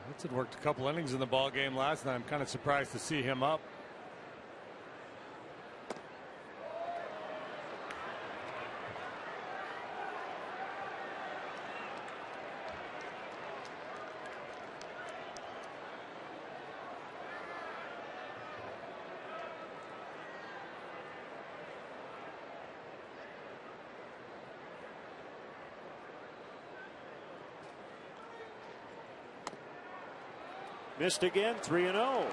Hudson worked a couple innings in the ball game last night. I'm kind of surprised to see him up. Missed again, 3-0.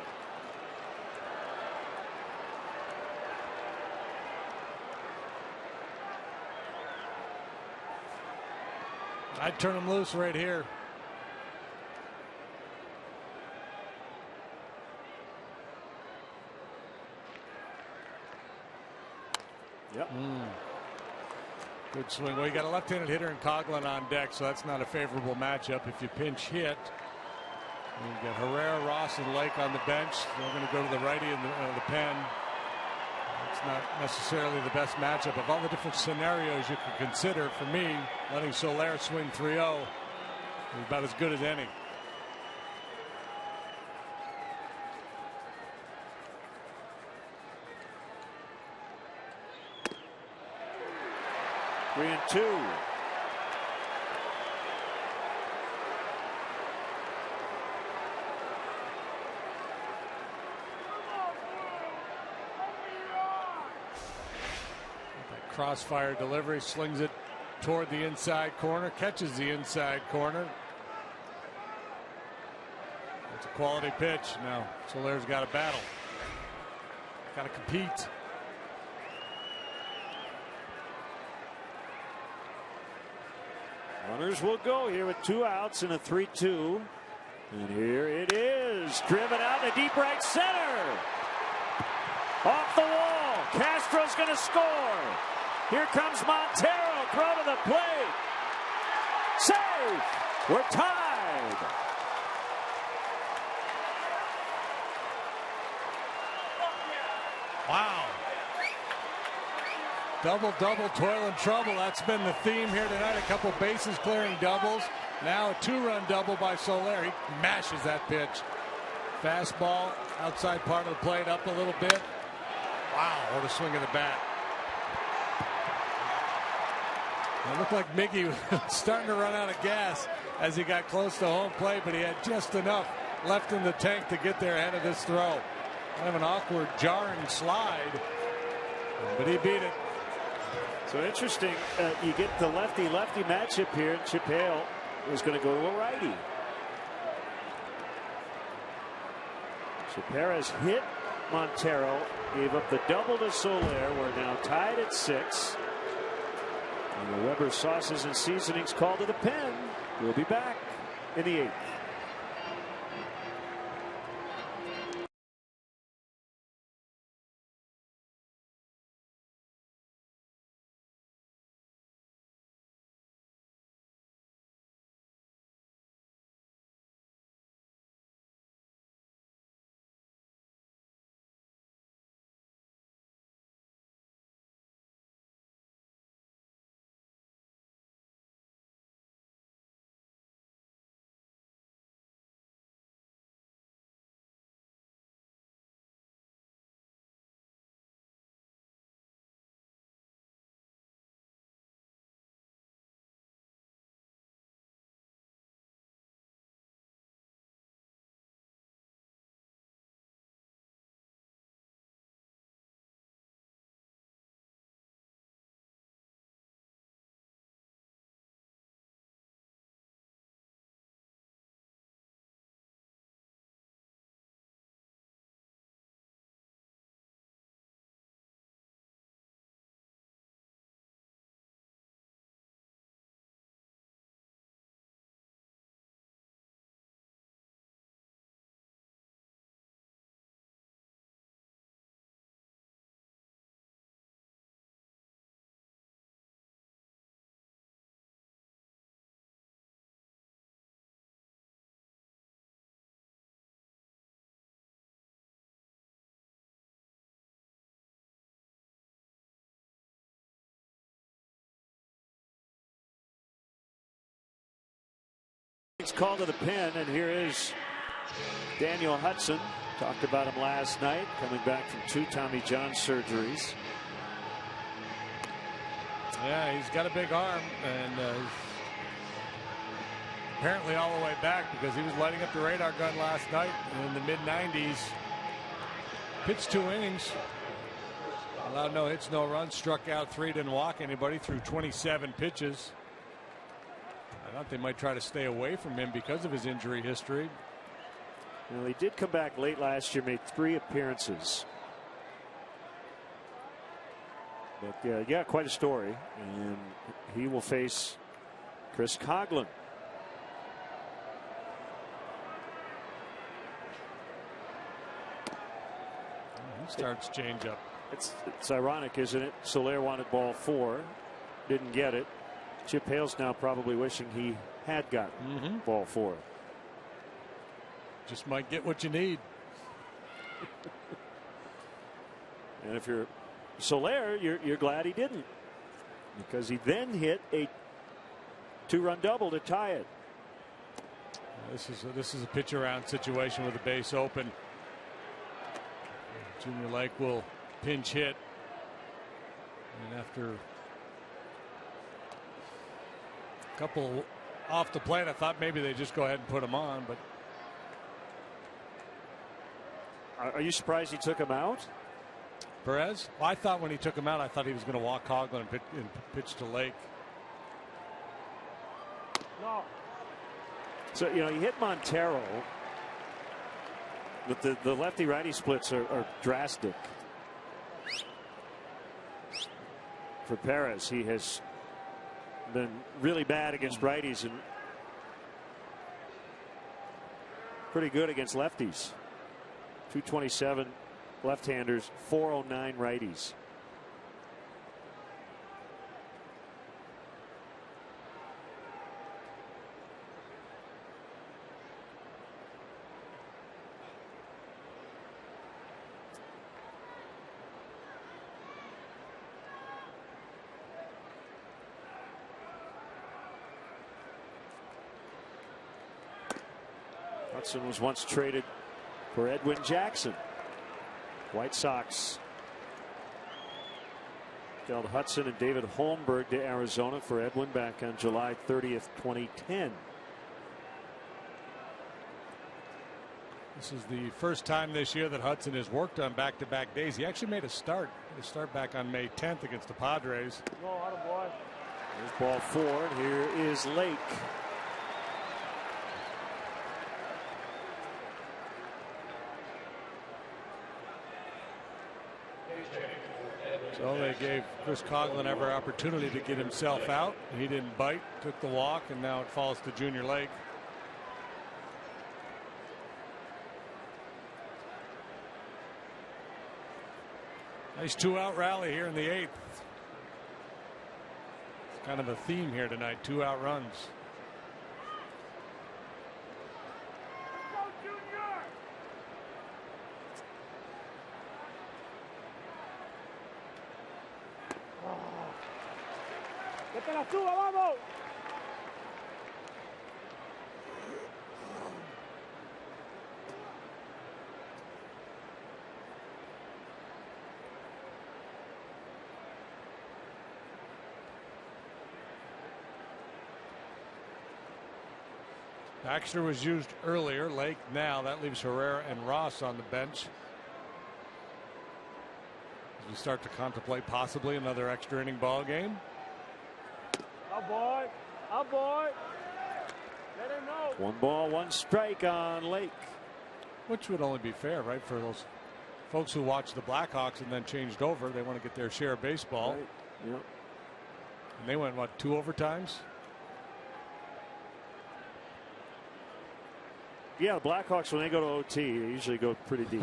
I'd turn him loose right here. Yep. Good swing. Well, you got a left-handed hitter in Coughlin on deck, so that's not a favorable matchup. If you pinch hit, you got Herrera, Ross, and Lake on the bench. They're going to go to the righty in the pen. It's not necessarily the best matchup. Of all the different scenarios you could consider, for me, letting Soler swing 3-0 is about as good as any. Three and two. Crossfire delivery, slings it toward the inside corner, catches the inside corner. It's a quality pitch. Now Soler's got to battle. Got to compete. Runners will go here with 2 outs and a 3-2. And here it is. Driven out to deep right center. Off the wall. Castro's going to score. Here comes Montero. Throw to the plate. Save. We're tied. Wow. Double, toil and trouble. That's been the theme here tonight. A couple bases clearing doubles. Now a 2-run double by Soler. He mashes that pitch. Fastball, outside part of the plate, up a little bit. Wow, what a swing of the bat. It looked like Mickey was starting to run out of gas as he got close to home plate, but he had just enough left in the tank to get there ahead of this throw. Kind of an awkward, jarring slide, but he beat it. So interesting, you get the lefty-lefty matchup here. Chip Hale is going to go to a righty. So Perez hit Montero, gave up the double to Soler. We're now tied at 6. And the Weber sauces and seasonings called to the pen. We'll be back in the 8th. It's called to the pen, and here is Daniel Hudson. Talked about him last night, coming back from 2 Tommy John surgeries. Yeah, he's got a big arm, and apparently all the way back, because he was lighting up the radar gun last night in the mid-90s. Pitched 2 innings, allowed no hits, no runs, struck out 3, didn't walk anybody through 27 pitches. I thought they might try to stay away from him because of his injury history. Well, he did come back late last year, made 3 appearances. But yeah, quite a story. And he will face Chris Coghlan. He starts changeup. It's ironic, isn't it? Soler wanted ball 4, didn't get it. Chip Hale's now probably wishing he had gotten ball 4. Just might get what you need. And if you're Soler, you're glad he didn't, because he then hit a 2-run double to tie it. This is a pitch around situation with the base open. Junior Lake will pinch hit, and after couple off the plate, I thought maybe they just go ahead and put him on, but are you surprised he took him out? Perez? Well, I thought when he took him out, I thought he was going to walk Coghlan and pitch to Lake. No. So, you know, he hit Montero, But the lefty-righty splits are drastic. For Perez, he has been really bad against righties and pretty good against lefties. 227 left-handers, 409 righties. Hudson was once traded for Edwin Jackson. White Sox dealt Hudson and David Holmberg to Arizona for Edwin back on July 30th, 2010. This is the first time this year that Hudson has worked on back-to-back days. He actually made a start back on May 10th against the Padres. There's ball 4. And here is Lake. So they gave Chris Coughlin every opportunity to get himself out. He didn't bite, took the walk, and now it falls to Junior Lake. Nice 2-out rally here in the 8th. It's kind of a theme here tonight, 2-out runs. Baxter was used earlier. Lake now. That leaves Herrera and Ross on the bench as we start to contemplate possibly another extra inning ball game. Oh boy. Oh boy. Let him know. 1 ball, 1 strike on Lake. Which would only be fair, right, for those folks who watched the Blackhawks and then changed over. They want to get their share of baseball. Right. Yep. And they went, what, 2 overtimes? Yeah, the Blackhawks, when they go to OT, they usually go pretty deep.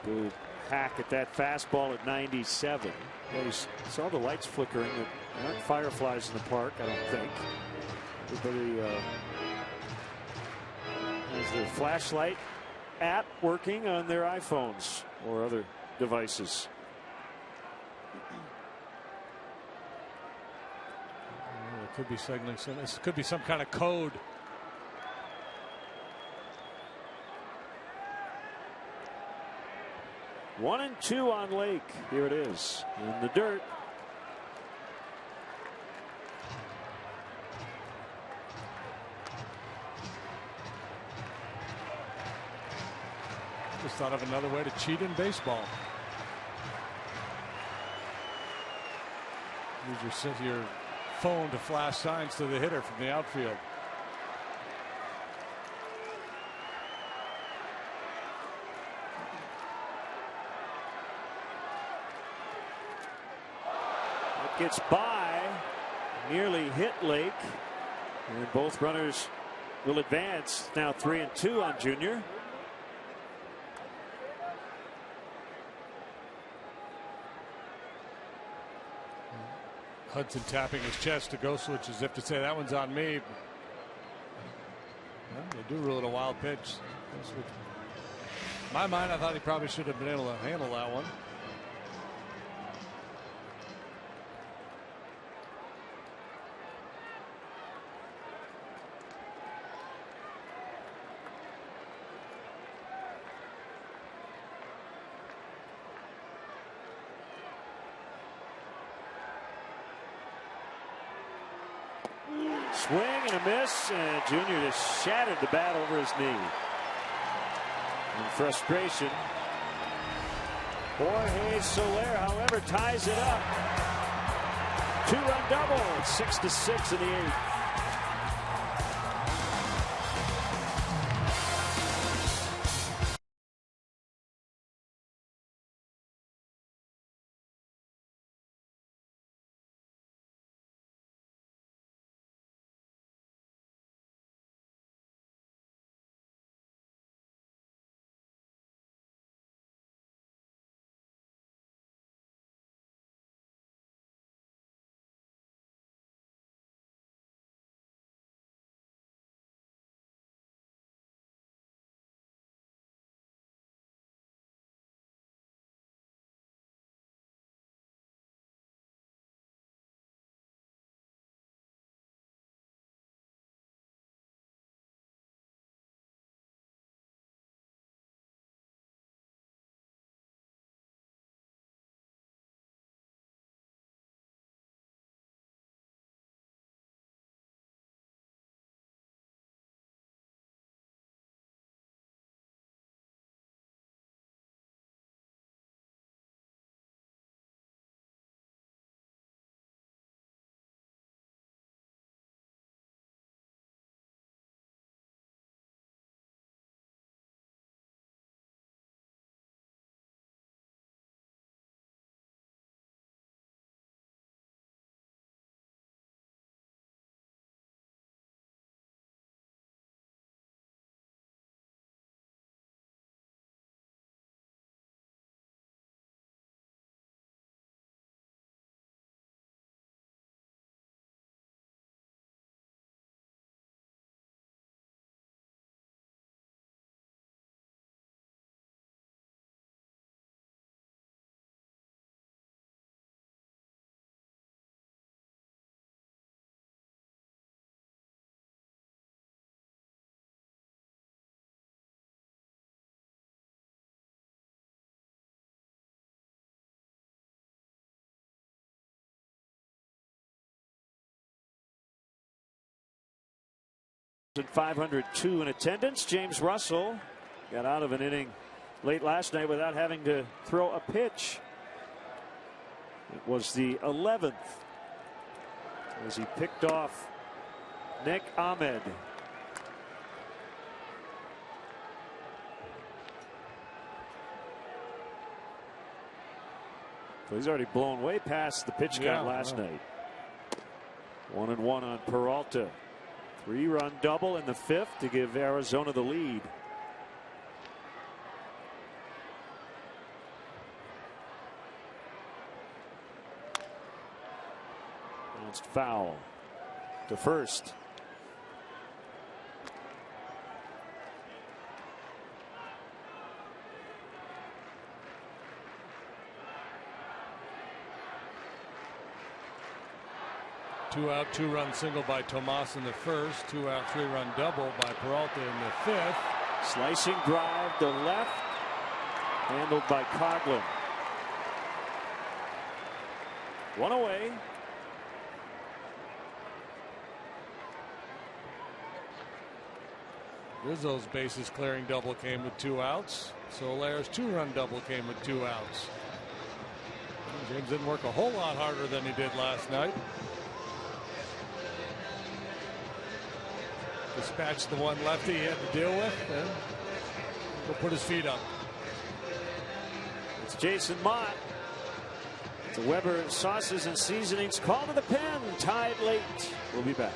Good hack at that fastball at 97. Well, you saw the lights flickering. There aren't fireflies in the park, I don't think. Everybody has their flashlight app working on their iPhones or other devices. Could be signaling. This could be some kind of code. One and 2 on Lake. Here it is in the dirt. Just thought of another way to cheat in baseball. Use your phone to flash signs to the hitter from the outfield. It gets by, nearly hit Lake, and both runners will advance. Now 3 and 2 on Junior. Hudson tapping his chest to Goslich as if to say that one's on me. Well, they do rule it a wild pitch. In my mind, I thought he probably should have been able to handle that one. Swing and a miss, and Junior just shattered the bat over his knee. In frustration, Jorge Soler, however, ties it up. 2-run double. It's 6-6 in the 8th. 502 in attendance. James Russell got out of an inning late last night without having to throw a pitch. It was the 11th as he picked off Nick Ahmed. So he's already blown way past the pitch count last night. 1-1 on Peralta. 3-run double in the 5th to give Arizona the lead. Bounced foul to first. Two-out, two-run single by Tomas in the 1st. Two-out, three-run double by Peralta in the 5th. Slicing drive to left, handled by Coghlan. One away. Rizzo's bases clearing double came with 2 outs. Solaire's two-run double came with 2 outs. James didn't work a whole lot harder than he did last night. Dispatched the one lefty he had to deal with, and he'll put his feet up. It's Jason Mott. The Weber sauces and seasonings call to the pen. Tied late. We'll be back.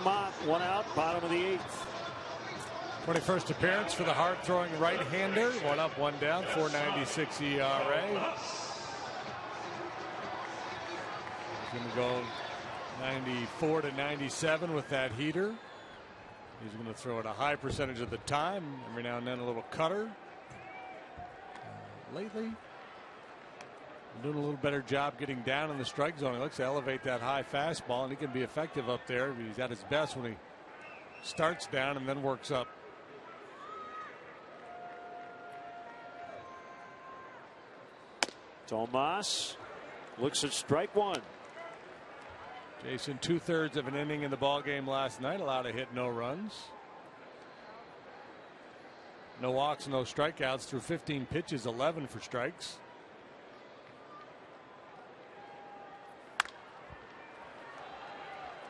Mott, 1 out, bottom of the 8th. 21st appearance for the hard-throwing right-hander. 1 up, 1 down, 4.96 ERA. He's going to go 94 to 97 with that heater. He's going to throw it a high percentage of the time. Every now and then a little cutter. Lately, doing a little better job getting down in the strike zone. He looks to elevate that high fastball, and he can be effective up there. He's at his best when he starts down and then works up. Tomas looks at strike 1. Jason, 2/3 of an inning in the ball game last night, allowed a hit, no runs. No walks, no strikeouts through 15 pitches, 11 for strikes.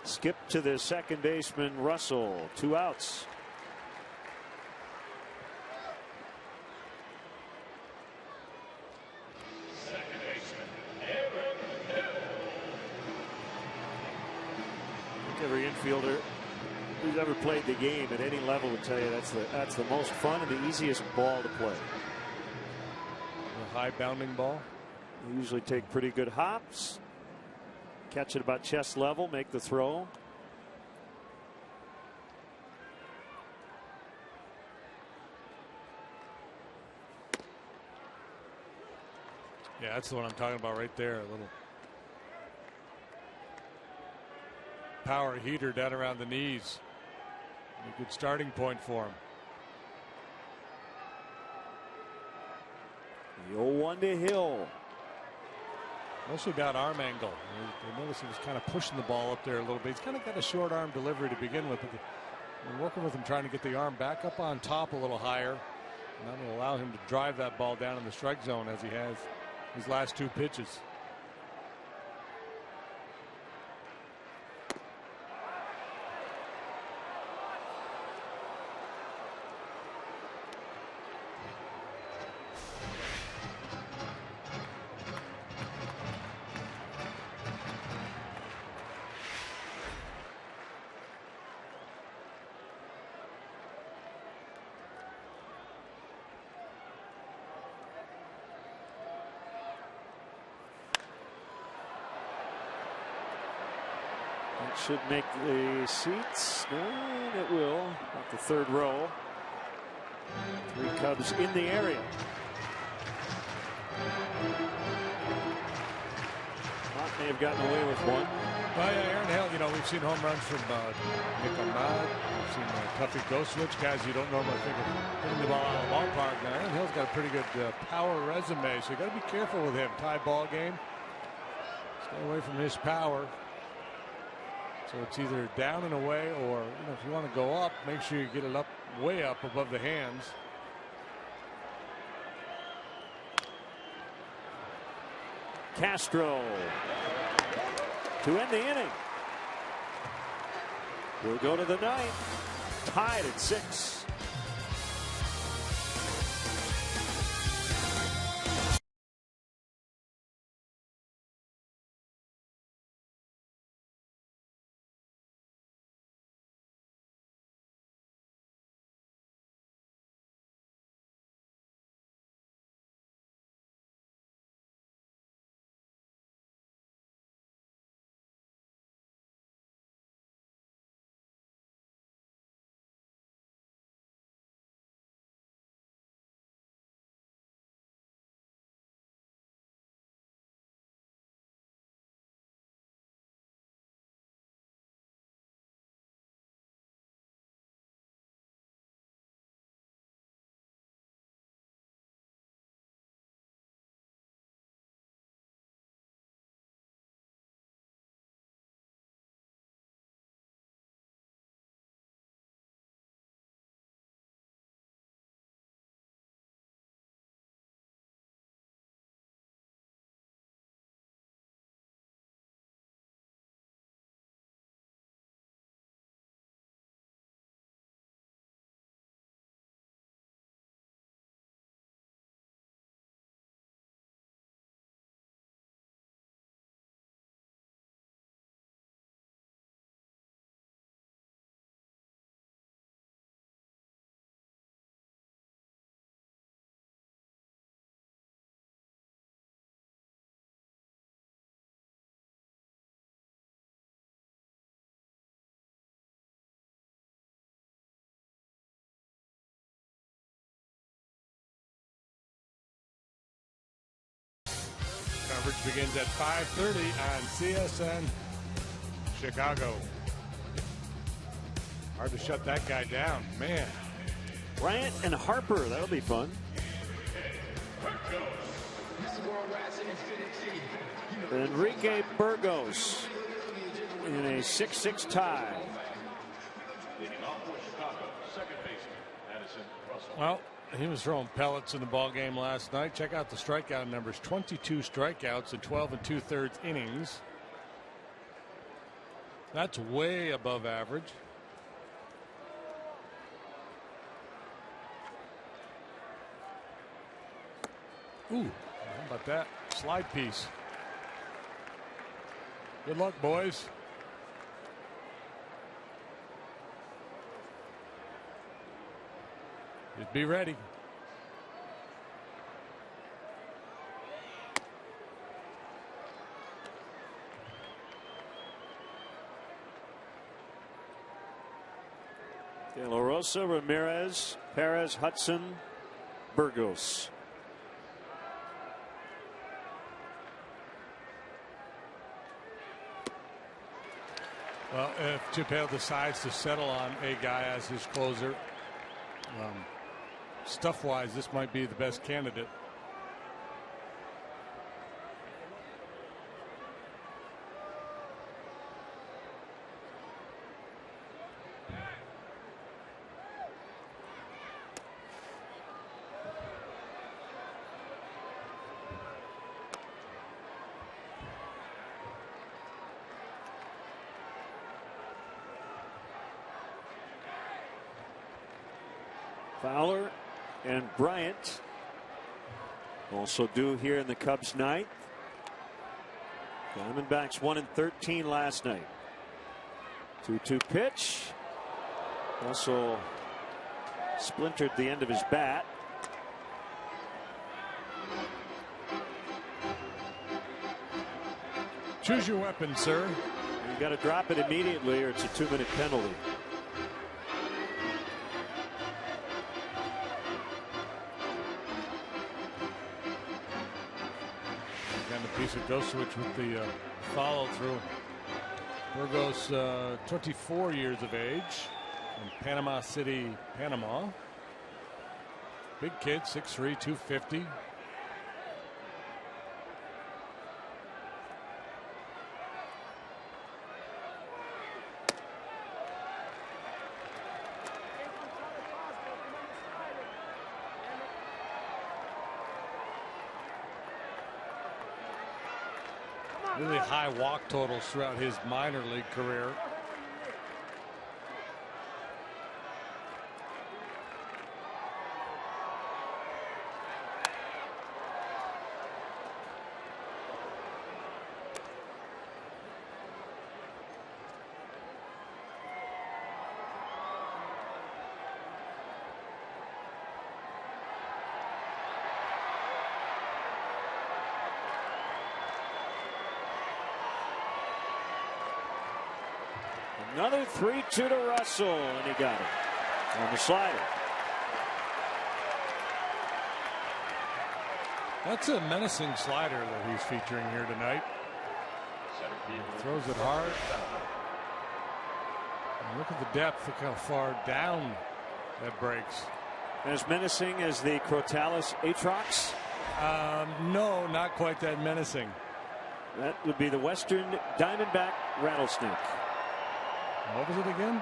Skip to the second baseman, Russell. 2 outs. Second baseman, Aaron Hill. Every infielder who's ever played the game at any level would tell you that's the most fun and the easiest ball to play. A high bounding ball. They usually take pretty good hops. Catch it about chest level, make the throw. Yeah, that's the one I'm talking about right there. A little power heater down around the knees. A good starting point for him. The 0-1 to Hill. Mostly about arm angle. I noticed he was kind of pushing the ball up there a little bit. He's kind of got a short arm delivery to begin with. But we're working with him trying to get the arm back up on top a little higher. And that will allow him to drive that ball down in the strike zone as he has his last 2 pitches. Should make the seats. And it will. At the 3rd row. 3 Cubs in the area. Mott may have gotten away with one. Well, yeah, Aaron Hill, you know, we've seen home runs from Nick Ahmad. We've seen Tuffy Goswitch, guys you don't normally think of hitting the ball out of the ballpark. Now, Aaron Hill's got a pretty good power resume, so you got to be careful with him. Tie ball game. Stay away from his power. So it's either down and away, or if you want to go up, make sure you get it up, way up above the hands. Castro to end the inning. We'll go to the 9th, tied at 6. Coverage begins at 5:30 on CSN Chicago. Hard to shut that guy down, man. Bryant and Harper, that'll be fun. Enrique Burgos in a 6-6 tie. Well, he was throwing pellets in the ball game last night. Check out the strikeout numbers: 22 strikeouts in 12 2/3 innings. That's way above average. Ooh, how about that slide piece? Good luck, boys. Just be ready. De La Rosa, Ramirez, Perez, Hudson, Burgos. Well, if Chip Hale decides to settle on a guy as his closer, stuff-wise, this might be the best candidate. Fowler and Bryant also due here in the Cubs ninth. Diamondbacks 1-13 last night. 2-2 pitch. Also splintered the end of his bat. Choose your weapon, sir. You got to drop it immediately or it's a 2-minute penalty. Piece of ghost switch with the follow through. Burgos, 24 years of age, from Panama City, Panama. Big kid, 6'3", 250. Really high walk totals throughout his minor league career. Another 3-2 to Russell, and he got it on the slider. That's a menacing slider that he's featuring here tonight. Throws it hard. And look at the depth. Look how far down that breaks. As menacing as the Crotalis Atrox? No, not quite that menacing. That would be the Western Diamondback Rattlesnake. What was it again?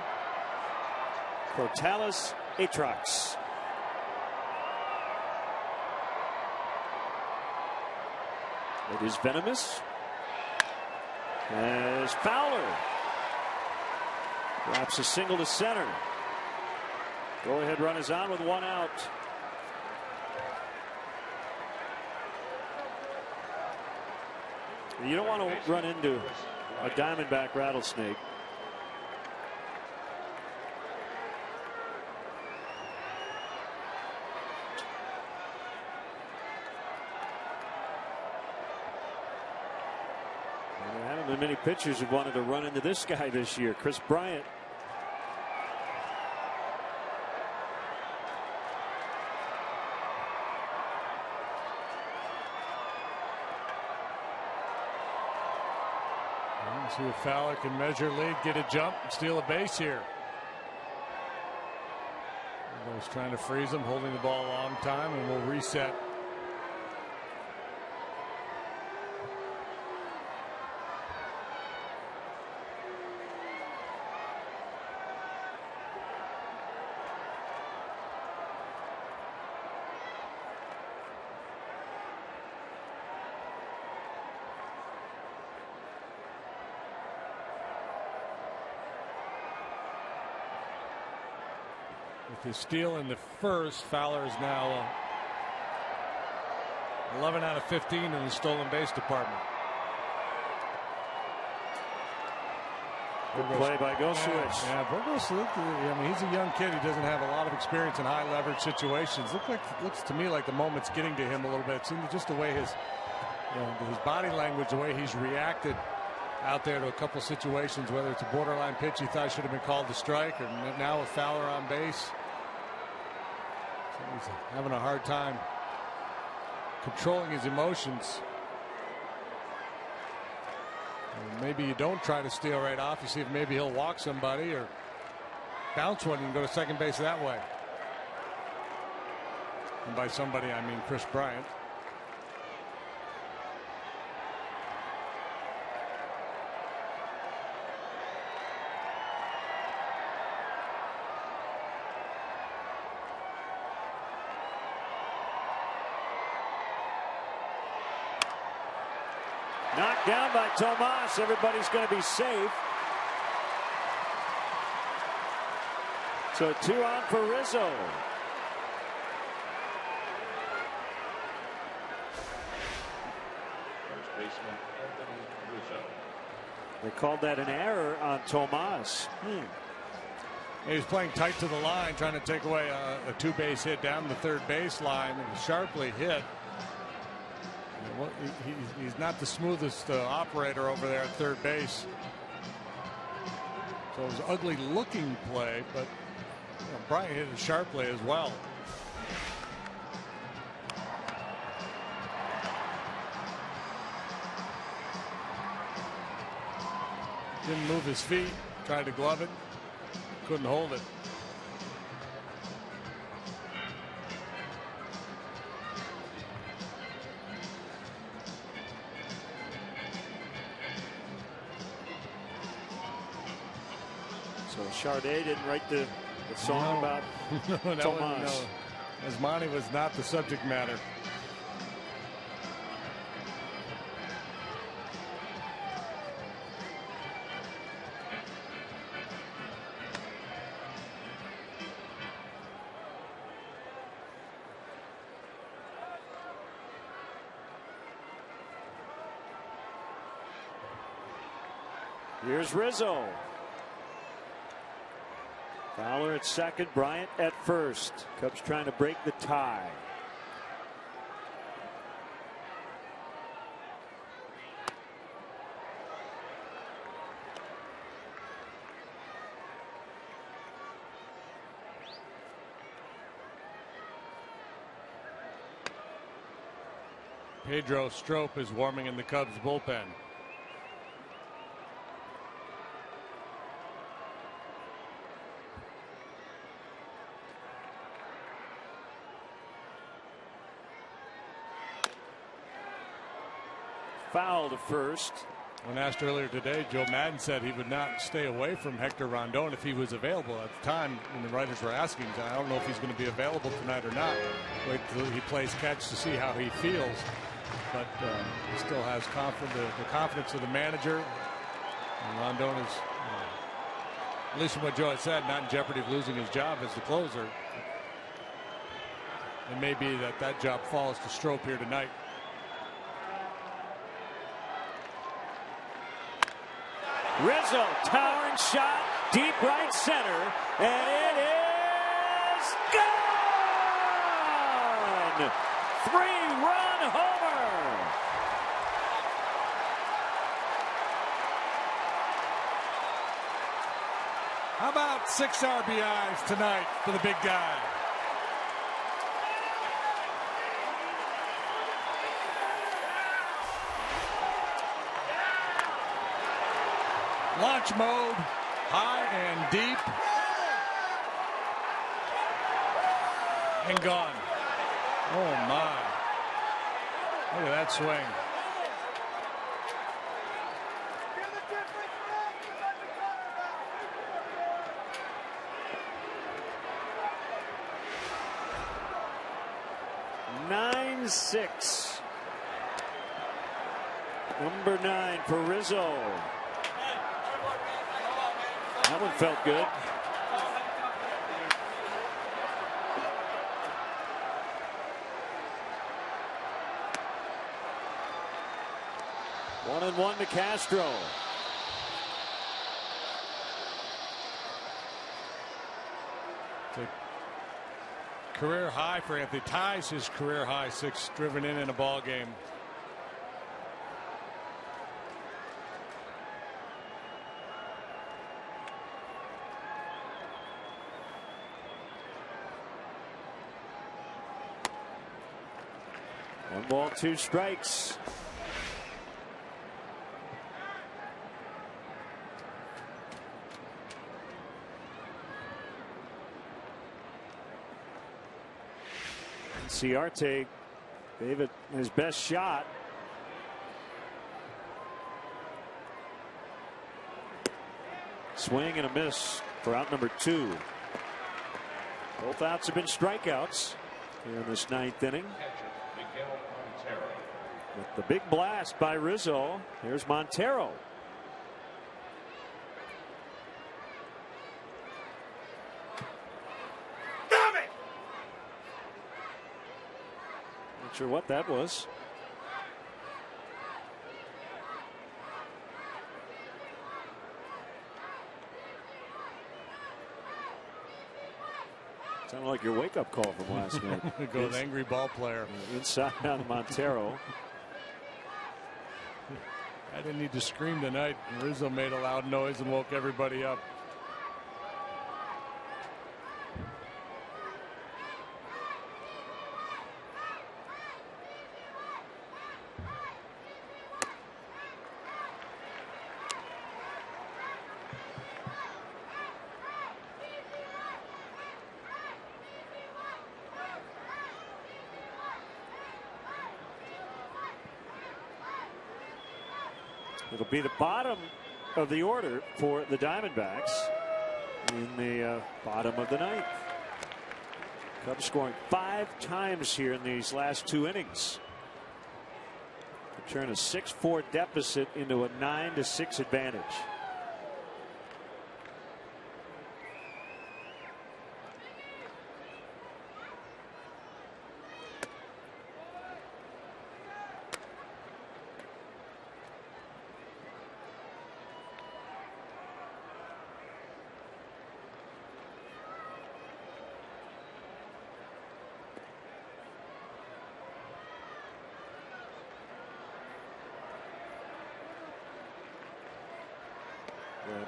Crotalis Atrox. It is venomous. As Fowler drops a single to center. Go-ahead run is on with one out. You don't want to run into a Diamondback Rattlesnake. Many pitchers have wanted to run into this guy this year. Chris Bryant. Let's see if Fowler can measure lead, get a jump, and steal a base here. He's trying to freeze him, holding the ball a long time, and we'll reset. With his steal in the first, Fowler is now 11 out of 15 in the stolen base department. Good play by Gosewicz. Yeah, Burgos, I mean, he's a young kid. He doesn't have a lot of experience in high leverage situations. Looks to me like the moment's getting to him a little bit. It seems just the way his body language, the way he's reacted out there to a couple situations, whether it's a borderline pitch he thought should have been called a strike, or now with Fowler on base. So he's having a hard time controlling his emotions. Maybe you don't try to steal right off. You see if maybe he'll walk somebody or bounce one and go to second base that way. And by somebody, I mean Chris Bryant. Knocked down by Tomas. Everybody's going to be safe. So 2 on for Rizzo. First baseman Rizzo. They called that an error on Tomas. He was playing tight to the line, trying to take away a 2-base hit down the third baseline. It was sharply hit. He's not the smoothest operator over there at third base. So it was an ugly looking play, but Bryant hit it sharply as well. Didn't move his feet, tried to glove it, couldn't hold it. So Chardet didn't write the song about Tomas. Asmani was not the subject matter. Here's Rizzo. Fowler at second, Bryant at first. Cubs trying to break the tie. Pedro Strop is warming in the Cubs bullpen. Foul to first. When asked earlier today, Joe Madden said he would not stay away from Hector Rondon if he was available. At the time when the writers were asking, I don't know if he's going to be available tonight or not. Wait till he plays catch to see how he feels. But he still has the confidence of the manager. And Rondon is, at least from what Joe had said, not in jeopardy of losing his job as the closer. It may be that job falls to Strop here tonight. Rizzo, towering shot, deep right center, and it is gone! 3-run homer! How about 6 RBIs tonight for the big guy? Launch mode, high and deep, and gone. Oh my! Look at that swing. Nine-6. Number 9 for Rizzo. That one felt good. One and one to Castro. The career high for Anthony, ties his career high 6 driven in a ball game. One ball, 2 strikes. Inciarte gave it his best shot. Swing and a miss for out number 2. Both outs have been strikeouts here in this 9th inning. With the big blast by Rizzo, here's Montero. Not sure what that was. Sounded like your wake-up call from last night. Go with angry ball player. Inside on Montero. I didn't need to scream tonight. Rizzo made a loud noise and woke everybody up. It'll be the bottom of the order for the Diamondbacks in the bottom of the 9th. Cubs scoring 5 times here in these last 2 innings. To turn a 6-4 deficit into a 9-6 advantage.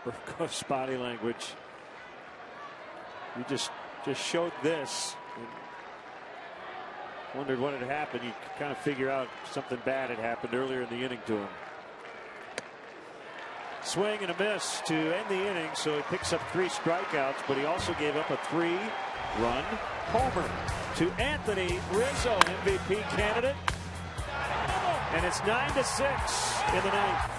Burkoff's body language. You just showed this. And wondered what had happened. You could kind of figure out something bad had happened earlier in the inning to him. Swing and a miss to end the inning, so he picks up 3 strikeouts, but he also gave up a 3-run homer to Anthony Rizzo, MVP candidate. And it's 9-6 in the 9th.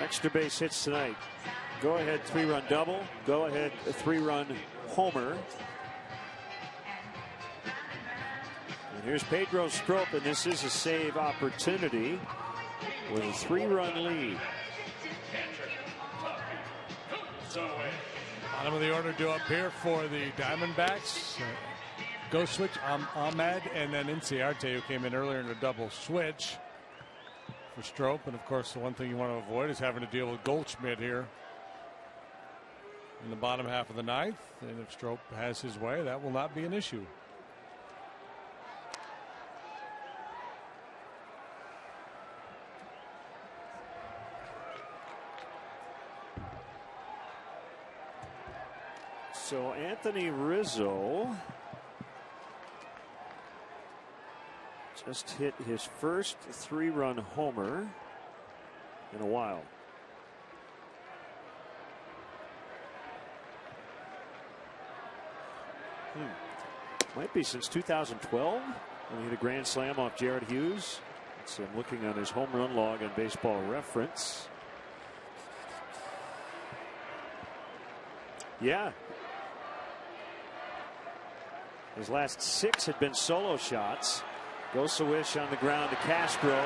Extra base hits tonight. Go ahead 3-run double. Go ahead 3-run homer. And here's Pedro Strop, and this is a save opportunity with a 3-run lead. Bottom of the order due up here for the Diamondbacks. Go switch Ahmed and then Inciarte, who came in earlier in a double switch for Strop. And of course, the one thing you want to avoid is having to deal with Goldschmidt here in the bottom half of the 9th. And if Strop has his way, that will not be an issue. So Anthony Rizzo just hit his first 3-run homer in a while. Might be since 2012 when he hit a grand slam off Jared Hughes. I'm looking on his home run log on Baseball Reference. Yeah. His last 6 had been solo shots. Goes a wish on the ground to Castro.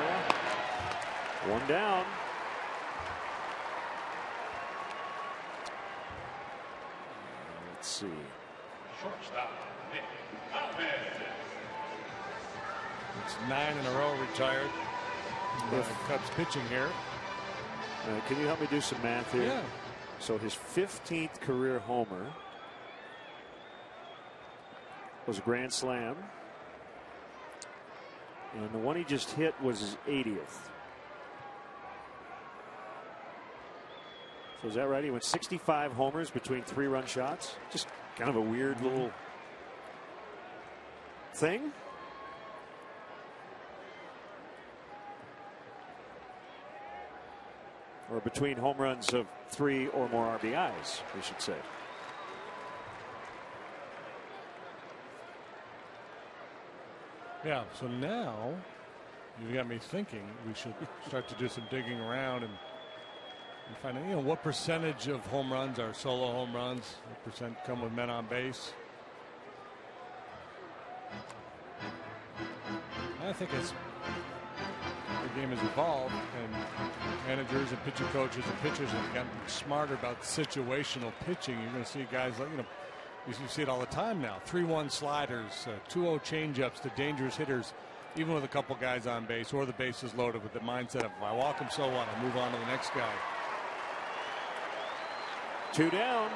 1 down. Let's see. Shortstop. It's 9 in a row retired. Cubs pitching here. Can you help me do some math here? Yeah. So his 15th career homer was a grand slam. And the one he just hit was his 80th. So is that right? He went 65 homers between 3-run shots. Just kind of a weird little thing. Or between home runs of 3 or more RBIs, we should say. Yeah, so now you got me thinking we should start to do some digging around and find out, what percentage of home runs are solo home runs, what percent come with men on base. I think as the game has evolved and managers and pitching coaches and pitchers have gotten smarter about situational pitching, you're going to see guys like, you see it all the time now. 3-1 sliders, 2-0 changeups to dangerous hitters, even with a couple guys on base or the bases loaded, with the mindset of, if I walk him, so what? I'll move on to the next guy. 2 down.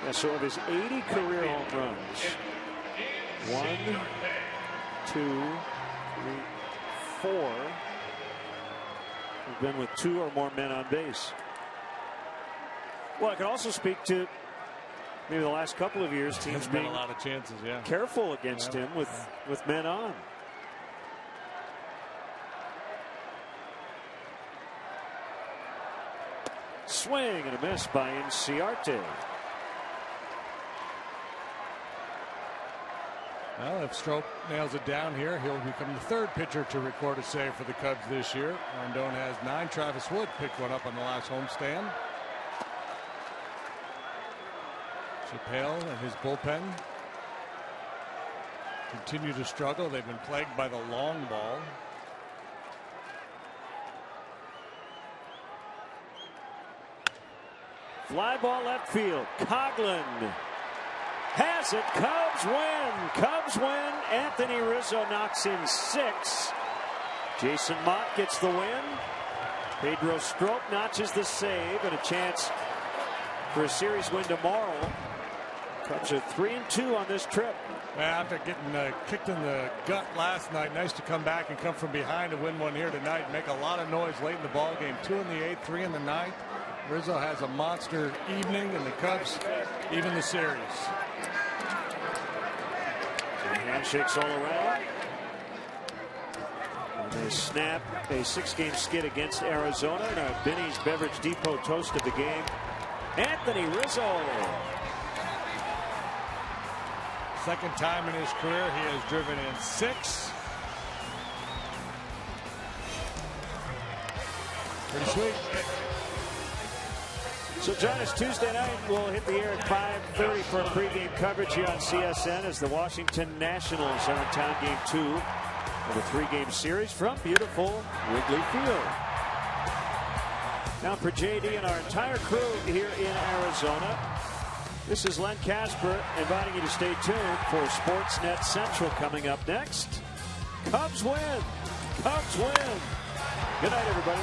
Yeah, so of his 80 career home runs, 1, 2, 3, 4 have been with 2 or more men on base. Well, I can also speak to maybe the last couple of years, teams being a lot of chances, careful against him with men on. Swing and a miss by Inciarte. Well, if Strop nails it down here, he'll become the 3rd pitcher to record a save for the Cubs this year. Rendon has 9. Travis Wood picked one up on the last homestand. Chappelle and his bullpen continue to struggle. They've been plagued by the long ball. Fly ball left field. Coughlin has it. Cubs win. Cubs win. Anthony Rizzo knocks in 6. Jason Mott gets the win. Pedro Strop notches the save, and a chance for a series win tomorrow. Cubs are 3-2 on this trip. After getting kicked in the gut last night, nice to come back and come from behind to win one here tonight and make a lot of noise late in the ball game. 2 in the 8th, 3 in the 9th. Rizzo has a monster evening, and the Cubs even the series. Handshakes all around. And they snap a 6-game skid against Arizona. And our Binny's Beverage Depot toast of the game, Anthony Rizzo. Second time in his career he has driven in 6. Pretty sweet. So join us Tuesday night. We'll hit the air at 5:30 for pregame coverage here on CSN as the Washington Nationals are in town, game 2 of a 3-game series from beautiful Wrigley Field. Now for JD and our entire crew here in Arizona, this is Len Casper inviting you to stay tuned for Sportsnet Central coming up next. Cubs win. Cubs win. Good night, everybody.